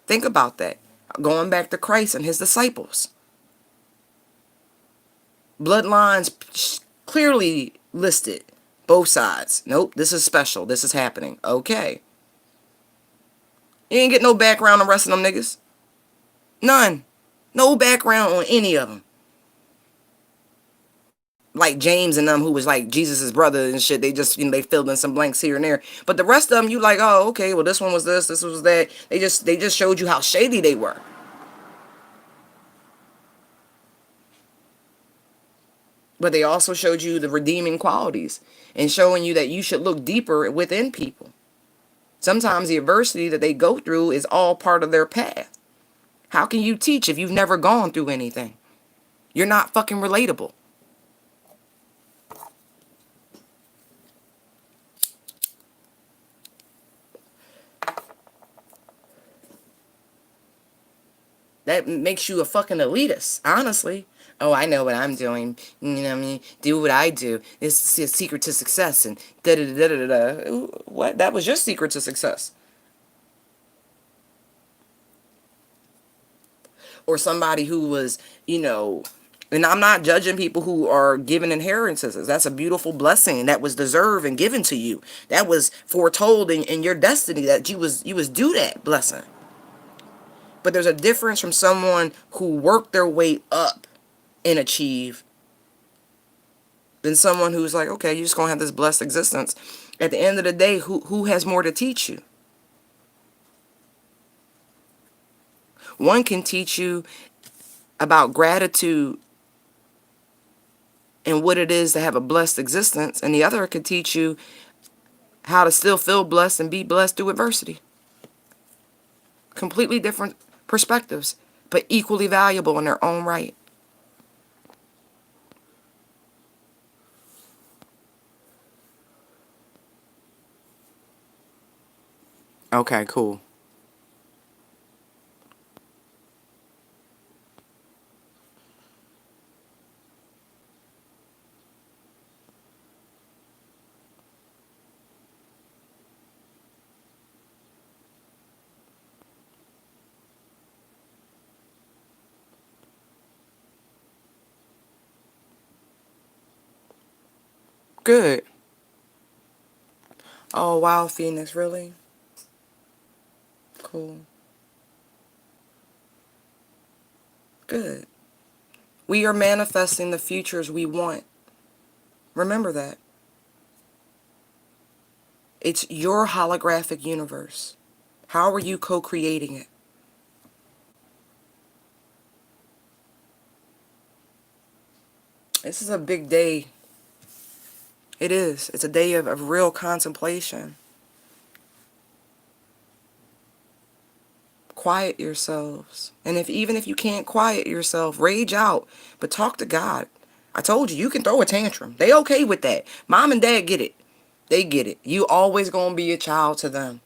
S1: Think about that. Going back to Christ and his disciples. Bloodlines clearly listed. Both sides. Nope, this is special. This is happening. Okay. You ain't get no background on the rest of them niggas. None. No background on any of them. Like James and them, who was like Jesus's brother and shit. They just, they filled in some blanks here and there. But the rest of them, you like, oh, okay, well, this one was this was that. They just showed you how shady they were. But they also showed you the redeeming qualities and showing you that you should look deeper within people. Sometimes the adversity that they go through is all part of their path. How can you teach if you've never gone through anything? You're not fucking relatable. That makes you a fucking elitist, honestly. Oh, I know what I'm doing. You know what I mean? Do what I do. This is a secret to success and da da da da da da. What? That was your secret to success. Or somebody who was, you know, and I'm not judging people who are given inheritances. That's a beautiful blessing that was deserved and given to you. That was foretold in your destiny that you was due that blessing. But there's a difference from someone who worked their way up and achieve than someone who's like, okay, you're just gonna have this blessed existence. At the end of the day, who has more to teach you? One can teach you about gratitude and what it is to have a blessed existence, and the other could teach you how to still feel blessed and be blessed through adversity. Completely different perspectives, but equally valuable in their own right. Okay, cool. Good. Oh, wow, Phoenix, really? Cool. Good. We are manifesting the futures we want. Remember that. It's your holographic universe. How are you co-creating it? This is a big day. It is. It's a day of real contemplation. Quiet yourselves. And even if you can't quiet yourself, rage out, but talk to God. I told you, you can throw a tantrum. They okay with that. Mom and dad get it. They get it. You always gonna be a child to them.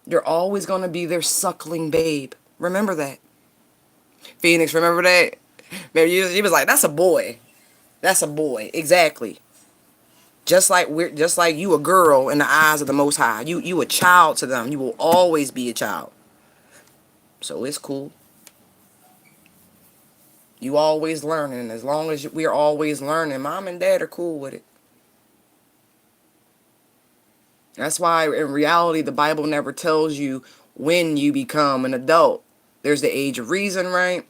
S1: You're always gonna be their suckling babe. Remember that. Phoenix, remember that? Maybe you was like, that's a boy. That's a boy. Exactly. Just like you a girl in the eyes of the Most High. You a child to them. You will always be a child. So it's cool. You always learning. As long as we're always learning, mom and dad are cool with it. That's why in reality the Bible never tells you when you become an adult. There's the age of reason, right?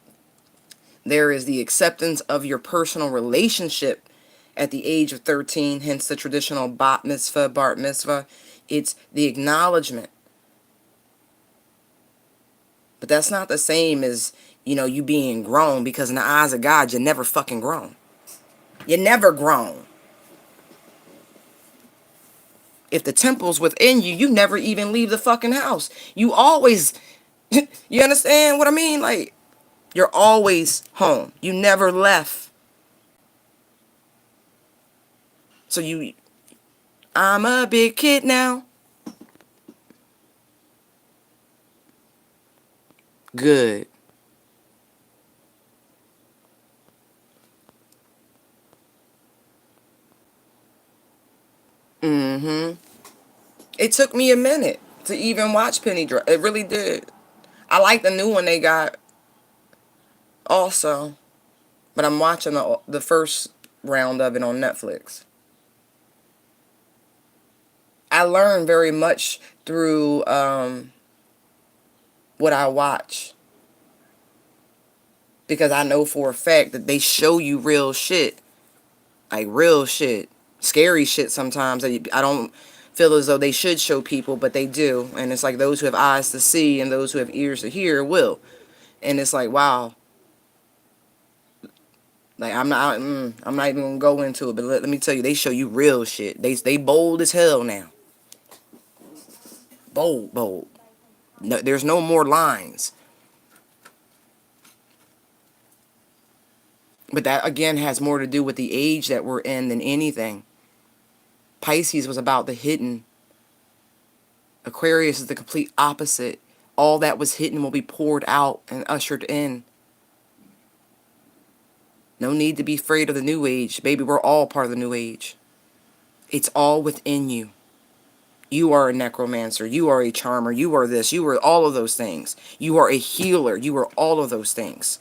S1: There is the acceptance of your personal relationship at the age of 13, hence the traditional bat mitzvah, bar mitzvah. It's the acknowledgement. But that's not the same as, you being grown, because in the eyes of God, you're never fucking grown. You're never grown. If the temple's within you, you never even leave the fucking house. You always, you understand what I mean? Like, you're always home. You never left. So I'm a big kid now. Good. Mm-hmm. It took me a minute to even watch Penny Drop. It really did. I like the new one they got also, but I'm watching the first round of it on Netflix. I learn very much through what I watch, because I know for a fact that they show you real shit, like real shit, scary shit sometimes that I don't feel as though they should show people, but they do. And it's like those who have eyes to see and those who have ears to hear will. And it's like, wow. Like, I'm not even gonna go into it, but let me tell you, they show you real shit. They bold as hell now. Bold, bold. No, there's no more lines. But that, again, has more to do with the age that we're in than anything. Pisces was about the hidden. Aquarius is the complete opposite. All that was hidden will be poured out and ushered in. No need to be afraid of the new age. Baby, we're all part of the new age. It's all within you. You are a necromancer. You are a charmer. You are this. You are all of those things. You are a healer. You are all of those things.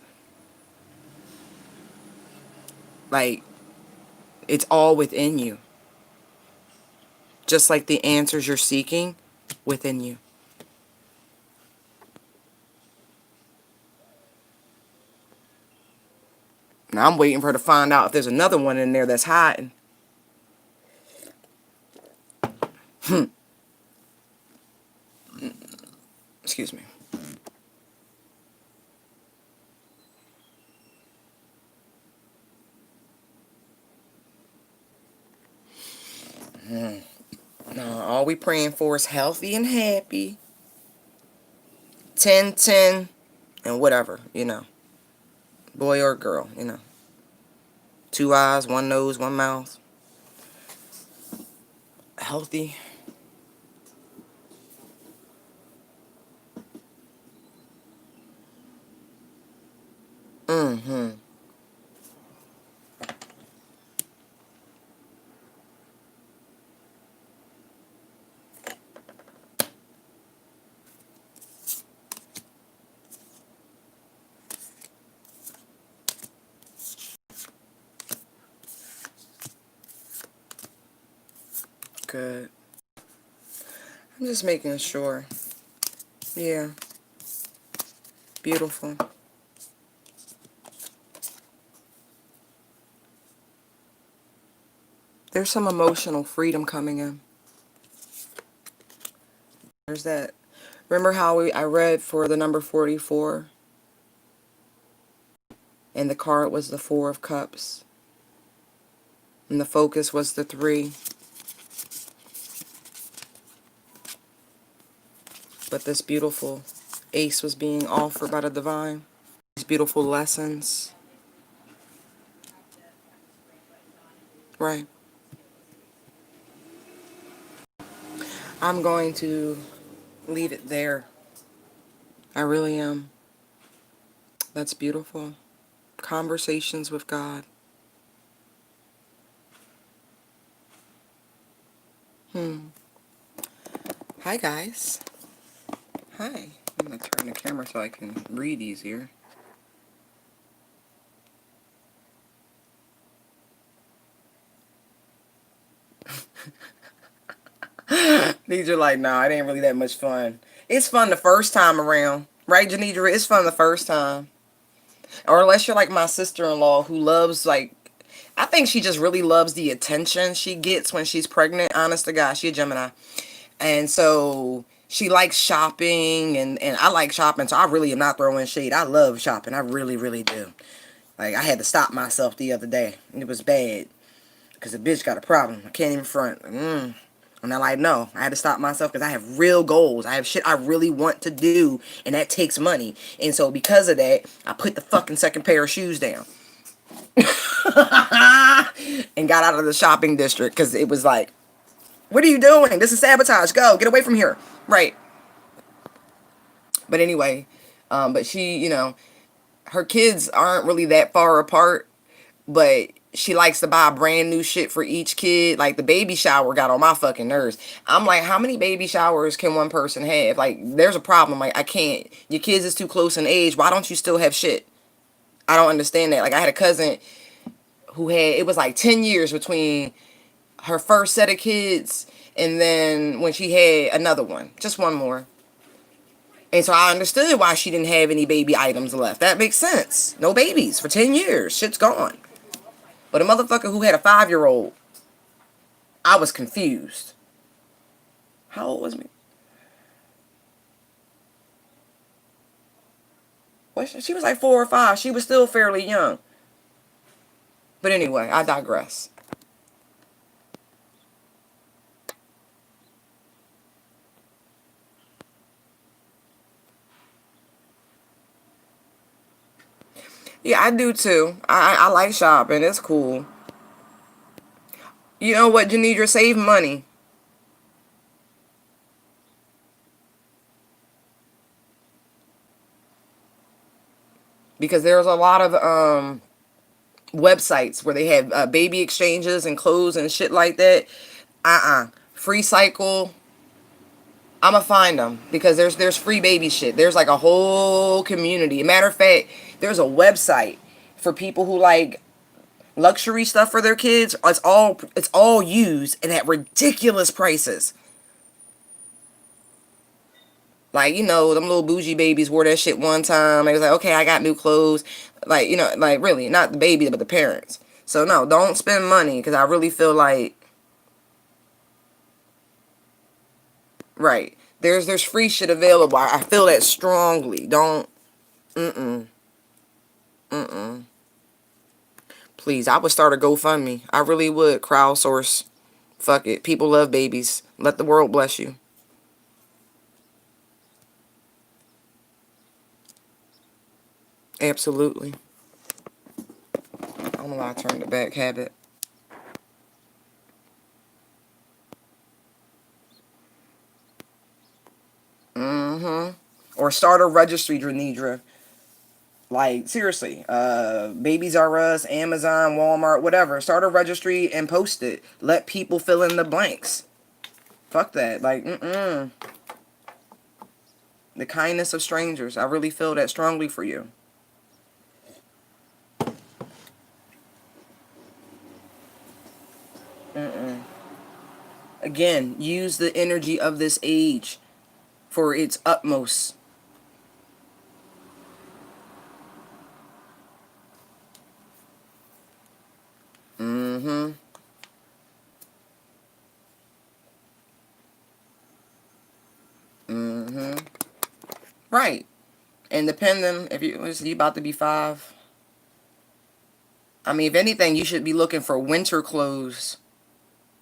S1: Like, it's all within you. Just like the answers you're seeking within you. Now I'm waiting for her to find out if there's another one in there that's hiding. Excuse me. No, all we praying for is healthy and happy. 10, 10, and whatever, you know. Boy or girl, you know. 2 eyes, 1 nose, 1 mouth. Healthy. Mm-hmm. Good. I'm just making sure. Yeah. Beautiful. There's some emotional freedom coming in. There's that. Remember how I read for the number 44? And the card was the 4 of Cups. And the focus was the 3. But this beautiful ace was being offered by the divine. These beautiful lessons. Right. I'm going to leave it there. I really am. That's beautiful. Conversations with God. Hi, guys. Hi. I'm going to turn the camera so I can read easier. These are like, nah, it ain't really that much fun. It's fun the first time around. Right, Janidra? It's fun the first time. Or unless you're like my sister-in-law who loves, like, I think she just really loves the attention she gets when she's pregnant. Honest to God, she a Gemini. And so she likes shopping, and I like shopping, so I really am not throwing shade. I love shopping. I really, really do. Like, I had to stop myself the other day. It was bad. Because the bitch got a problem. I can't even front. And I'm like, no, I had to stop myself because I have real goals. I have shit I really want to do, and that takes money. And so because of that, I put the fucking second pair of shoes down. And got out of the shopping district because it was like, what are you doing? This is sabotage. Go. Get away from here. Right. But anyway, but she, you know, her kids aren't really that far apart, but she likes to buy brand new shit for each kid. Like, the baby shower got on my fucking nerves. I'm like, how many baby showers can one person have? Like, there's a problem. Like, I can't. Your kids is too close in age. Why don't you still have shit? I don't understand that. Like, I had a cousin who had, it was like 10 years between her first set of kids and then when she had another one. Just one more. And so I understood why she didn't have any baby items left. That makes sense. No babies for 10 years. Shit's gone. But a motherfucker who had a 5-year-old, I was confused. How old was me? She was like 4 or 5. She was still fairly young. But anyway, I digress. Yeah, I do too. I like shopping. It's cool. You know what, Janidra? Save money. Because there's a lot of websites where they have baby exchanges and clothes and shit like that. Free cycle. I'ma find them because there's free baby shit. There's like a whole community. Matter of fact, there's a website for people who like luxury stuff for their kids. It's all used and at ridiculous prices. Like, them little bougie babies wore that shit one time. They was like, okay, I got new clothes. Like, like really, not the baby, but the parents. So no, don't spend money because I really feel like, right. There's free shit available. I feel that strongly. Don't, mm-mm, mm-mm. Please, I would start a GoFundMe. I really would. Crowdsource. Fuck it. People love babies. Let the world bless you. Absolutely. I don't know why I turned it back. Habit. Mm-hmm. Or start a registry, Dranidra. Like, seriously. Babies R Us, Amazon, Walmart, whatever. Start a registry and post it. Let people fill in the blanks. Fuck that. Like, mm-mm. The kindness of strangers. I really feel that strongly for you. Mm-mm. Again, use the energy of this age for its utmost. Mm-hmm. Mm-hmm. Right. And depending if you about to be 5. I mean, if anything, you should be looking for winter clothes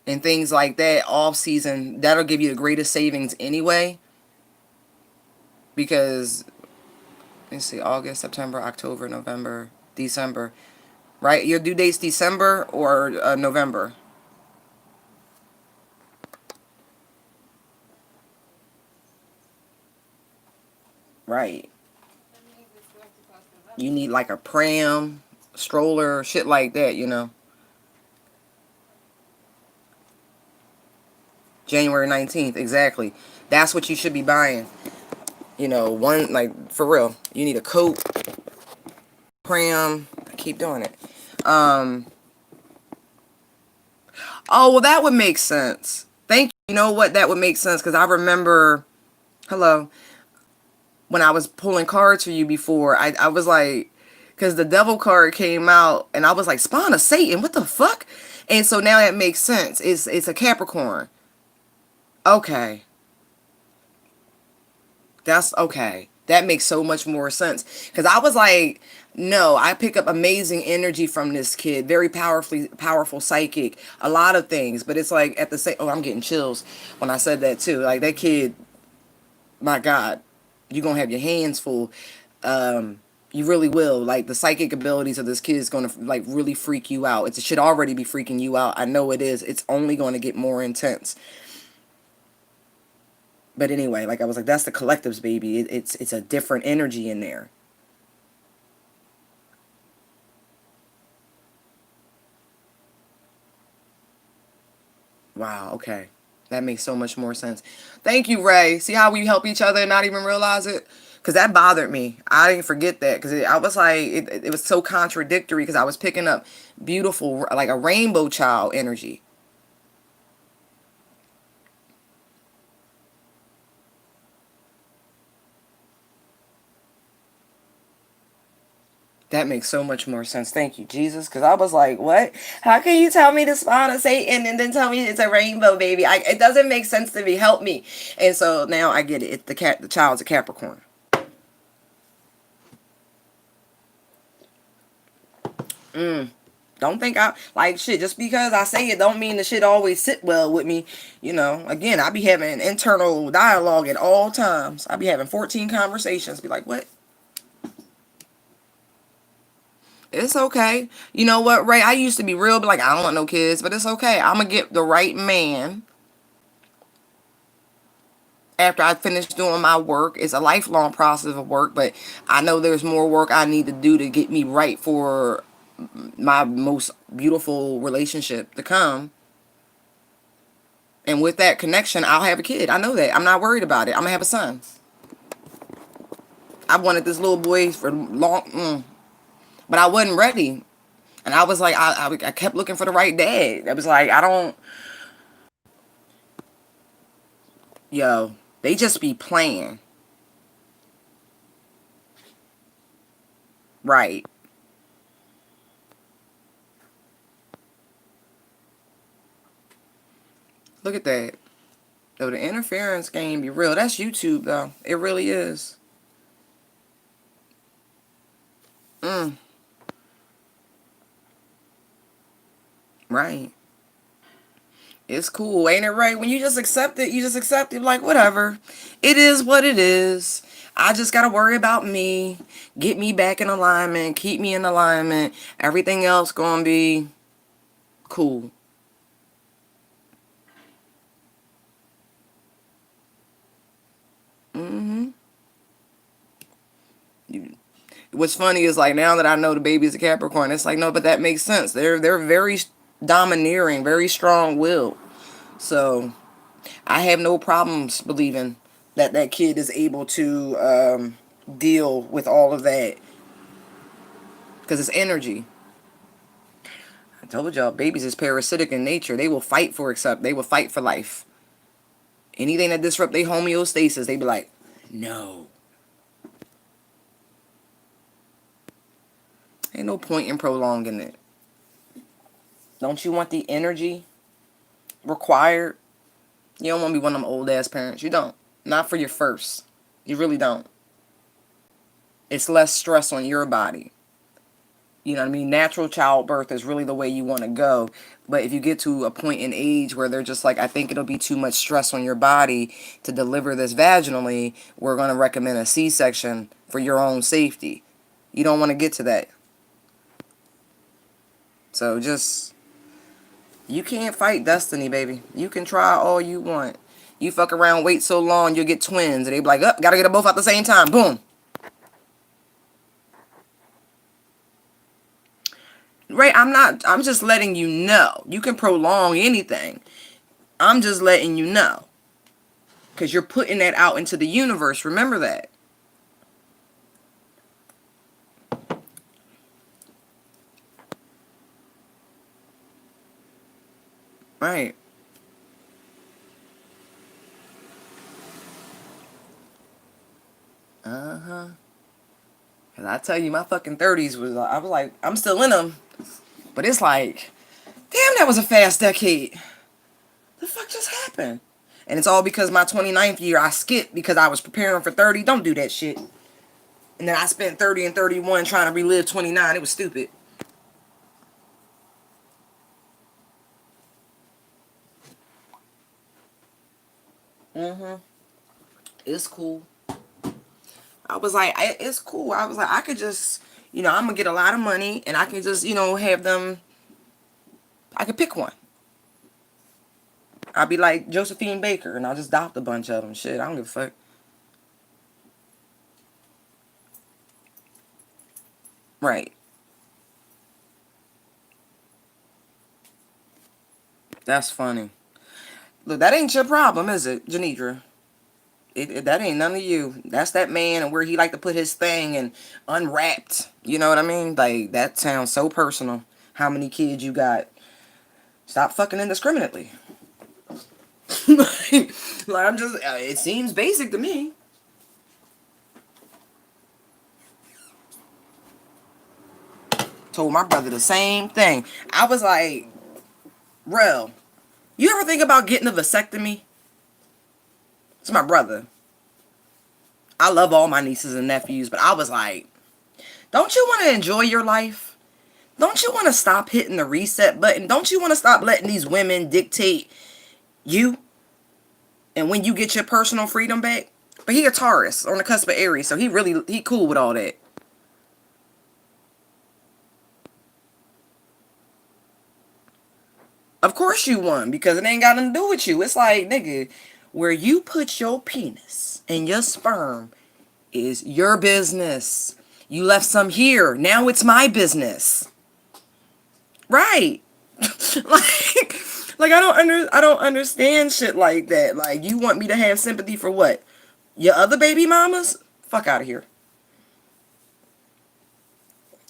S1: and things like that off season. That'll give you the greatest savings anyway. Because let's see, August, September, October, November, December. Right? Your due date's December or November. Right. You need like a pram, stroller, shit like that. January 19th, exactly. That's what you should be buying. One, like, for real. You need a coat, pram. I keep doing it. Um, oh, well, that would make sense. Thank you. You know what? That would make sense because I remember, hello, when I was pulling cards for you before, I was like, because the devil card came out and I was like, spawn of Satan, what the fuck? And so now that makes sense. It's a Capricorn. Okay. That's okay. That makes so much more sense. Because I was like, no, I pick up amazing energy from this kid. Very powerful psychic. A lot of things. But it's like at the same, oh, I'm getting chills when I said that too. Like that kid, my God, you're going to have your hands full. You really will. Like the psychic abilities of this kid is going to like really freak you out. It should already be freaking you out. I know it is. It's only going to get more intense. But anyway, like I was like, that's the collectives, baby. It's a different energy in there. Wow, okay. That makes so much more sense. Thank you, Ray. See how we help each other and not even realize it? Because that bothered me. I didn't forget that because I was like, it was so contradictory because I was picking up beautiful, like a rainbow child energy. That makes so much more sense. Thank you, Jesus. Because I was like, what? How can you tell me to spawn a Satan and then tell me it's a rainbow, baby? It doesn't make sense to me. Help me. And so now I get it. The child's a Capricorn. Don't think I like shit. Just because I say it don't mean the shit always sit well with me. Again, I be having internal dialogue at all times. I be having 14 conversations. Be like, what? It's okay. You know what, Ray? I used to be real, like, I don't want no kids, but it's okay. I'm going to get the right man after I finish doing my work. It's a lifelong process of work, but I know there's more work I need to do to get me right for my most beautiful relationship to come. And with that connection, I'll have a kid. I know that. I'm not worried about it. I'm going to have a son. I wanted this little boy for long, but I wasn't ready. And I was like, I kept looking for the right dad. I was like, I don't, yo, they just be playing. Right. Look at that. Though the interference game be real. That's YouTube, though. It really is. Mm, right. It's cool, ain't it right? When you just accept it, you just accept it like, whatever. It is what it is. I just got to worry about me. Get me back in alignment. Keep me in alignment. Everything else going to be cool. Mm-hmm. You, what's funny is, like, now that I know the baby is a Capricorn, it's like, no, but that makes sense. They're very domineering, very strong-willed. So I have no problems believing that that kid is able to deal with all of that because it's energy. I told y'all, babies is parasitic in nature. They will fight for they will fight for life. Anything that disrupt their homeostasis, they be like, no. Ain't no point in prolonging it. Don't you want the energy required? You don't want to be one of them old ass parents. You don't. Not for your first. You really don't. It's less stress on your body. You know what I mean? Natural childbirth is really the way you want to go. But if you get to a point in age where they're just like, I think it'll be too much stress on your body to deliver this vaginally, we're going to recommend a C-section for your own safety. You don't want to get to that. So just, you can't fight destiny, baby. You can try all you want. You fuck around, wait so long, you'll get twins. And they be like, oh, gotta get them both at the same time. Boom. Right, I'm just letting you know. You can prolong anything. I'm just letting you know. Because you're putting that out into the universe. Remember that. Right. Uh-huh. And I tell you, my fucking 30s was, I was like, I'm still in them. But it's like, damn, that was a fast decade. The fuck just happened? And it's all because my 29th year I skipped because I was preparing for 30. Don't do that shit. And then I spent 30 and 31 trying to relive 29. It was stupid. Mm-hmm. It's cool. I was like, it's cool. I was like, I could just, I'm going to get a lot of money and I can just, have them, I could pick one. I'll be like Josephine Baker and I'll just adopt a bunch of them. Shit, I don't give a fuck. Right. That's funny. Look, that ain't your problem, is it, Janidra? That ain't none of you. That's that man and where he like to put his thing and unwrapped. You know what I mean? Like, that sounds so personal. How many kids you got? Stop fucking indiscriminately. like, I'm just, it seems basic to me. Told my brother the same thing. I was like, Rel, you ever think about getting a vasectomy? It's my brother. I love all my nieces and nephews, but I was like, don't you want to enjoy your life? Don't you want to stop hitting the reset button? Don't you want to stop letting these women dictate you? And when you get your personal freedom back? But he a Taurus on the cusp of Aries, so he cool with all that. Of course you won, because it ain't got nothing to do with you. It's like, nigga, where you put your penis and your sperm is your business. You left some here. Now it's my business. Right. like I don't understand shit like that. Like, you want me to have sympathy for what? Your other baby mamas? Fuck out of here.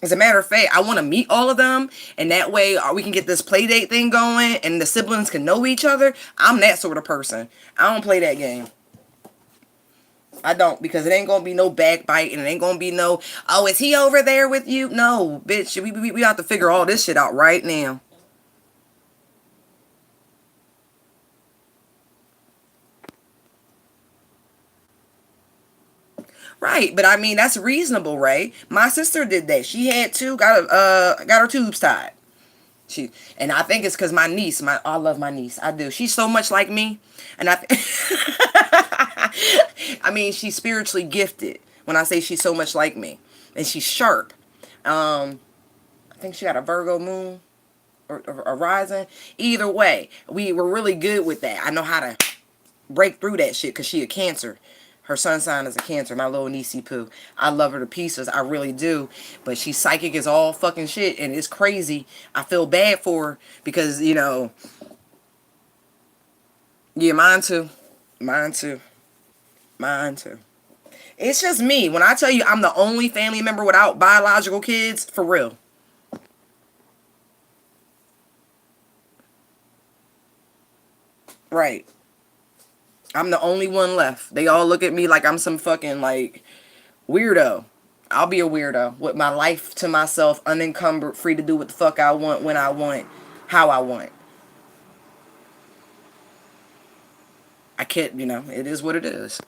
S1: As a matter of fact, I want to meet all of them, and that way we can get this play date thing going, and the siblings can know each other. I'm that sort of person. I don't play that game. I don't, because it ain't gonna be no backbite, and it ain't gonna be no, oh, is he over there with you? No, bitch, we have to figure all this shit out right now. Right, but I mean, that's reasonable, right? My sister did that. She had two, got her tubes tied. She, and I think it's because my niece, I love my niece. I do. She's so much like me, and I mean, she's spiritually gifted. When I say she's so much like me, and she's sharp. I think she got a Virgo moon or a rising. Either way, we were really good with that. I know how to break through that shit because she a Cancer. Her sun sign is a Cancer, my little niecey poo. I love her to pieces, I really do. But she's psychic as all fucking shit, and it's crazy. I feel bad for her because, yeah, mine too. Mine too. Mine too. It's just me. When I tell you I'm the only family member without biological kids, for real. Right. I'm the only one left. They all look at me like I'm some fucking, like, weirdo. I'll be a weirdo with my life to myself, unencumbered, free to do what the fuck I want, when I want, how I want. I can't, it is what it is.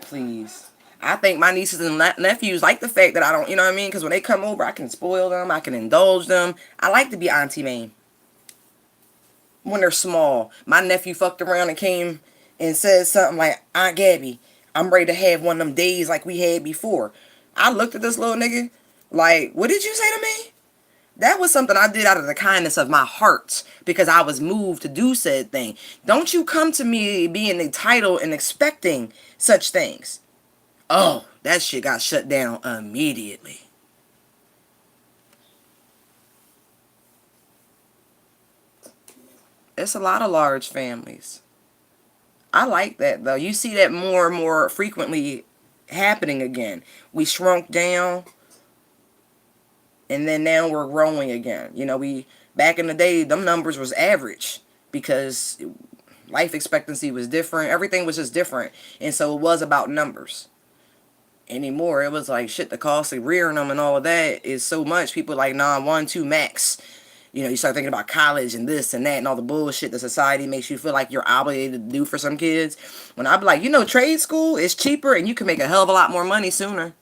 S1: Please. I think my nieces and nephews like the fact that I don't, you know what I mean? Because when they come over, I can spoil them, I can indulge them. I like to be Auntie Mame when they're small. My nephew fucked around and came and said something like, Aunt Gabby, I'm ready to have one of them days like we had before. I looked at this little nigga like, what did you say to me? That was something I did out of the kindness of my heart because I was moved to do said thing. Don't you come to me being entitled and expecting such things. Oh, that shit got shut down immediately. It's a lot of large families. I like that though. You see that more and more frequently happening again. We shrunk down, and then now we're growing again. We back in the day, them numbers was average because life expectancy was different. Everything was just different, and so it was about numbers. Anymore, it was like shit. The cost of rearing them and all of that is so much. People like, nah, one, two max. You start thinking about college and this and that and all the bullshit that society makes you feel like you're obligated to do for some kids. When I be like, trade school is cheaper and you can make a hell of a lot more money sooner,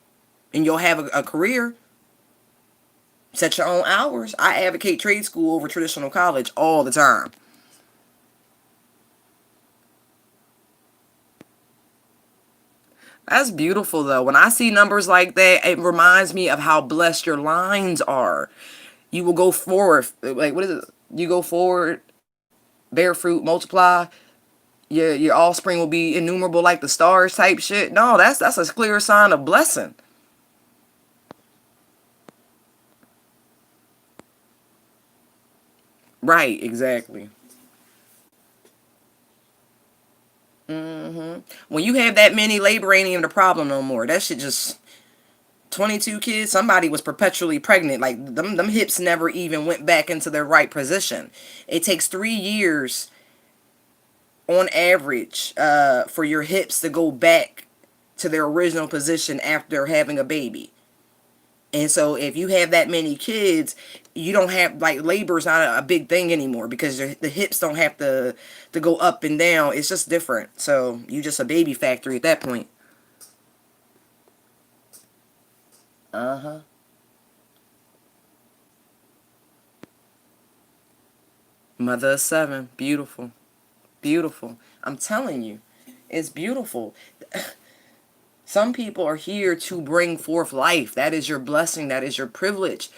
S1: and you'll have a career. Set your own hours. I advocate trade school over traditional college all the time. That's beautiful though. When I see numbers like that, it reminds me of how blessed your lines are. You will go forward. Like, what is it? You go forward, bear fruit, multiply. Your offspring will be innumerable like the stars type shit. No, that's a clear sign of blessing. Right, exactly. When you have that many, labor ain't even a problem no more. That shit just 22 kids. Somebody was perpetually pregnant. Like, them hips never even went back into their right position. It takes 3 years on average for your hips to go back to their original position after having a baby. And so if you have that many kids, you don't have, like, labor's not a big thing anymore because the hips don't have to go up and down. It's just different. So you just a baby factory at that point. Uh-huh. Mother of seven. Beautiful. Beautiful. I'm telling you, it's beautiful. Some people are here to bring forth life. That is your blessing. That is your privilege.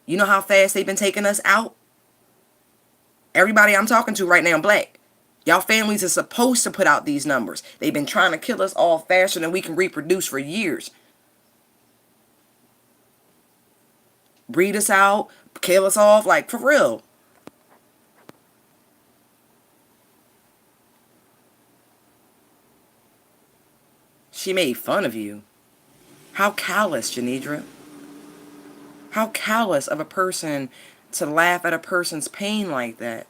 S1: You know how fast they've been taking us out? Everybody I'm talking to right now, black. Y'all families are supposed to put out these numbers. They've been trying to kill us all faster than we can reproduce for years. Breed us out, kill us off, like for real. She made fun of you. How callous, Janidra. How callous of a person to laugh at a person's pain like that.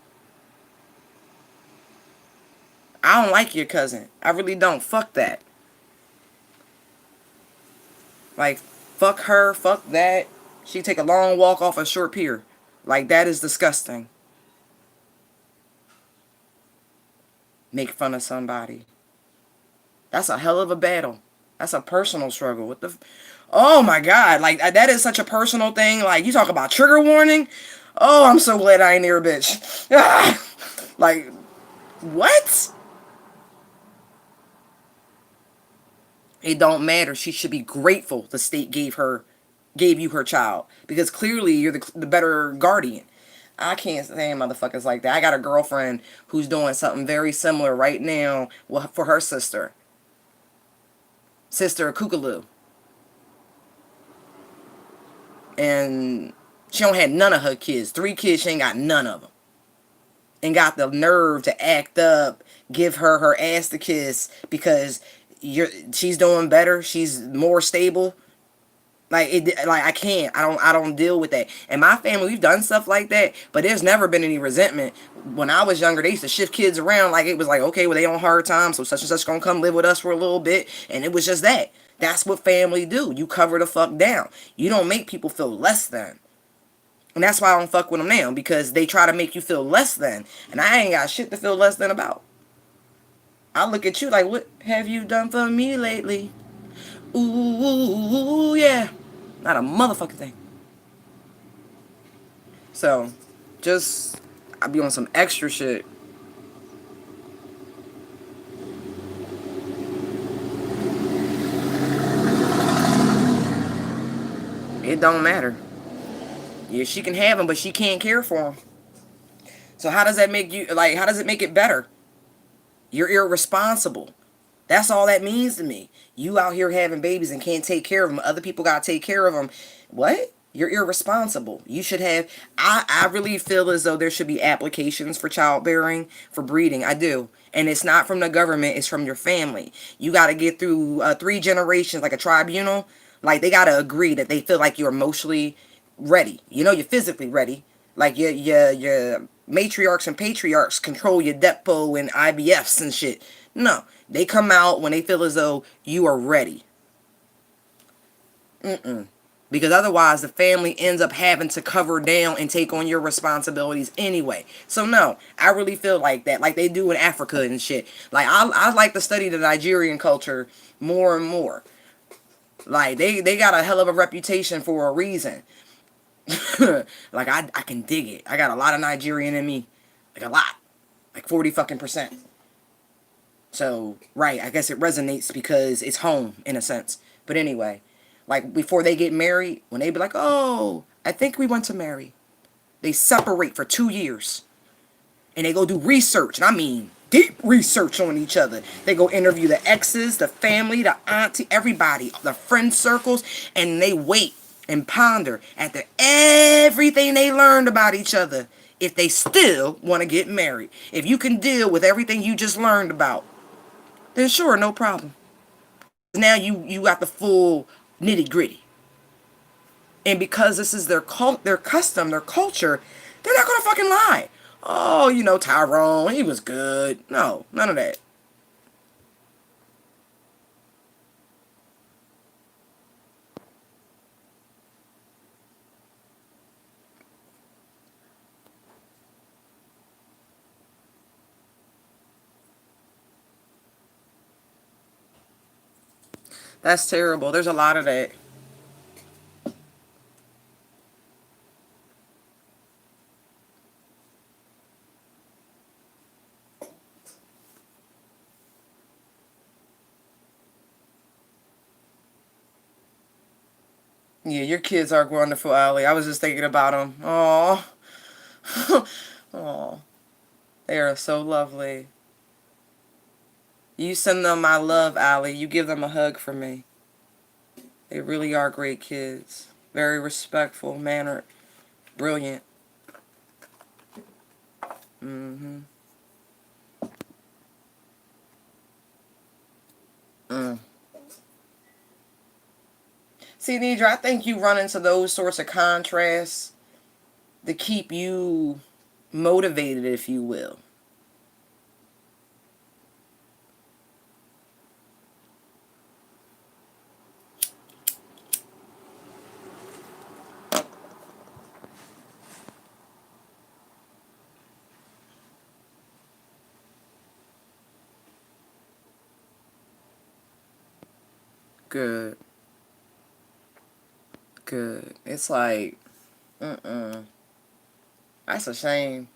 S1: I don't like your cousin. I really don't. Fuck that. Like, fuck her, fuck that. She take a long walk off a short pier. Like, that is disgusting. Make fun of somebody. That's a hell of a battle. That's a personal struggle. What the... Oh my God. Like, that is such a personal thing. Like, you talk about trigger warning. Oh, I'm so glad I ain't near a bitch. Ah! Like, what? It don't matter. She should be grateful the state gave you her child. Because clearly you're the better guardian. I can't stand motherfuckers like that. I got a girlfriend who's doing something very similar right now for her sister. Sister Kookaloo. And she don't have none of her kids. 3 kids, she ain't got none of them. And got the nerve to act up, give her ass to kiss because she's doing better. She's more stable. Like I can't. I don't deal with that. And my family, we've done stuff like that, but there's never been any resentment. When I was younger, they used to shift kids around. Like it was like, okay, well they on hard times, so such and such gonna come live with us for a little bit, and it was just that. That's what family do. You cover the fuck down. You don't make people feel less than. And that's why I don't fuck with them now, because they try to make you feel less than, and I ain't got shit to feel less than about. I look at you like, what have you done for me lately? Ooh, yeah. Not a motherfucking thing. So, just, I be on some extra shit. It don't matter. Yeah, she can have them, but she can't care for them. So how does that make you, like, how does it make it better? You're irresponsible. That's all that means to me. You out here having babies and can't take care of them. Other people got to take care of them. What? You're irresponsible. You should have... I really feel as though there should be applications for childbearing, for breeding. I do. And it's not from the government. It's from your family. You got to get through 3 generations, like a tribunal. Like, they got to agree that they feel like you're emotionally ready. You know, you're physically ready. Like, your matriarchs and patriarchs control your DEPO and IBFs and shit. No. They come out when they feel as though you are ready. Because otherwise the family ends up having to cover down and take on your responsibilities anyway. So no, I really feel like that. Like they do in Africa and shit. Like I like to study the Nigerian culture more and more. Like they got a hell of a reputation for a reason. Like I can dig it. I got a lot of Nigerian in me. Like a lot. Like 40 fucking percent. So, right, I guess it resonates because it's home, in a sense. But anyway, like, before they get married, when they be like, oh, I think we want to marry, they separate for 2 years. And they go do research, and I mean deep research on each other. They go interview the exes, the family, the auntie, everybody, the friend circles, and they wait and ponder after everything they learned about each other if they still want to get married. If you can deal with everything you just learned about, then sure, no problem. Now you got the full nitty gritty. And because this is their their custom, their culture, they're not gonna fucking lie. Oh, you know, Tyrone, he was good. No, none of that. That's terrible. There's a lot of that. Yeah, your kids are wonderful, Allie. I was just thinking about them. Oh, oh, they are so lovely. You send them my love, Allie. You give them a hug for me. They really are great kids. Very respectful, mannered, brilliant. Mm-hmm. Mm. See, Nidra, I think you run into those sorts of contrasts to keep you motivated, if you will. Good. Good. It's like, mm-mm. That's a shame.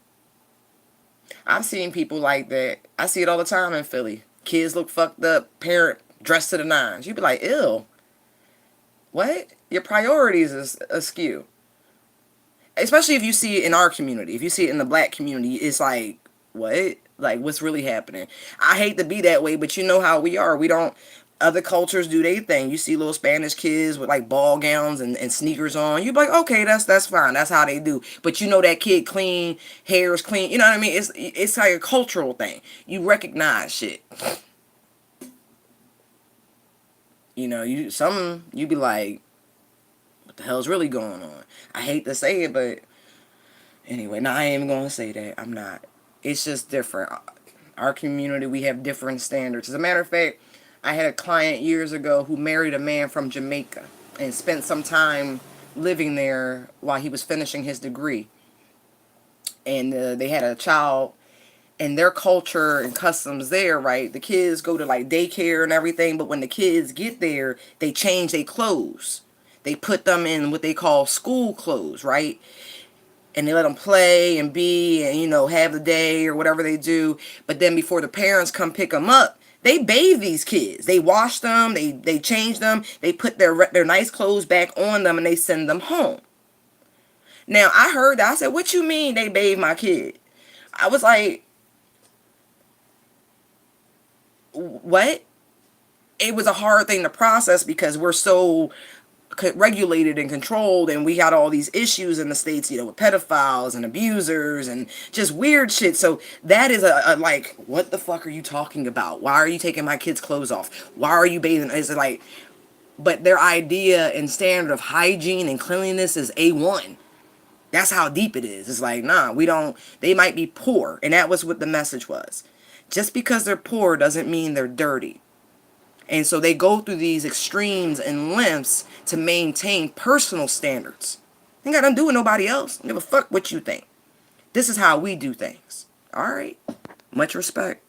S1: I've seen people like that. I see it all the time in Philly. Kids look fucked up, parent dressed to the nines. You be like, ew, what? Your priorities is askew. Especially if you see it in our community. If you see it in the black community, it's like, what? Like, what's really happening? I hate to be that way, but you know how we are. We don't, other cultures do their thing. You see little Spanish kids with like ball gowns and sneakers on. You be like, okay, that's fine. That's how they do. But you know that kid clean, hair is clean. You know what I mean? It's like a cultural thing. You recognize shit. You know, you be like, what the hell's really going on? I hate to say it, but anyway, no, I ain't even gonna say that. I'm not. It's just different. Our community, we have different standards. As a matter of fact, I had a client years ago who married a man from Jamaica and spent some time living there while he was finishing his degree. And they had a child, and their culture and customs there, right? The kids go to like daycare and everything, but when the kids get there, they change their clothes. They put them in what they call school clothes, right? And they let them play and be and, you know, have the day or whatever they do. But then before the parents come pick them up, they bathe these kids. They wash them, they change them, they put their nice clothes back on them, and they send them home. Now, I heard that. I said, what you mean they bathe my kid? I was like, what? It was a hard thing to process because we're so regulated and controlled, and we got all these issues in the states, you know, with pedophiles and abusers and just weird shit. So that is a like, what the fuck are you talking about? Why are you taking my kids' clothes off? Why are you bathing? It's like, but their idea and standard of hygiene and cleanliness is A1. That's how deep it is. It's like, nah, we don't, they might be poor, and that was what the message was. Just because they're poor doesn't mean they're dirty. And so they go through these extremes and lengths to maintain personal standards. Ain't got nothing to do with nobody else. Give a fuck what you think. This is how we do things. All right. Much respect.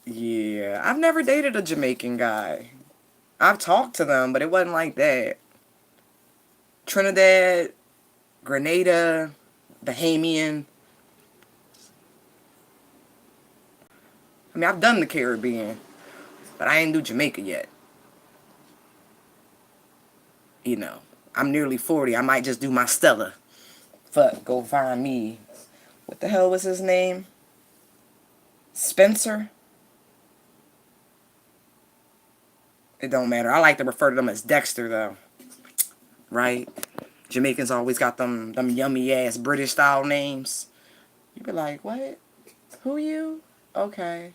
S1: Yeah, I've never dated a Jamaican guy. I've talked to them, but it wasn't like that. Trinidad, Grenada, Bahamian. I mean, I've done the Caribbean, but I ain't do Jamaica yet. You know, I'm nearly 40. I might just do my Stella. Fuck, go find me. What the hell was his name? Spencer? It don't matter. I like to refer to them as Dexter, though. Right? Jamaicans always got them yummy ass British style names. You be like, what? Who you? Okay.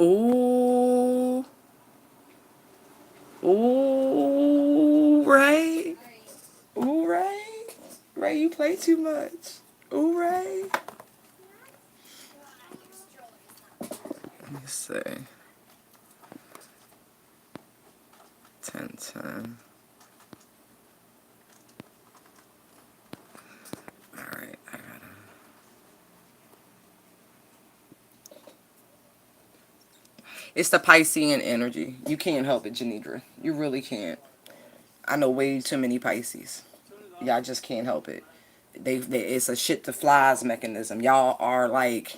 S1: Ooh. Ooh, right? Ooh, right? Right, you play too much. Ooh, right? Let me see. 10, 10. It's the Piscean energy. You can't help it, Janidra. You really can't. I know way too many Pisces. Y'all just can't help it. It's a shit to flies mechanism. Y'all are like,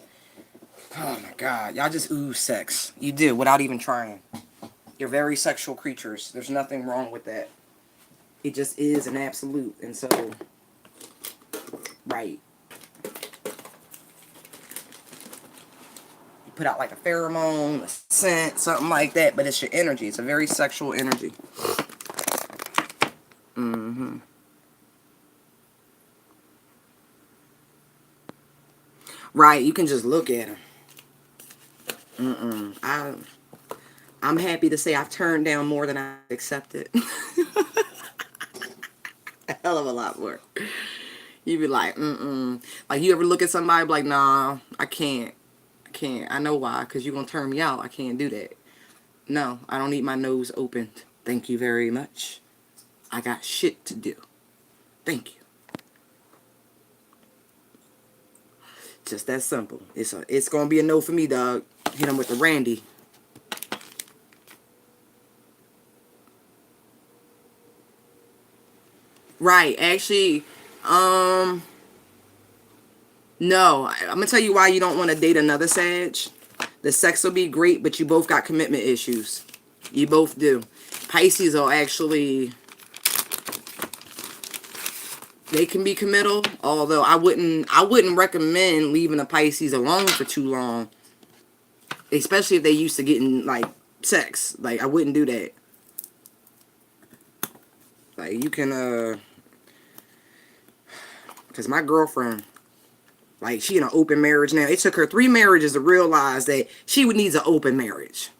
S1: oh my God, y'all just ooze sex. You do without even trying. You're very sexual creatures. There's nothing wrong with that. It just is an absolute. And so, right. You put out like a pheromone, a scent, something like that, but it's your energy. It's a very sexual energy. Mm-hmm. Right, you can just look at them. I'm happy to say I've turned down more than I accepted. A hell of a lot more. You be like, like you ever look at somebody like, nah, I can't. I can't. I know why, because you're going to turn me out. I can't do that. No, I don't need my nose opened. Thank you very much. I got shit to do. Thank you. Just that simple. It's going to be a no for me, dog. Hit him with the Randy. Right, actually, no. I'm going to tell you why you don't want to date another Sag. The sex will be great, but you both got commitment issues. You both do. Pisces are actually, they can be committal, although I wouldn't recommend leaving a Pisces alone for too long. Especially if they used to getting like sex. Like I wouldn't do that. Like you can cause my girlfriend, like she in an open marriage now. It took her 3 marriages to realize that she would need an open marriage.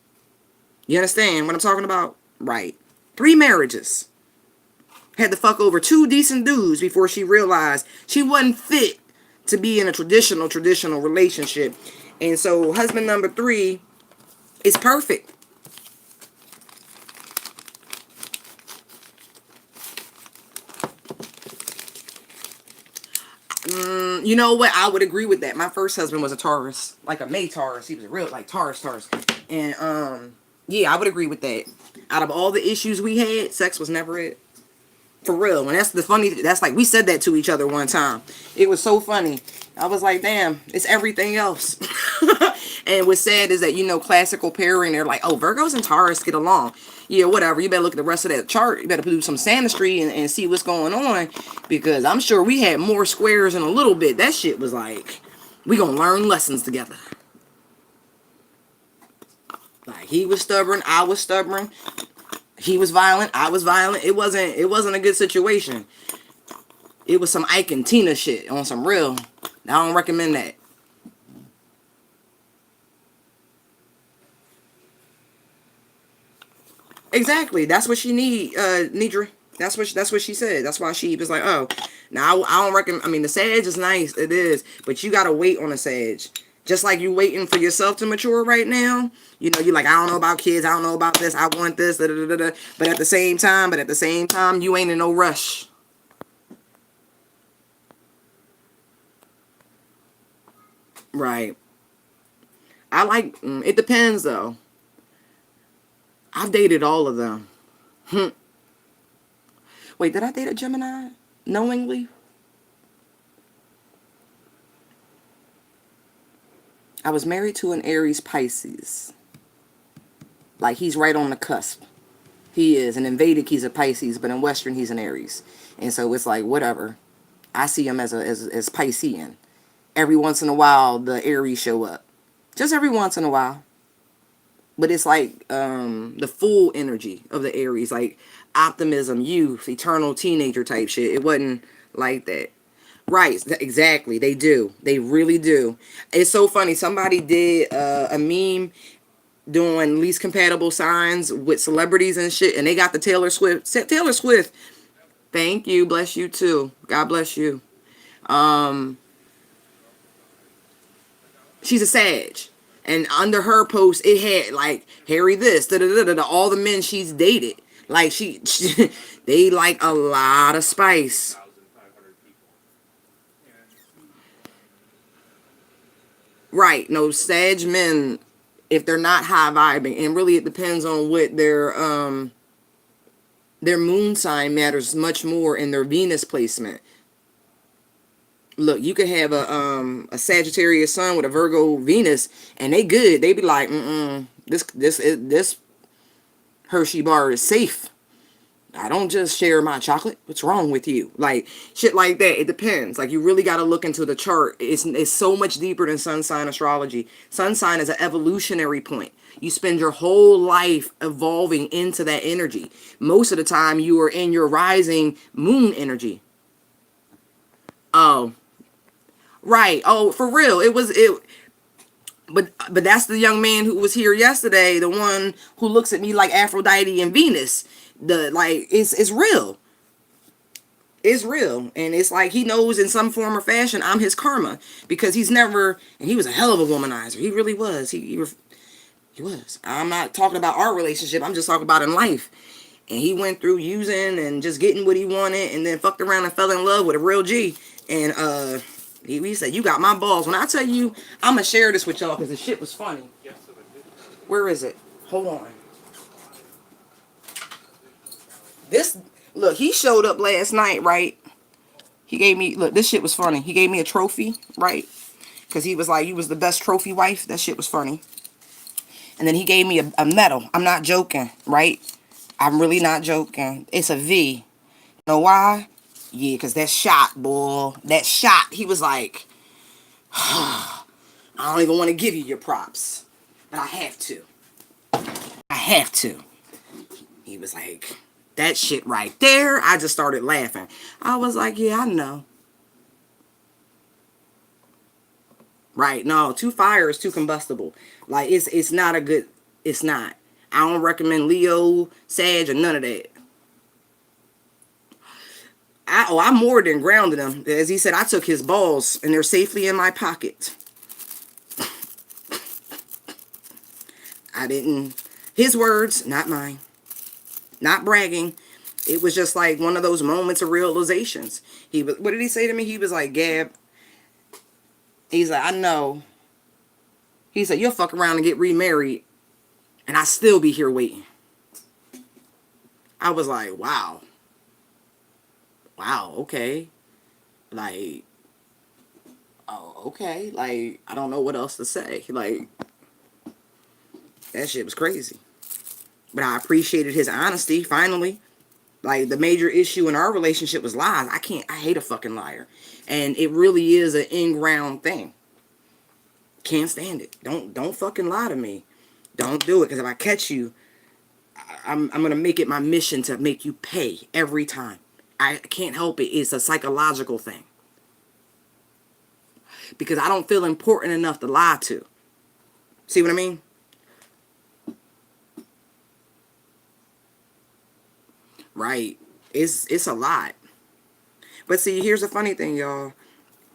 S1: You understand what I'm talking about? Right. 3 marriages. Had to fuck over 2 decent dudes before she realized she wasn't fit to be in a traditional relationship. And so husband number 3 is perfect. You know what? I would agree with that. My first husband was a Taurus, like a May Taurus. He was a real like Taurus. And yeah, I would agree with that. Out of all the issues we had, sex was never it. For real. And that's the funny, that's like, we said that to each other one time. It was so funny. I was like, damn, it's everything else. And what's sad is that, you know, classical pairing, they're like, oh, Virgos and Taurus get along. Yeah, whatever. You better look at the rest of that chart. You better do some synastry and see what's going on. Because I'm sure we had more squares in a little bit. That shit was like, we gonna learn lessons together. Like, he was stubborn, I was stubborn. He was violent, I was violent. It wasn't a good situation. It was some Ike and Tina shit on some real. I don't recommend that. Exactly. That's what she need, Nidra. That's what she said. That's why she was like, oh, now I don't recommend. I mean, the Sag is nice, it is, but you gotta wait on a Sag. Just like you waiting for yourself to mature right now. You know, you're like, I don't know about kids. I don't know about this. I want this. Da, da, da, da. But at the same time, you ain't in no rush. Right. I like. It depends though. I've dated all of them. Wait, did I date a Gemini knowingly? I was married to an Aries Pisces. Like, he's right on the cusp. He is. And in Vedic, he's a Pisces, but in Western, he's an Aries. And so it's like, whatever. I see him as Piscean. Every once in a while, the Aries show up. Just every once in a while. But it's like the full energy of the Aries. Like, optimism, youth, eternal teenager type shit. It wasn't like that. Right, exactly. They do. They really do. It's so funny. Somebody did a meme doing least compatible signs with celebrities and shit, and they got the Taylor Swift. Taylor Swift, thank you, bless you too. God bless you. She's a Sag, and under her post, it had like Harry this, da da da da, da all the men she's dated. Like she they like a lot of spice. Right, no Sag men. if they're not high vibing. And really it depends on what their moon sign matters much more in their Venus placement. Look, you could have a Sagittarius sun with a Virgo Venus, and they good. They be like, this Hershey bar is safe. I don't just share my chocolate. What's wrong with you? Like, shit like that. It depends. Like, you really got to look into the chart. It's so much deeper than sun sign astrology. Sun sign is an evolutionary point. You spend your whole life evolving into that energy. Most of the time, you are in your rising moon energy. Oh, right. Oh, for real. But that's the young man who was here yesterday, the one who looks at me like Aphrodite and Venus. It's real. It's real. And it's like he knows in some form or fashion I'm his karma, because he's never, and he was a hell of a womanizer. He really was. He was. I'm not talking about our relationship. I'm just talking about in life. And he went through using and just getting what he wanted, and then fucked around and fell in love with a real G. And he said, "You got my balls." When I tell you, I'm gonna share this with y'all because the shit was funny. Where is it? Hold on. Look, he showed up last night, right? He gave me, look, this shit was funny. He gave me a trophy, right? Because he was like, "You was the best trophy wife." That shit was funny. And then he gave me a medal. I'm not joking, right? I'm really not joking. It's a V. You know why? Yeah, because that shot, boy. That shot, he was like, "I don't even want to give you your props, but I have to. I have to." He was like, "That shit right there." I just started laughing. I was like, "Yeah, I know." Right? No, too fire is too combustible. Like, it's not a good, it's not. I don't recommend Leo, Sag, or none of that. I'm more than grounded him. As he said, I took his balls and they're safely in my pocket. I didn't, his words, not mine. Not bragging. It was just like one of those moments of realizations. What did he say to me? He was like, "Gab," he's like, "I know." He said, "You'll fuck around and get remarried, and I still be here waiting." I was like, wow. Wow, okay. Like, oh, okay. Like, I don't know what else to say. Like, that shit was crazy. But I appreciated his honesty, finally. Like, the major issue in our relationship was lies. I hate a fucking liar. And it really is an in-ground thing. Can't stand it. Don't fucking lie to me. Don't do it, because if I catch you, I'm going to make it my mission to make you pay every time. I can't help it. It's a psychological thing. Because I don't feel important enough to lie to. See what I mean? Right. It's a lot. But see, here's the funny thing, y'all.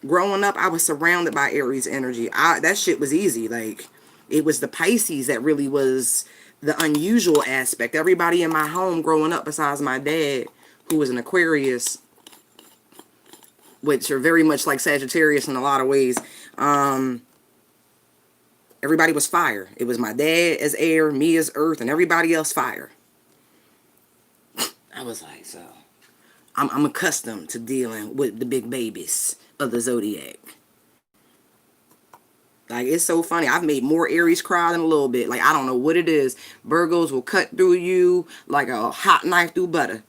S1: Growing up, I was surrounded by Aries energy. That shit was easy. Like, it was the Pisces that really was the unusual aspect. Everybody in my home growing up, besides my dad, who was an Aquarius, which are very much like Sagittarius in a lot of ways, everybody was fire. It was my dad as air, me as earth, and everybody else fire. I was like, so I'm accustomed to dealing with the big babies of the zodiac. Like, it's so funny. I've made more Aries cry than a little bit. Like, I don't know what it is. Virgos will cut through you like a hot knife through butter.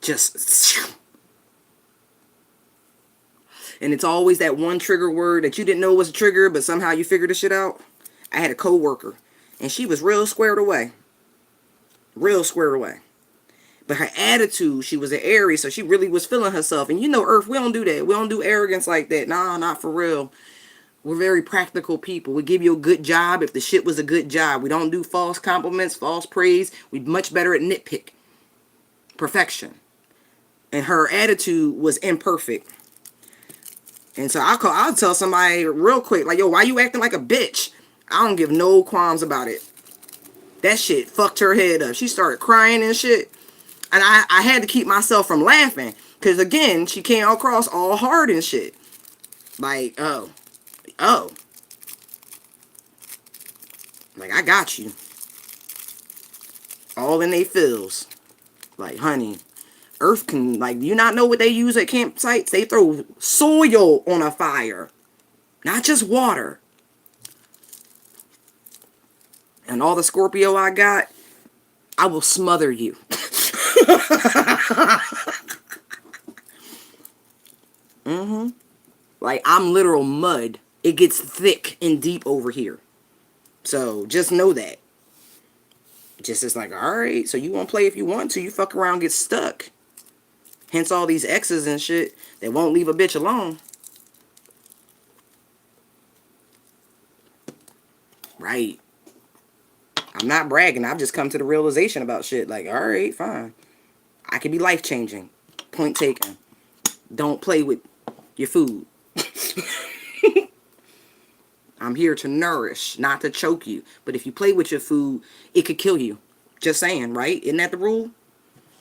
S1: Just, and it's always that one trigger word that you didn't know was a trigger, but somehow you figured the shit out. I had a coworker, and she was real squared away. Real squared away. But her attitude, she was an Aries, so she really was feeling herself. And you know, Earth, we don't do that. We don't do arrogance like that. Nah, not for real. We're very practical people. We give you a good job if the shit was a good job. We don't do false compliments, false praise. We're much better at nitpick. Perfection. And her attitude was imperfect. And so I'll tell somebody real quick, like, "Yo, why you acting like a bitch?" I don't give no qualms about it. That shit fucked her head up. She started crying and shit. And I had to keep myself from laughing. Because, again, she came across all hard and shit. Like, oh. Like, I got you. All in they feels. Like, honey, Earth can, like, you not know what they use at campsites? They throw soil on a fire. Not just water. And all the Scorpio I got, I will smother you. Like, I'm literal mud. It gets thick and deep over here. So, just know that. Just it's like, alright, so you won't play if you want to. You fuck around, get stuck. Hence all these exes and shit that won't leave a bitch alone. Right. I'm not bragging. I've just come to the realization about shit. Like, alright, fine. I can be life-changing. Point taken. Don't play with your food. I'm here to nourish, not to choke you. But if you play with your food, it could kill you. Just saying, right? Isn't that the rule?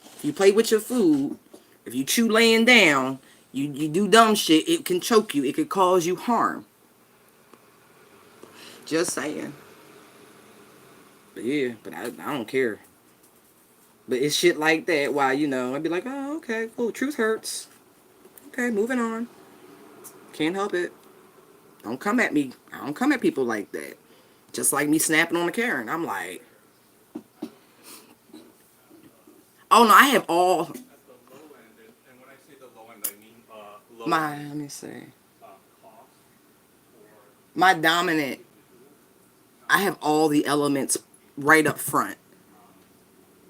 S1: If you play with your food, if you chew laying down, you do dumb shit, it can choke you. It could cause you harm. Just saying. But yeah, but I don't care. But it's shit like that why, you know, I'd be like, oh, okay, cool. Truth hurts. Okay, moving on. Can't help it. Don't come at me. I don't come at people like that. Just like me snapping on a Karen. I'm like, oh no, I have all. At the low end, and when I say the low end, I mean low end. Let me see. My dominant, I have all the elements right up front.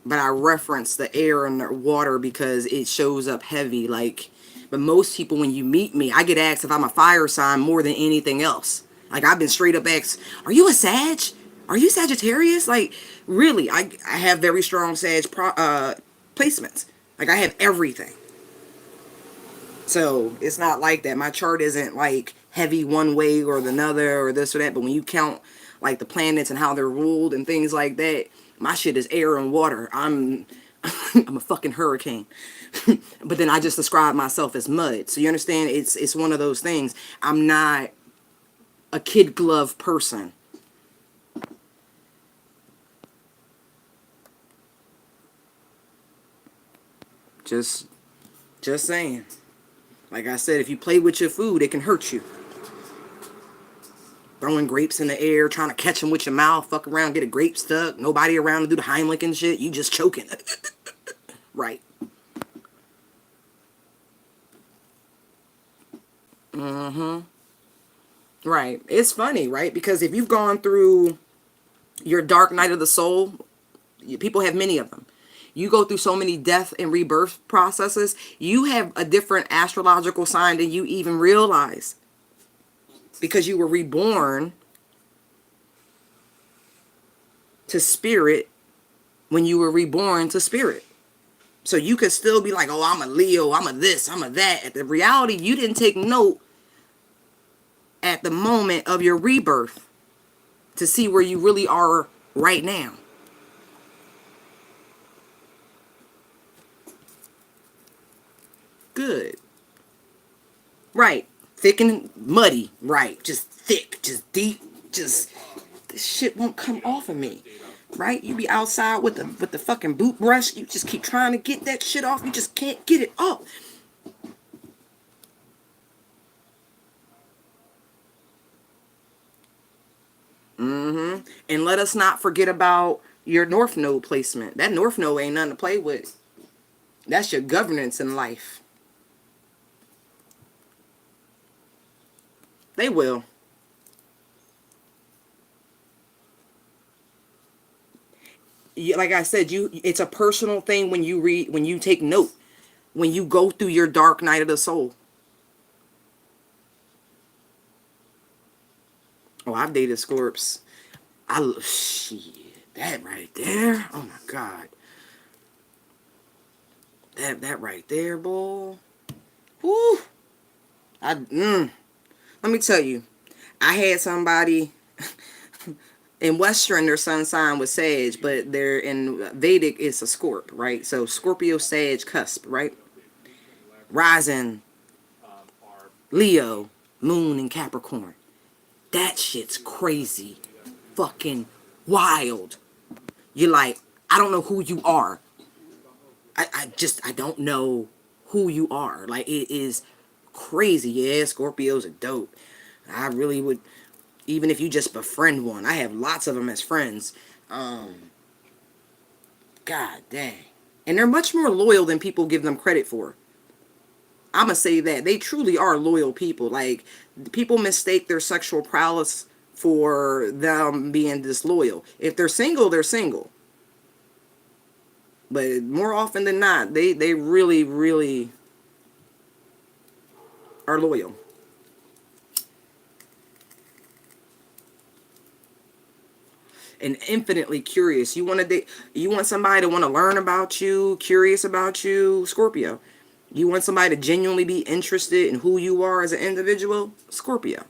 S1: But I reference the air and the water because it shows up heavy. Like, but most people, when you meet me, I get asked if I'm a fire sign more than anything else. Like, I've been straight up asked, are you a Sag? Are you Sagittarius? Like, really, I have very strong Sag placements. Like, I have everything. So, it's not like that. My chart isn't, like, heavy one way or the other or this or that. But when you count, like, the planets and how they're ruled and things like that, my shit is air and water. I'm a fucking hurricane. But then I just describe myself as mud. So you understand? It's one of those things. I'm not a kid glove person. Just saying. Like I said, if you play with your food, it can hurt you. Throwing grapes in the air, trying to catch them with your mouth, fuck around, get a grape stuck, nobody around to do the Heimlich and shit, you just choking. Right. Right. It's funny, right? Because if you've gone through your dark night of the soul, people have many of them. You go through so many death and rebirth processes, you have a different astrological sign than you even realize. Because you were reborn to spirit when you were reborn to spirit. So you could still be like, oh, I'm a Leo, I'm a this, I'm a that. At the reality, you didn't take note at the moment of your rebirth to see where you really are right now. Good. Right. Thick and muddy. Right. Just thick. Just deep. Just, this shit won't come off of me. Right? You be outside with the fucking boot brush. You just keep trying to get that shit off. You just can't get it off. And let us not forget about your North Node placement. That North Node ain't nothing to play with. That's your governance in life. They will. Like I said, it's a personal thing when you read, when you take note, when you go through your dark night of the soul. Oh, I've dated Scorps. Shit, that right there. Oh my God. That right there, boy. Woo. Let me tell you, I had somebody in Western, their sun sign was Sag, but they're in Vedic it's a Scorp, right? So Scorpio, Sag, cusp, right? Rising, Leo, Moon, and Capricorn. That shit's crazy fucking Wild. You're like, I don't know who you are. I don't know who you are. Like, it is crazy. Yeah, Scorpios are dope. I really would, even if you just befriend one. I have lots of them as friends. God dang. And they're much more loyal than people give them credit for. I'm going to say that. They truly are loyal people. Like, people mistake their sexual prowess for them being disloyal. If they're single, they're single. But more often than not, they really, really are loyal. And infinitely curious. You want to date, you want somebody to want to learn about you, curious about you, Scorpio. You want somebody to genuinely be interested in who you are as an individual, Scorpio.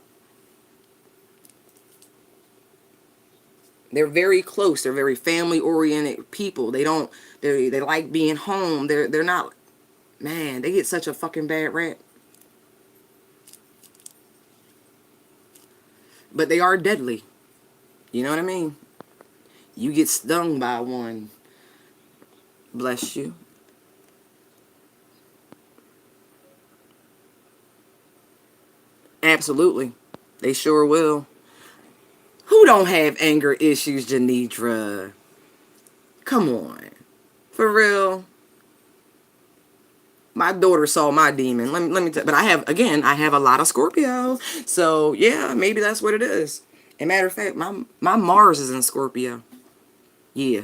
S1: They're very close. They're very family oriented people. They like being home. They're not, man, they get such a fucking bad rap. But they are deadly. You know what I mean? You get stung by one. Bless you. Absolutely. They sure will. Who don't have anger issues, Janidra? Come on. For real. My daughter saw my demon. Let me tell, but I have a lot of Scorpio. So yeah, maybe that's what it is. And matter of fact, my Mars is in Scorpio. Yeah.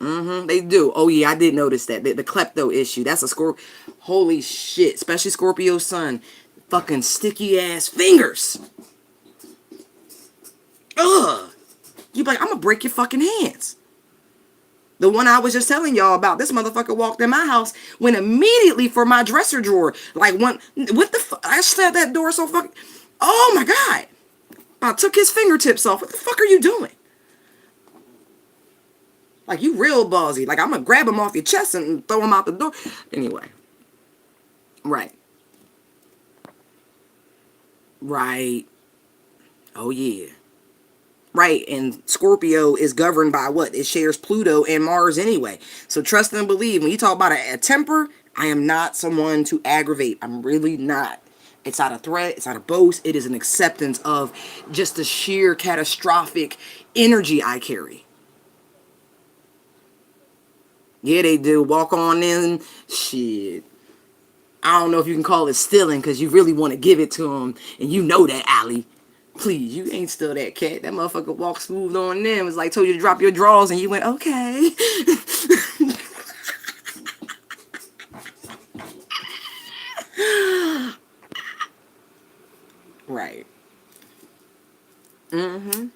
S1: They do. Oh yeah, I did notice that. The klepto issue. That's a Scorpio. Holy shit. Especially Scorpio sun. Fucking sticky ass fingers. Ugh. You be like, I'm gonna break your fucking hands. The one I was just telling y'all about, this motherfucker walked in my house, went immediately for my dresser drawer. Like, what the fuck? I slapped that door so fucking, oh my God. I took his fingertips off. What the fuck are you doing? Like, you real ballsy. Like, I'm gonna grab him off your chest and throw him out the door. Anyway. Right. Right. Oh yeah. Right, and Scorpio is governed by what? It shares Pluto and Mars anyway. So trust and believe. When you talk about a temper, I am not someone to aggravate. I'm really not. It's not a threat. It's not a boast. It is an acceptance of just the sheer catastrophic energy I carry. Yeah, they do. Walk on in. Shit. I don't know if you can call it stealing because you really want to give it to them. And you know that, Allie. Please, you ain't still that cat. That motherfucker walked smooth on them. It's like told you to drop your drawers and you went, okay. Right. Mm-hmm.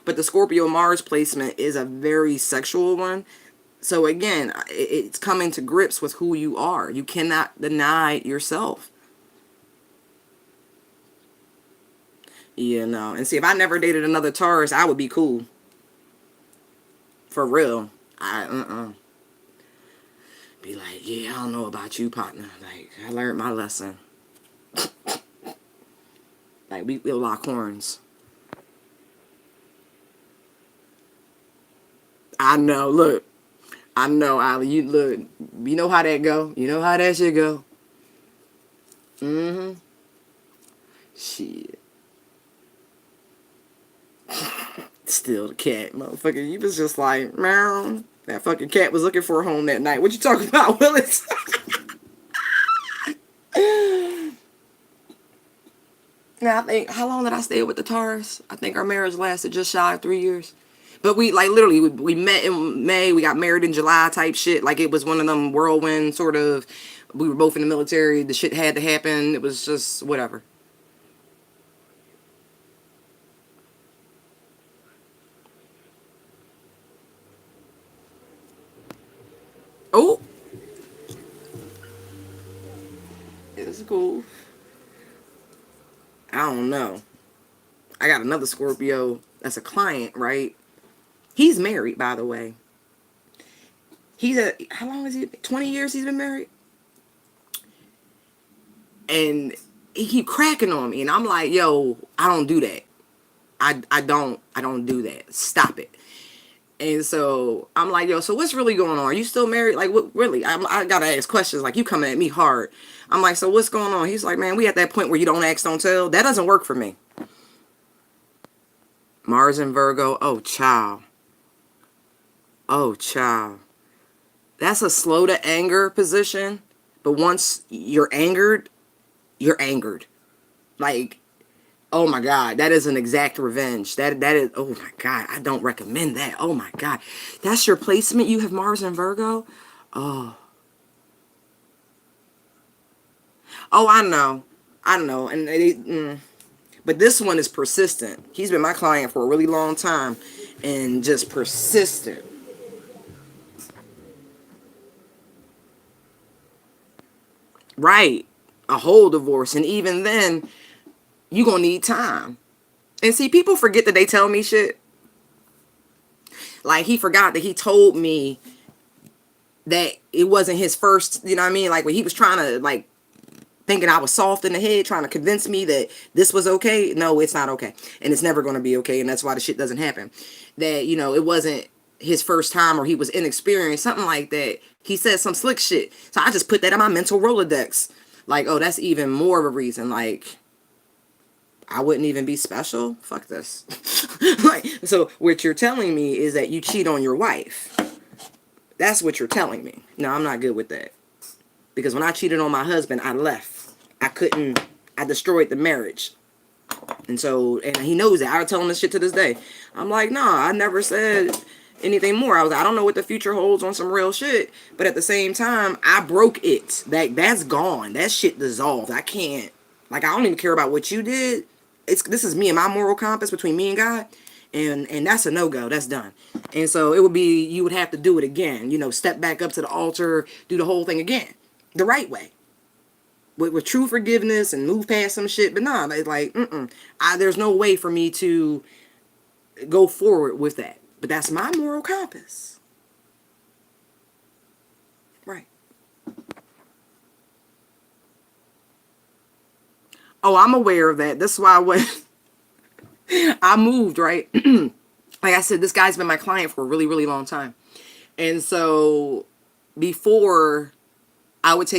S1: But the Scorpio Mars placement is a very sexual one. So again, it's coming to grips with who you are. You cannot deny yourself. You know. And see, if I never dated another Taurus, I would be cool. For real. Be like, yeah, I don't know about you, partner. Like, I learned my lesson. Like, we'll lock horns. I know, look. I know, Ali. You look. You know how that go. You know how that shit go. Mm-hmm. Shit. Still the cat, motherfucker. You was just like, meow. That fucking cat was looking for a home that night. What you talking about, Willis? Now, I think, how long did I stay with the Taurus? I think our marriage lasted just shy of 3 years. But we, like, literally, we met in May. We got married in July type shit. Like, it was one of them whirlwind sort of, we were both in the military. The shit had to happen. It was just whatever. Oh, it's cool. I don't know. I got another Scorpio that's a client, right? He's married, by the way. How long is he? 20 years he's been married? And he keep cracking on me, and I'm like, yo, I don't do that. I don't do that. Stop it. And so I'm like, yo, so what's really going on? Are you still married? Like, what really? I gotta ask questions. Like, you coming at me hard. I'm like, so what's going on? He's like, man, we at that point where you don't ask, don't tell. That doesn't work for me. Mars and Virgo. Oh, child. Oh, child. That's a slow to anger position. But once you're angered, you're angered. Like, oh my God, that is an exact revenge. That is, oh my God, I don't recommend that. Oh my God. That's your placement? You have Mars and Virgo? Oh. Oh, I know. I know. But this one is persistent. He's been my client for a really long time and just persistent. Right. A whole divorce. And even then, you gonna need time. And see, people forget that they tell me shit. Like, he forgot that he told me that it wasn't his first, you know what I mean? Like, when he was trying to, like, thinking I was soft in the head, trying to convince me that this was okay. No, it's not okay. And it's never going to be okay. And that's why the shit doesn't happen. That, you know, it wasn't his first time, or he was inexperienced, something like that. He said some slick shit. So I just put that in my mental Rolodex. Like, oh, that's even more of a reason. Like, I wouldn't even be special. Fuck this. Like, so what you're telling me is that you cheat on your wife. That's what you're telling me. No, I'm not good with that. Because when I cheated on my husband, I left. I destroyed the marriage. And so, and he knows that. I tell him this shit to this day. I'm like, nah, I never said anything more. I was like, I don't know what the future holds on some real shit. But at the same time, I broke it. That's gone. That shit dissolved. I can't, like, I don't even care about what you did. This is me and my moral compass between me and God. And that's a no-go. That's done. And so it would be, you would have to do it again. You know, step back up to the altar, do the whole thing again. The right way. With true forgiveness and move past some shit. But nah, it's like, there's no way for me to go forward with that. But that's my moral compass. Right. Oh, I'm aware of that. That's why I moved, right? Like I said, this guy's been my client for a really, really long time. And so before, I would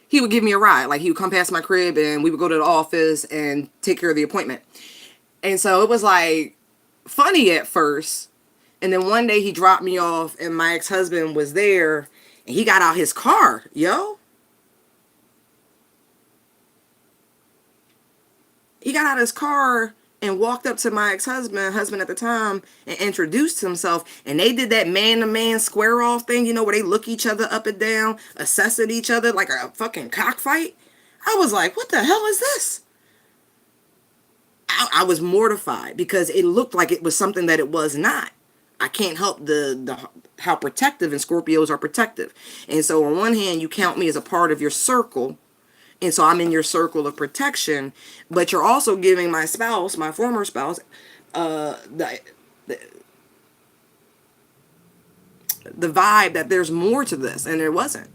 S1: he would give me a ride. Like, he would come past my crib and we would go to the office and take care of the appointment. And so it was like funny at first. And then one day he dropped me off and my ex-husband was there and he got out his car, yo. He got out of his car and walked up to my husband at the time, and introduced himself. And they did that man-to-man square-off thing, you know, where they look each other up and down, assessing each other like a fucking cockfight. I was like, what the hell is this? I was mortified because it looked like it was something that it was not. I can't help the how protective, and Scorpios are protective. And so on one hand, you count me as a part of your circle, and so I'm in your circle of protection, but you're also giving my spouse, my former spouse, the vibe that there's more to this, and there wasn't.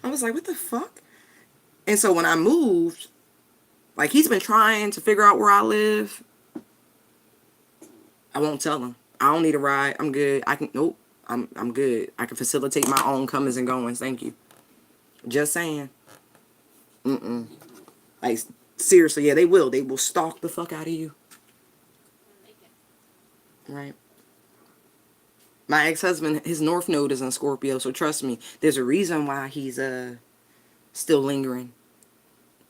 S1: I was like, what the fuck? And so when I moved, like, he's been trying to figure out where I live. I won't tell him. I don't need a ride. I'm good. Nope. I'm good. I can facilitate my own comings and goings. Thank you. Just saying. Like, seriously, yeah, they will. They will stalk the fuck out of you. Right. My ex-husband, his North Node is in Scorpio, so trust me, there's a reason why he's still lingering.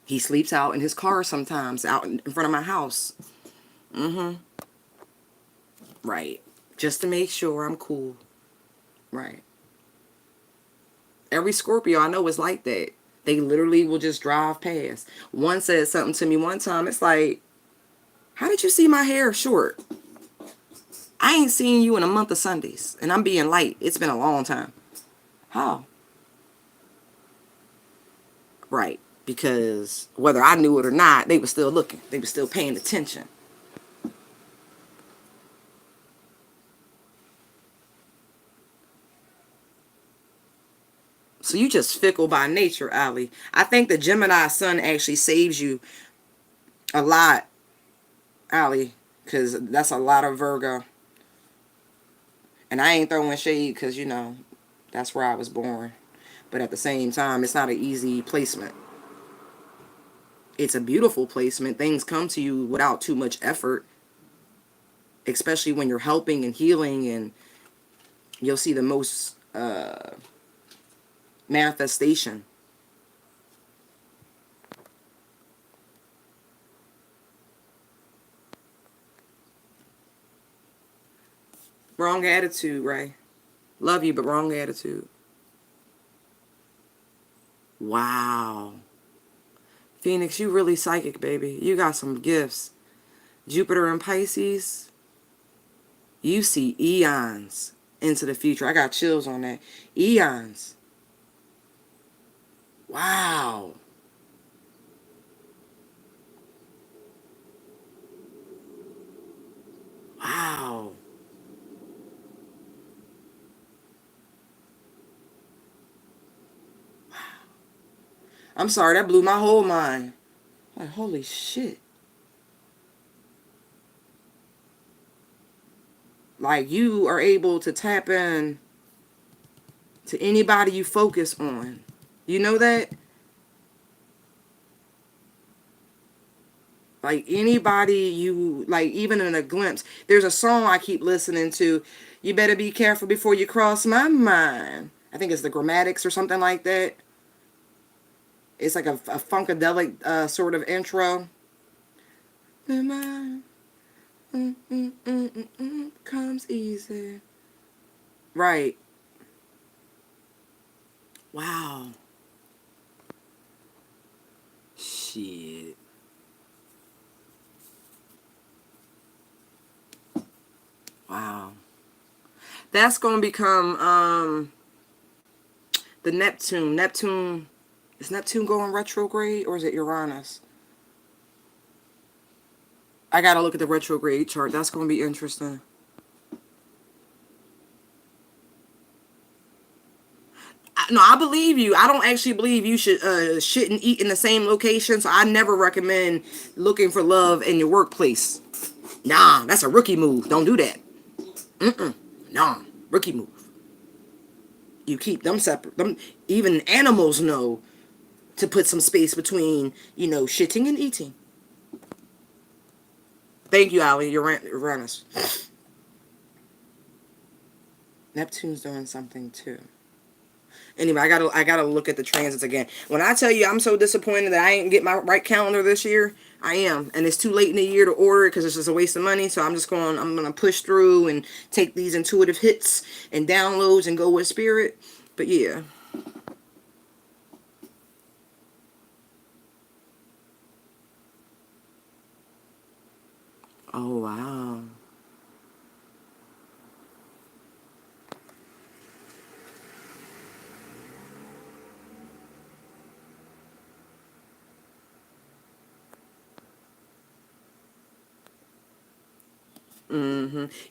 S1: He sleeps out in his car sometimes, out in front of my house. Right. Just to make sure I'm cool. Right. Every Scorpio I know is like that. They literally will just drive past. One said something to me one time. It's like, how did you see my hair short? I ain't seen you in a month of Sundays. And I'm being light. It's been a long time. How? Right. Because whether I knew it or not, they were still looking. They were still paying attention. So So you just fickle by nature, Ali. I think the Gemini sun actually saves you a lot, Ali, because that's a lot of Virgo. And I ain't throwing shade because, you know, that's where I was born. But at the same time, it's not an easy placement. It's a beautiful placement. Things come to you without too much effort, especially when you're helping and healing, and you'll see the most manifestation. Wrong attitude, Ray. Love you, but wrong attitude. Wow. Phoenix, you really psychic, baby. You got some gifts. Jupiter and Pisces, you see eons into the future. I got chills on that. Eons. Wow. Wow. I'm sorry, that blew my whole mind. Like, holy shit. Like, you are able to tap in to anybody you focus on. You know that? Like, anybody you, like, even in a glimpse. There's a song I keep listening to. You better be careful before you cross my mind. I think it's the Grammatics or something like that. It's like a funkadelic sort of intro. Comes easy. Right. Wow. Shit. Wow. That's going to become the Neptune. Neptune, is Neptune going retrograde or is it Uranus? I got to look at the retrograde chart. That's going to be interesting. No, I believe you. I don't actually believe you should shit and eat in the same location. So I never recommend looking for love in your workplace. Nah, that's a rookie move. Don't do that. Nah, rookie move. You keep them separate. Them, even animals know to put some space between, you know, shitting and eating. Thank you, Ali. Uranus. Neptune's doing something too. Anyway, I gotta look at the transits again. When I tell you I'm so disappointed that I ain't get my right calendar this year, I am, and it's too late in the year to order it because it's just a waste of money. So I'm gonna push through and take these intuitive hits and downloads and go with spirit. But yeah. Oh wow.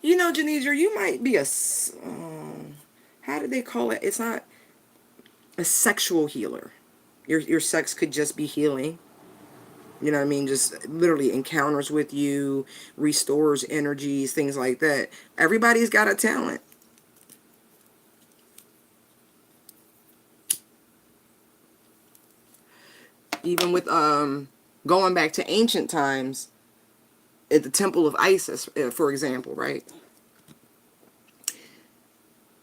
S1: You know, Janesia, you might be a how did they call it? It's not a sexual healer. Your sex could just be healing. You know what I mean? Just literally encounters with you, restores energies, things like that. Everybody's got a talent. Even with going back to ancient times, at the temple of Isis, for example, right?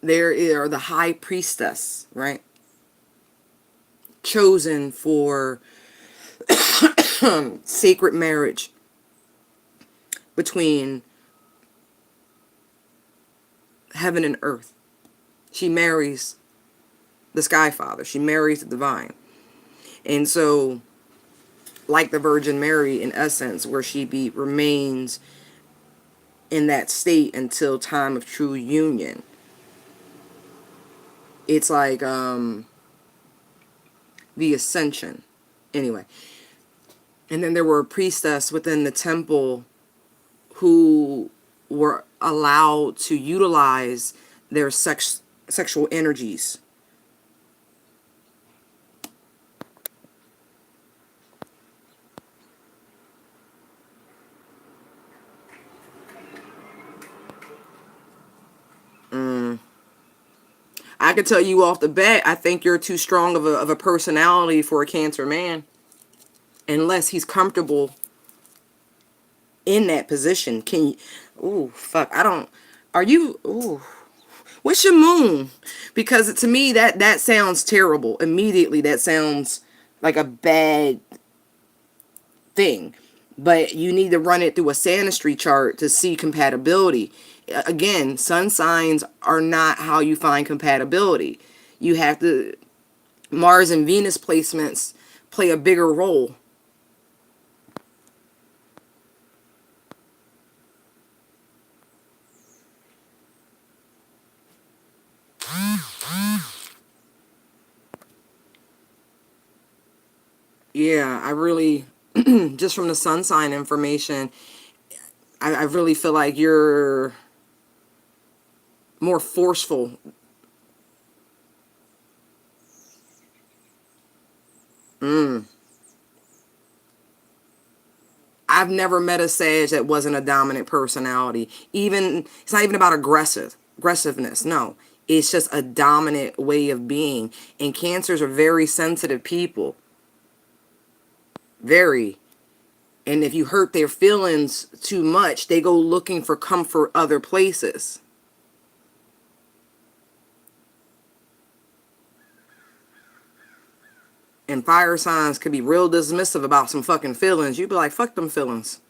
S1: There are the high priestess, right? Chosen for sacred marriage between heaven and earth. She marries the Sky Father. She marries the divine. And so, like the Virgin Mary, in essence, where remains in that state until time of true union. It's like the ascension. Anyway. And then there were priestesses within the temple who were allowed to utilize their sexual energies I could tell you off the bat, I think you're too strong of a personality for a Cancer man. Unless he's comfortable in that position. Can you, ooh, fuck, I don't, are you, ooh, what's your moon? Because to me, that sounds terrible. Immediately, that sounds like a bad thing. But you need to run it through a synastry chart to see compatibility. Again, sun signs are not how you find compatibility. You have to, Mars and Venus placements play a bigger role. Yeah, I really, just from the sun sign information, I really feel like you're more forceful. I've never met a Sag that wasn't a dominant personality. Even, it's not even about aggressiveness. No, it's just a dominant way of being. And Cancers are very sensitive people. Very. And if you hurt their feelings too much, they go looking for comfort other places. And fire signs could be real dismissive about some fucking feelings. You'd be like, fuck them feelings.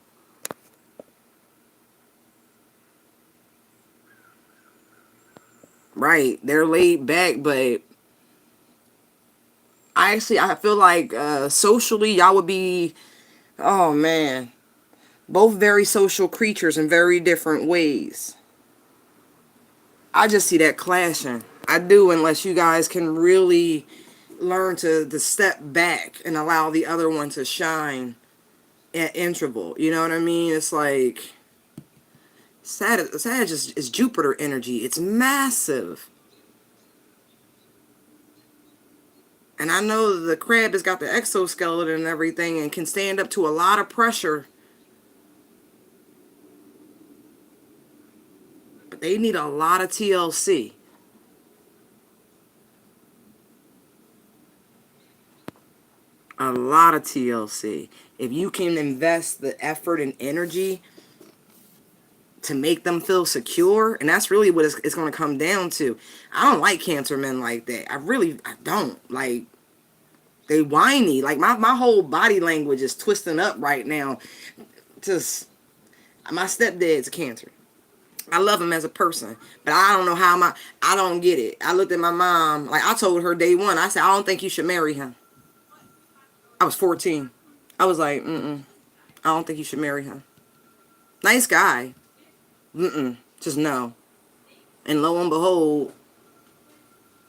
S1: Right. They're laid back, but I feel like socially, y'all would be, oh man, both very social creatures in very different ways. I just see that clashing. I do, unless you guys can really learn to step back and allow the other one to shine at interval. You know what I mean? It's like Sag is Jupiter energy. It's massive. And I know the crab has got the exoskeleton and everything and can stand up to a lot of pressure. But they need a lot of TLC. A lot of TLC. If you can invest the effort and energy to make them feel secure, and that's really what it's going to come down to. I don't like Cancer men like that. I don't. Like, they whiny. Like, my whole body language is twisting up right now. Just, my stepdad's a Cancer. I love him as a person, but I don't know how I don't get it. I looked at my mom, like, I told her day one, I said, I don't think you should marry him. I was 14. I was like, I don't think you should marry him. Nice guy. Just no. And lo and behold,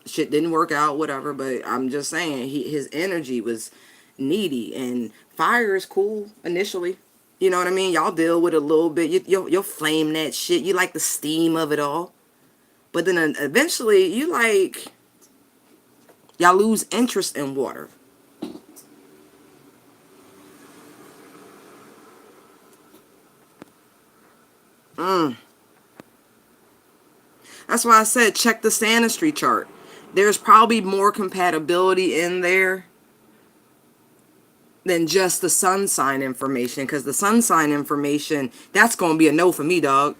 S1: shit didn't work out, whatever, but I'm just saying, his energy was needy, and fire is cool initially. You know what I mean? Y'all deal with it a little bit. You'll flame that shit. You like the steam of it all. But then eventually, y'all lose interest in water. That's why I said check the synastry chart. There's probably more compatibility in there than just the sun sign information. Because the sun sign information, that's going to be a no for me, dog.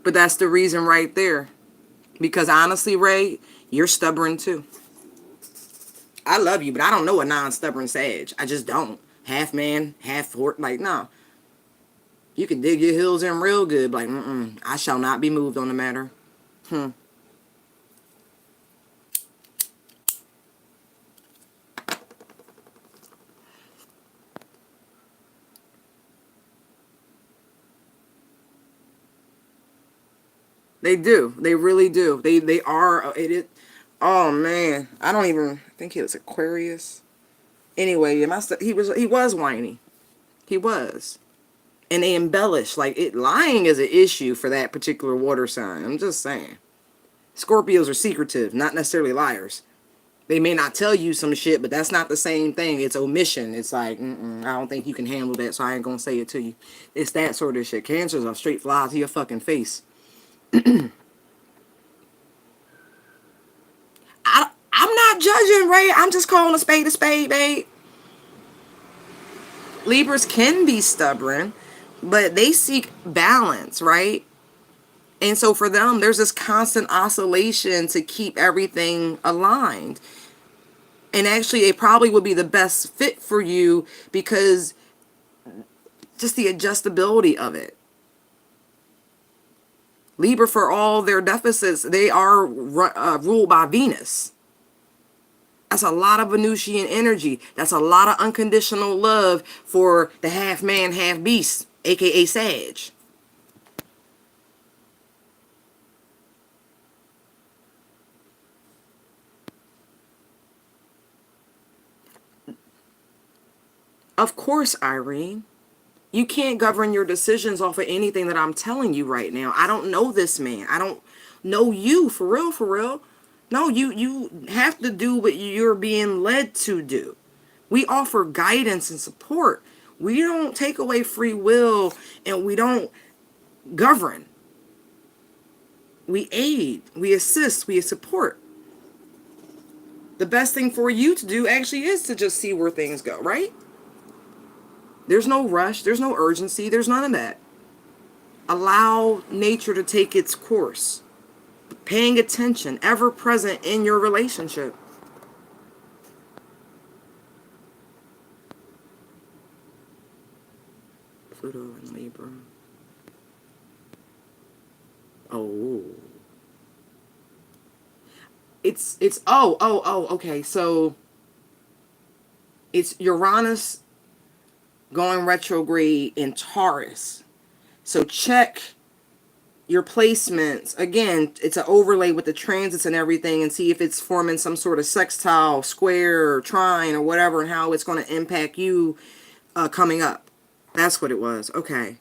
S1: But that's the reason right there. Because honestly, Ray, you're stubborn too. I love you, but I don't know a non-stubborn Sag. I just don't. Half man, half horse. Like, no. You can dig your heels in real good. Like, I shall not be moved on the matter. They do. They really do. They are. Oh man, I don't even think he was Aquarius. Anyway, he was whiny. He was. And they embellish. Like, lying is an issue for that particular water sign. I'm just saying. Scorpios are secretive, not necessarily liars. They may not tell you some shit, but that's not the same thing. It's omission. It's like, I don't think you can handle that, so I ain't gonna say it to you. It's that sort of shit. Cancers are straight flies to your fucking face. I'm not judging, right? I'm just calling a spade, babe. Libras can be stubborn, but they seek balance, right? And so for them, there's this constant oscillation to keep everything aligned. And actually, it probably would be the best fit for you because just the adjustability of it. Libra, for all their deficits, they are ruled by Venus. That's a lot of Venusian energy. That's a lot of unconditional love for the half man, half beast, aka Sag. Of course, Irene. You can't govern your decisions off of anything that I'm telling you right now. I don't know this man. I don't know you, for real, for real. No, you have to do what you're being led to do. We offer guidance and support. We don't take away free will, and we don't govern. We aid, we assist, we support. The best thing for you to do actually is to just see where things go, right? There's no rush, there's no urgency, there's none of that. Allow nature to take its course. Paying attention, ever present in your relationship. Pluto and Libra. Oh. Okay. So it's Uranus going retrograde in Taurus. So check your placements. Again, it's an overlay with the transits and everything, and see if it's forming some sort of sextile, square, or trine, or whatever, and how it's going to impact you coming up. That's what it was. Okay.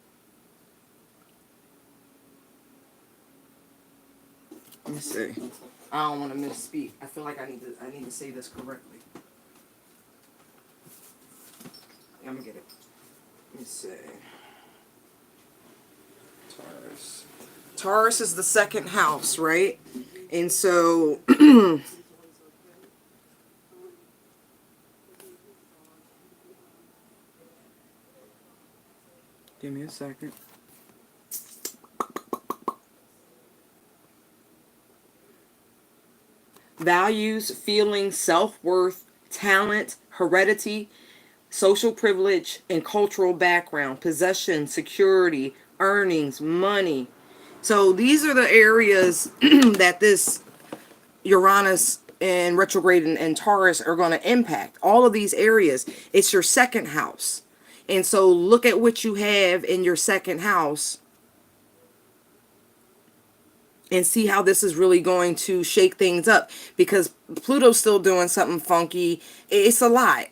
S1: Let me see. I don't want to misspeak. I feel like I need to say this correctly. I'm gonna get it. Let me see. Taurus. Taurus is the second house, right? And so give me a second. Values, feelings, self-worth, talent, heredity, social privilege, and cultural background, possession, security, earnings, money. So these are the areas that this Uranus and retrograde and Taurus are going to impact. All of these areas. It's your second house. And so look at what you have in your second house and see how this is really going to shake things up, because Pluto's still doing something funky. It's a lot.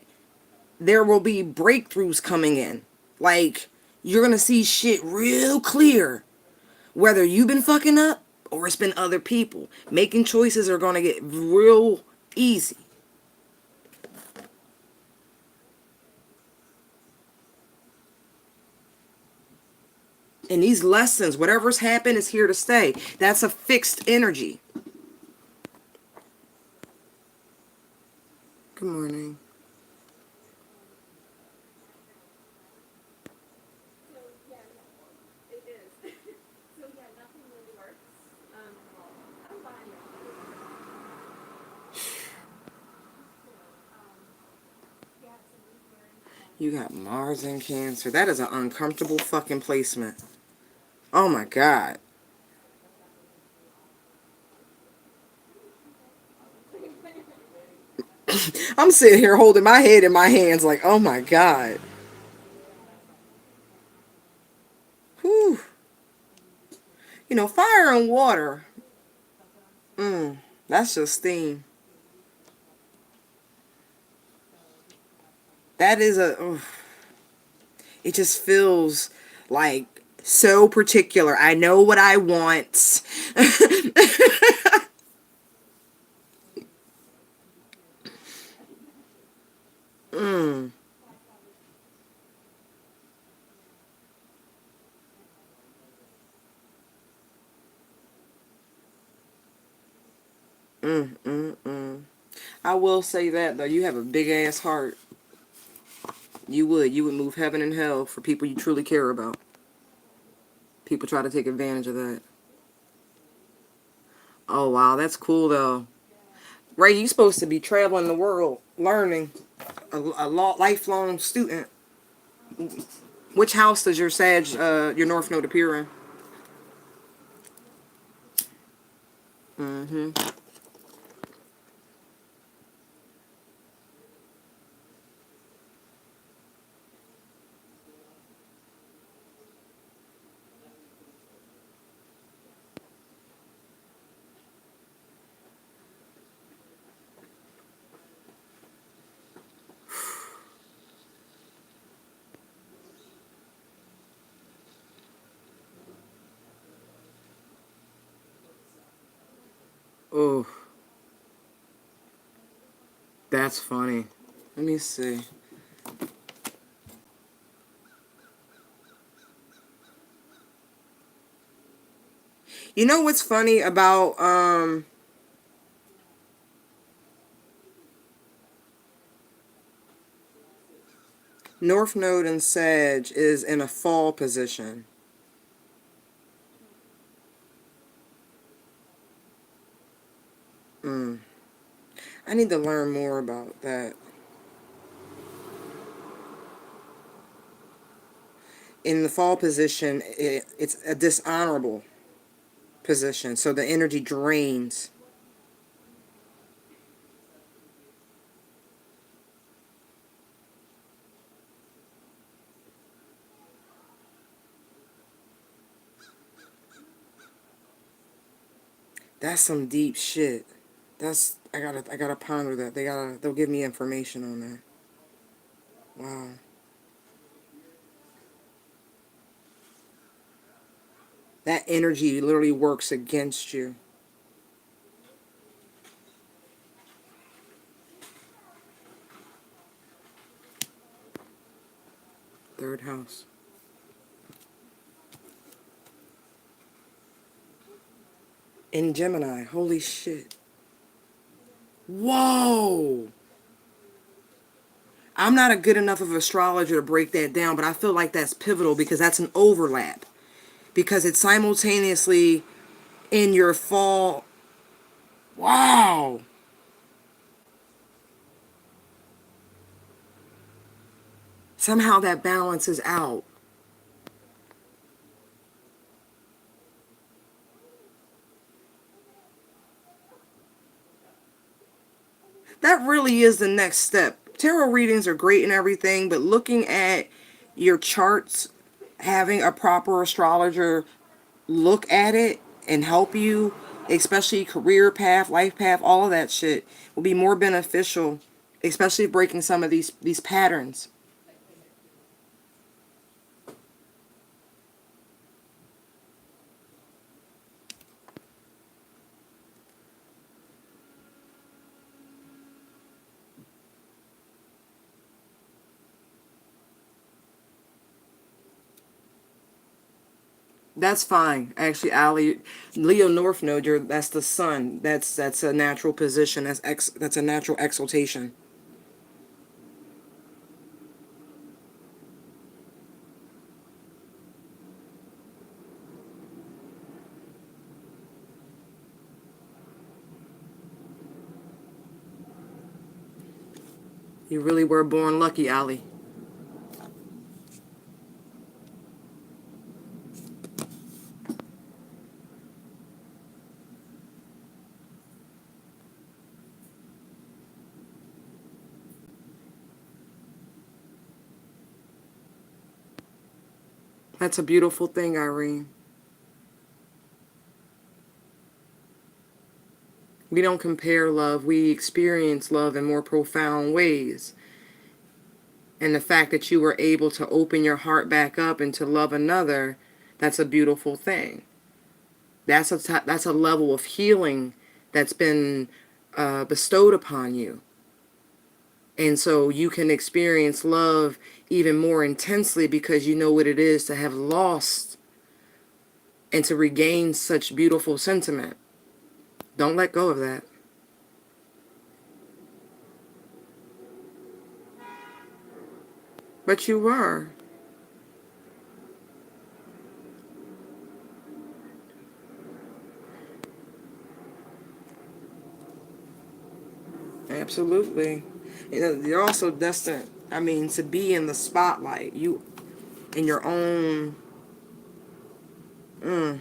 S1: There will be breakthroughs coming in. Like, you're going to see shit real clear. Whether you've been fucking up or it's been other people. Making choices are going to get real easy. And these lessons, whatever's happened, is here to stay. That's a fixed energy. Good morning. You got Mars in Cancer. That is an uncomfortable fucking placement. Oh my God. I'm sitting here holding my head in my hands like, oh my God. Whew. You know, fire and water. That's just steam. That is it just feels like so particular. I know what I want. I will say that, though. You have a big-ass heart. You would. You would move heaven and hell for people you truly care about. People try to take advantage of that. Oh, wow. That's cool, though. Right, you're supposed to be traveling the world, learning. Lifelong student. Which house does your your North Node appear in? Mm-hmm. Oh, that's funny. Let me see. You know what's funny about North Node and Sag is in a fall position. I need to learn more about that. In the fall position, it's a dishonorable position, so the energy drains. That's some deep shit. I gotta ponder that. They'll give me information on that. Wow. That energy literally works against you. Third house. In Gemini. Holy shit. Whoa. I'm not a good enough of an astrologer to break that down, but I feel like that's pivotal because that's an overlap. Because it's simultaneously in your fall. Wow. Somehow that balances out. That really is the next step. Tarot readings are great and everything, but looking at your charts, having a proper astrologer look at it and help you, especially career path, life path, all of that shit will be more beneficial, especially breaking some of these patterns. That's fine. Actually, Ali, Leo North Node, that's the sun. That's a natural position. That's a natural exaltation. You really were born lucky, Ali. That's a beautiful thing, Irene. We don't compare love. We experience love in more profound ways. And the fact that you were able to open your heart back up and to love another, that's a beautiful thing. That's a level of healing that's been bestowed upon you. And so you can experience love even more intensely because you know what it is to have lost and to regain such beautiful sentiment. Don't let go of that. But you were. Absolutely. You know, you're also destined, I mean, to be in the spotlight. You, in your own, mm,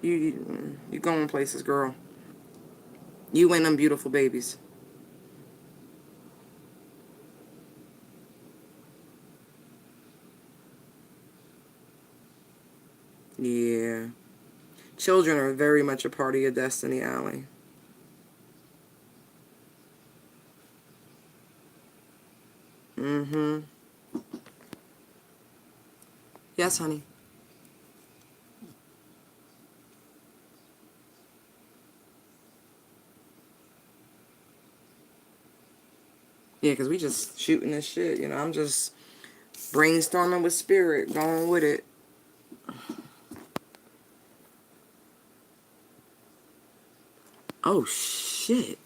S1: you going places, girl. You and them beautiful babies. Yeah. Children are very much a part of your destiny, Allie. Mm-hmm. Yes, honey. Yeah, because we just shooting this shit. You know, I'm just brainstorming with spirit, going with it. Oh, shit.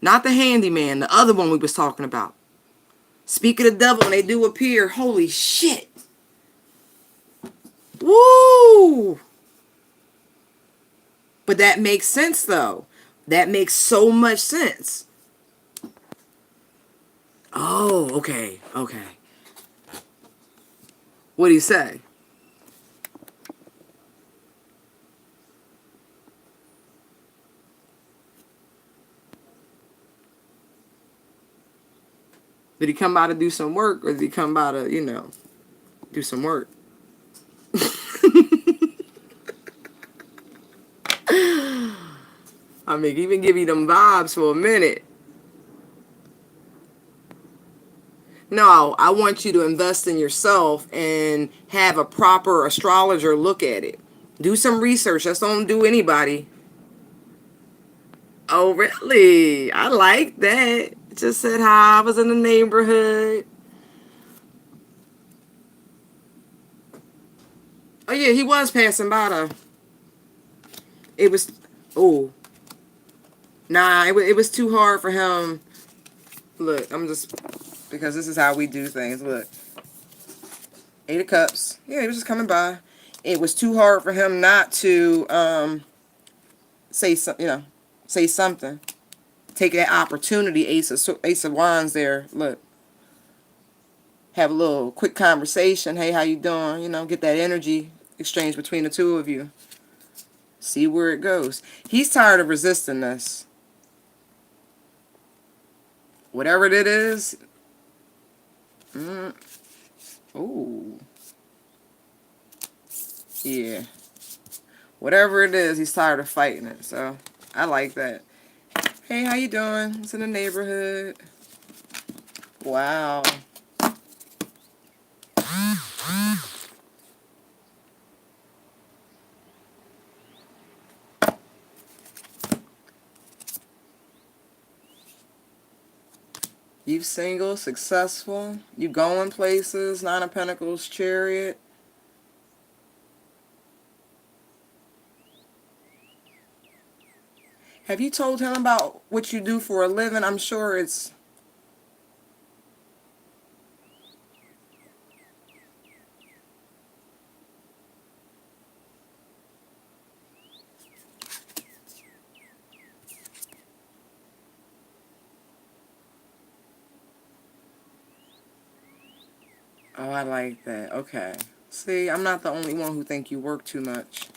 S1: Not the handyman, the other one we was talking about. Speak of the devil, and they do appear. Holy shit. Woo! But that makes sense, though. That makes so much sense. Oh, okay, okay. What'd he say? Did he come by to do some work, or did he come by to, do some work? I mean, even give you them vibes for a minute. No, I want you to invest in yourself and have a proper astrologer look at it. Do some research. Just don't do anybody. Oh, really? I like that. Just said hi. I was in the neighborhood. Oh, yeah, he was passing by, though. It was, oh, nah, it was too hard for him. Look, I'm just, because this is how we do things. Look, 8 of Cups. Yeah, he was just coming by. It was too hard for him not to say something, say something. Take that opportunity. Ace of Wands there. Look, have a little quick conversation. Hey, how you doing? Get that energy exchange between the two of you. See where it goes. He's tired of resisting this. Whatever it is. Oh, yeah. Whatever it is, he's tired of fighting it. So I like that. Hey, how you doing? It's in the neighborhood. Wow. You single, successful. You going places. 9 of Pentacles, Chariot. Have you told him about what you do for a living? I'm sure it's... Oh, I like that. Okay. See, I'm not the only one who think you work too much.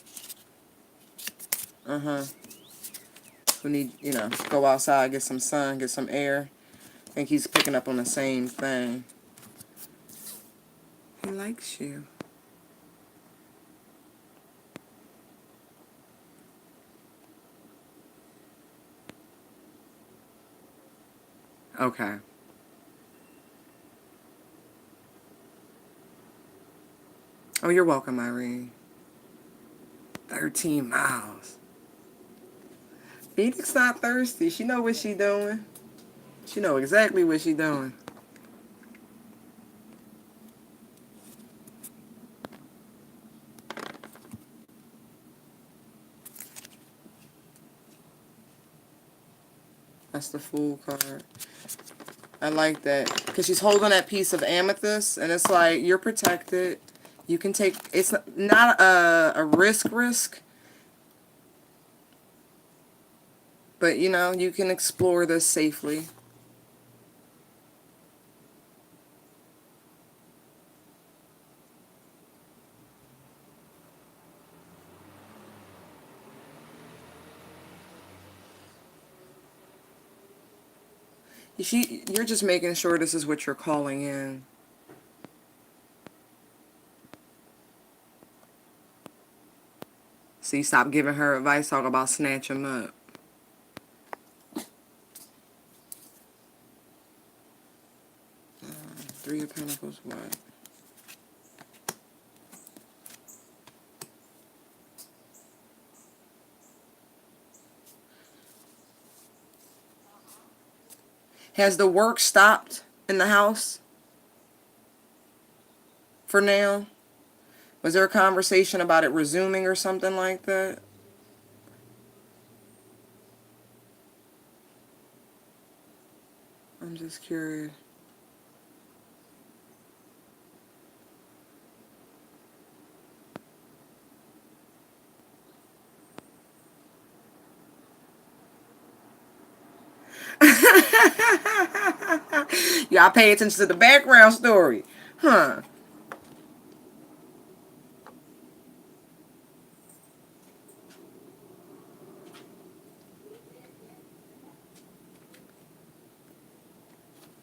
S1: Uh-huh. Who need, go outside, get some sun, get some air. I think he's picking up on the same thing. He likes you. Okay. Oh, you're welcome, Irene. 13 miles. Phoenix not thirsty. She know what she doing. She know exactly what she doing. That's the Fool card. I like that. Because she's holding that piece of amethyst, and it's like, you're protected. You can take, it's not a risk, but, you know, you can explore this safely. You're just making sure this is what you're calling in. See, stop giving her advice, talk about snatch him up. Three of Pentacles, what? Has the work stopped in the house for now? Was there a conversation about it resuming or something like that? I'm just curious. Y'all pay attention to the background story. Huh.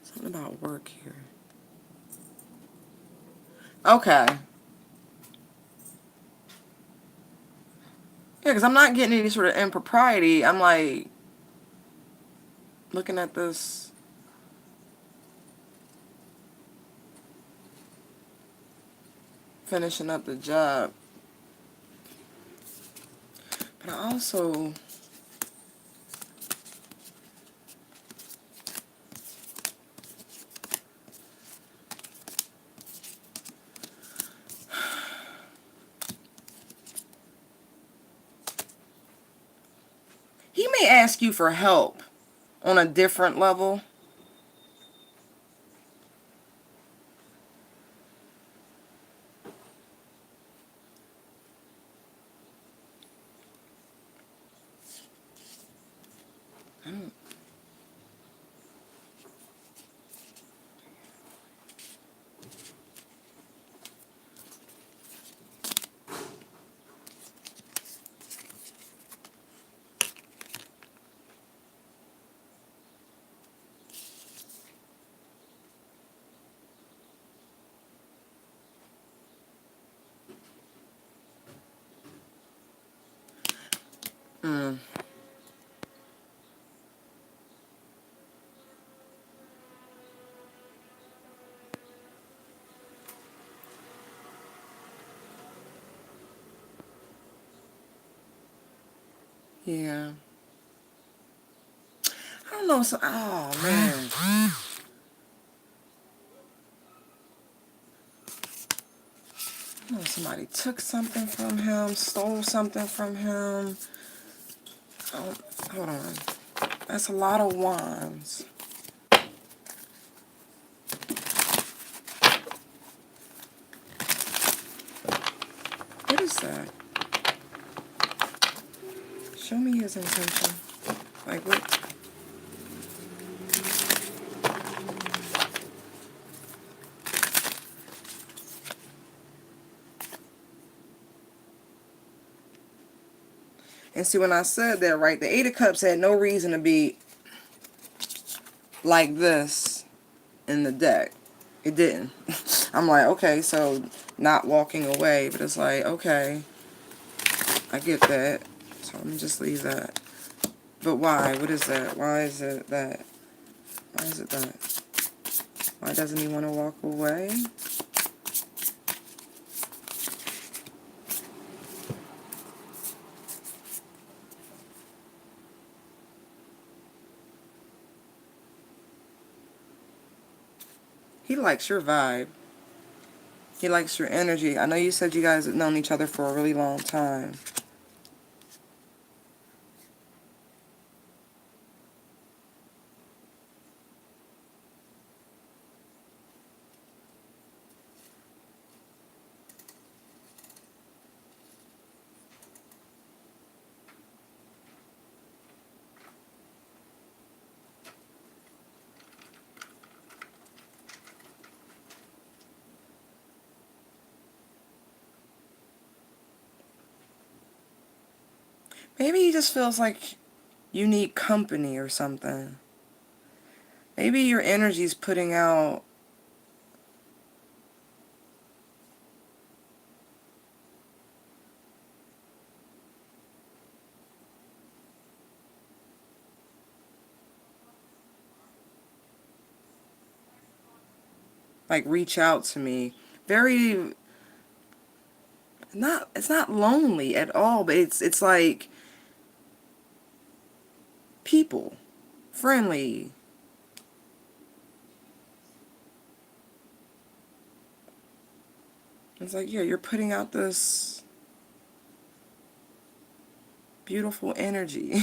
S1: Something about work here. Okay. Yeah, because I'm not getting any sort of impropriety. I'm like, looking at this. Finishing up the job. But I also... He may ask you for help on a different level. Mm. Yeah. I don't know. So, oh, man. I know somebody took something from him, stole something from him. Oh, hold on. That's a lot of wands. What is that? Show me his intention. Like, what? And see, when I said that, right, the Eight of Cups had no reason to be like this in the deck. It didn't. I'm like, okay, so not walking away, but it's like, okay, I get that. So let me just leave that. But why? What is that? Why is it that? Why is it that? Why doesn't he want to walk away? He likes your vibe. He likes your energy. I know you said you guys have known each other for a really long time. Maybe he just feels like you need company or something. Maybe your energy's putting out like reach out to me. Very not it's not lonely at all, but it's like people, friendly. It's like, yeah, you're putting out this beautiful energy.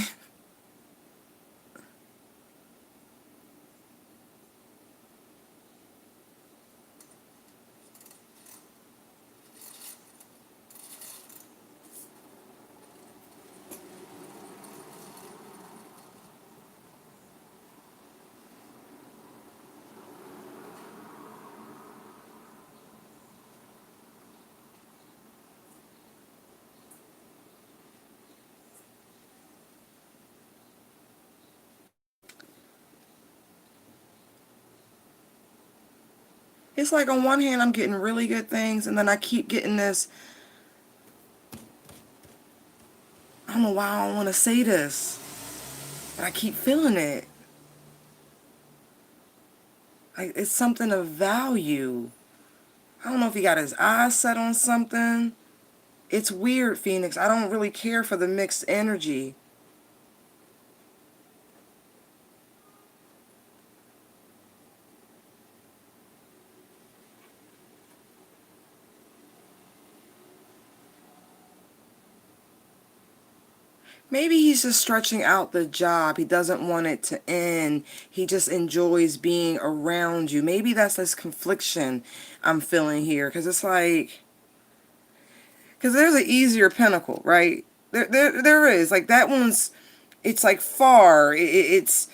S1: It's like on one hand I'm getting really good things, and then I keep getting this, I don't know why I don't want to say this, but I keep feeling it. Like it's something of value. I don't know if he got his eyes set on something. It's weird, Phoenix. I don't really care for the mixed energy. Maybe he's just stretching out the job. He doesn't want it to end. He just enjoys being around you. Maybe that's this confliction I'm feeling here. Because it's like, because there's an easier pinnacle, right? There is. Like that one's, it's like far. There's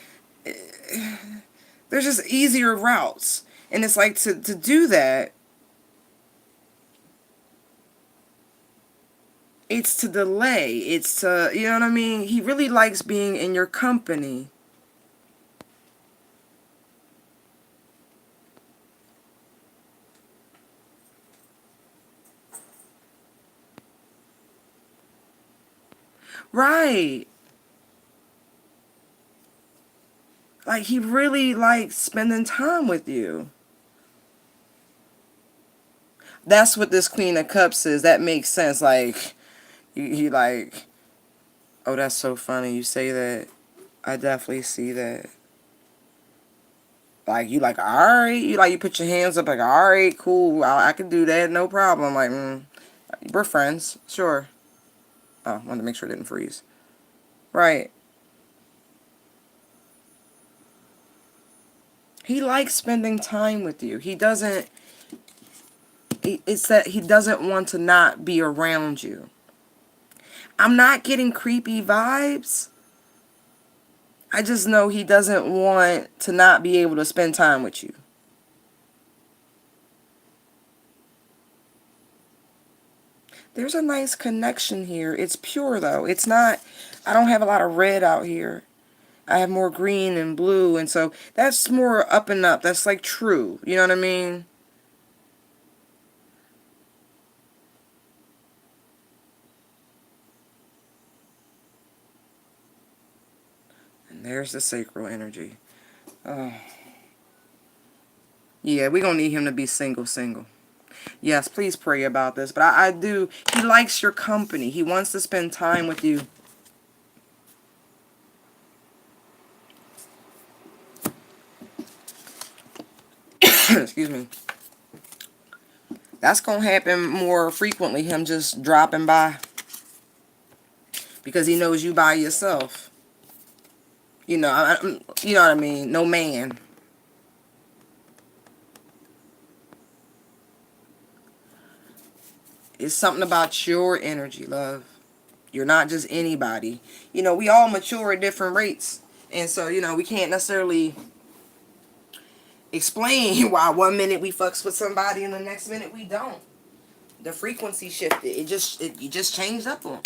S1: just easier routes. And it's like to do that, it's to delay. It's to, you know what I mean? He really likes being in your company. Right. Like he really likes spending time with you. That's what this Queen of Cups is. That makes sense. Like, he like, oh, that's so funny. You say that. I definitely see that. Like, you like, all right. You like, you put your hands up like, all right, cool. I can do that. No problem. Like, we're friends. Sure. Oh, wanted to make sure it didn't freeze. Right. He likes spending time with you. He doesn't, it's that he doesn't want to not be around you. I'm not getting creepy vibes. I just know he doesn't want to not be able to spend time with you. There's a nice connection here. It's pure though. It's not, I don't have a lot of red out here. I have more green and blue, and so that's more up and up. That's like true. You know what I mean? And there's the sacral energy. Oh. Yeah, we're going to need him to be single. Yes, please pray about this. But I do. He likes your company. He wants to spend time with you. Excuse me. That's going to happen more frequently, him just dropping by. Because he knows you by yourself. You know, you know what I mean? No man. It's something about your energy, love. You're not just anybody. You know, we all mature at different rates. And so, you know, we can't necessarily explain why one minute we fucks with somebody and the next minute we don't. The frequency shifted. You just changed up on.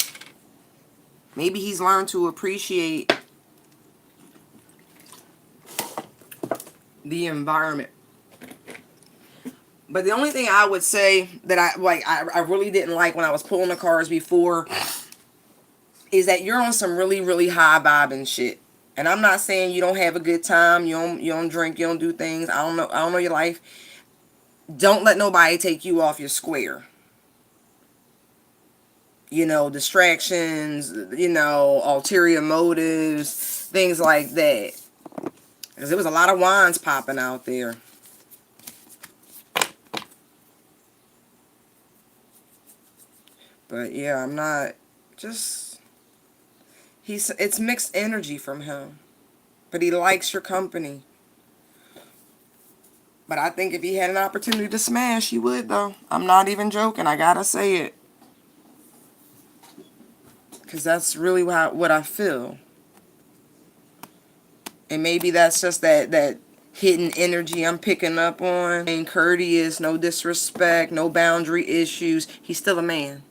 S1: Maybe he's learned to appreciate the environment. But the only thing I would say that I really didn't like when I was pulling the cards before is that you're on some really, really high vibing shit. And I'm not saying you don't have a good time, you don't drink, you don't do things. I don't know your life. Don't let nobody take you off your square. You know, distractions, you know, ulterior motives, things like that. Because there was a lot of wands popping out there. But yeah, I'm not just it's mixed energy from him. But he likes your company. But I think if he had an opportunity to smash, he would though. I'm not even joking. I gotta say it. Because that's really what I feel. And maybe that's just that hidden energy I'm picking up on. Being courteous, no disrespect, no boundary issues. He's still a man.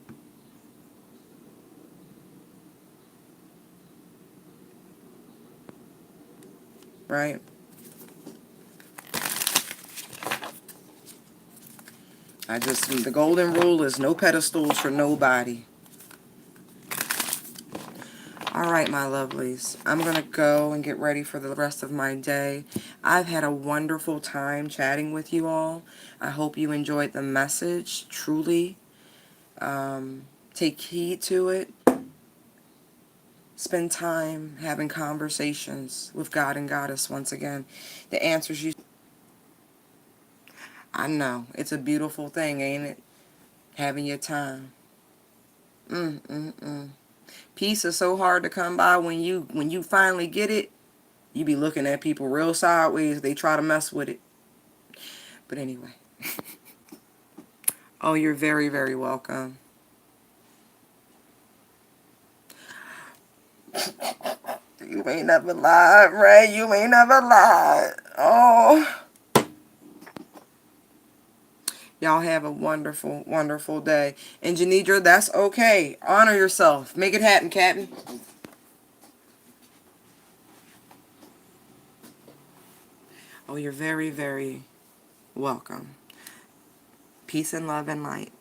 S1: Right? The golden rule is no pedestals for nobody. Alright, my lovelies. I'm going to go and get ready for the rest of my day. I've had a wonderful time chatting with you all. I hope you enjoyed the message, truly. Take heed to it. Spend time having conversations with God and Goddess once again. The answers you... I know. It's a beautiful thing, ain't it? Having your time. Peace is so hard to come by. When you finally get it, you be looking at people real sideways. They try to mess with it. But anyway. Oh, you're very, very welcome. You ain't never lied, right? You ain't never lied. Oh. Y'all have a wonderful, wonderful day. And Janidra, that's okay. Honor yourself. Make it happen, Captain. Oh, you're very, very welcome. Peace and love and light.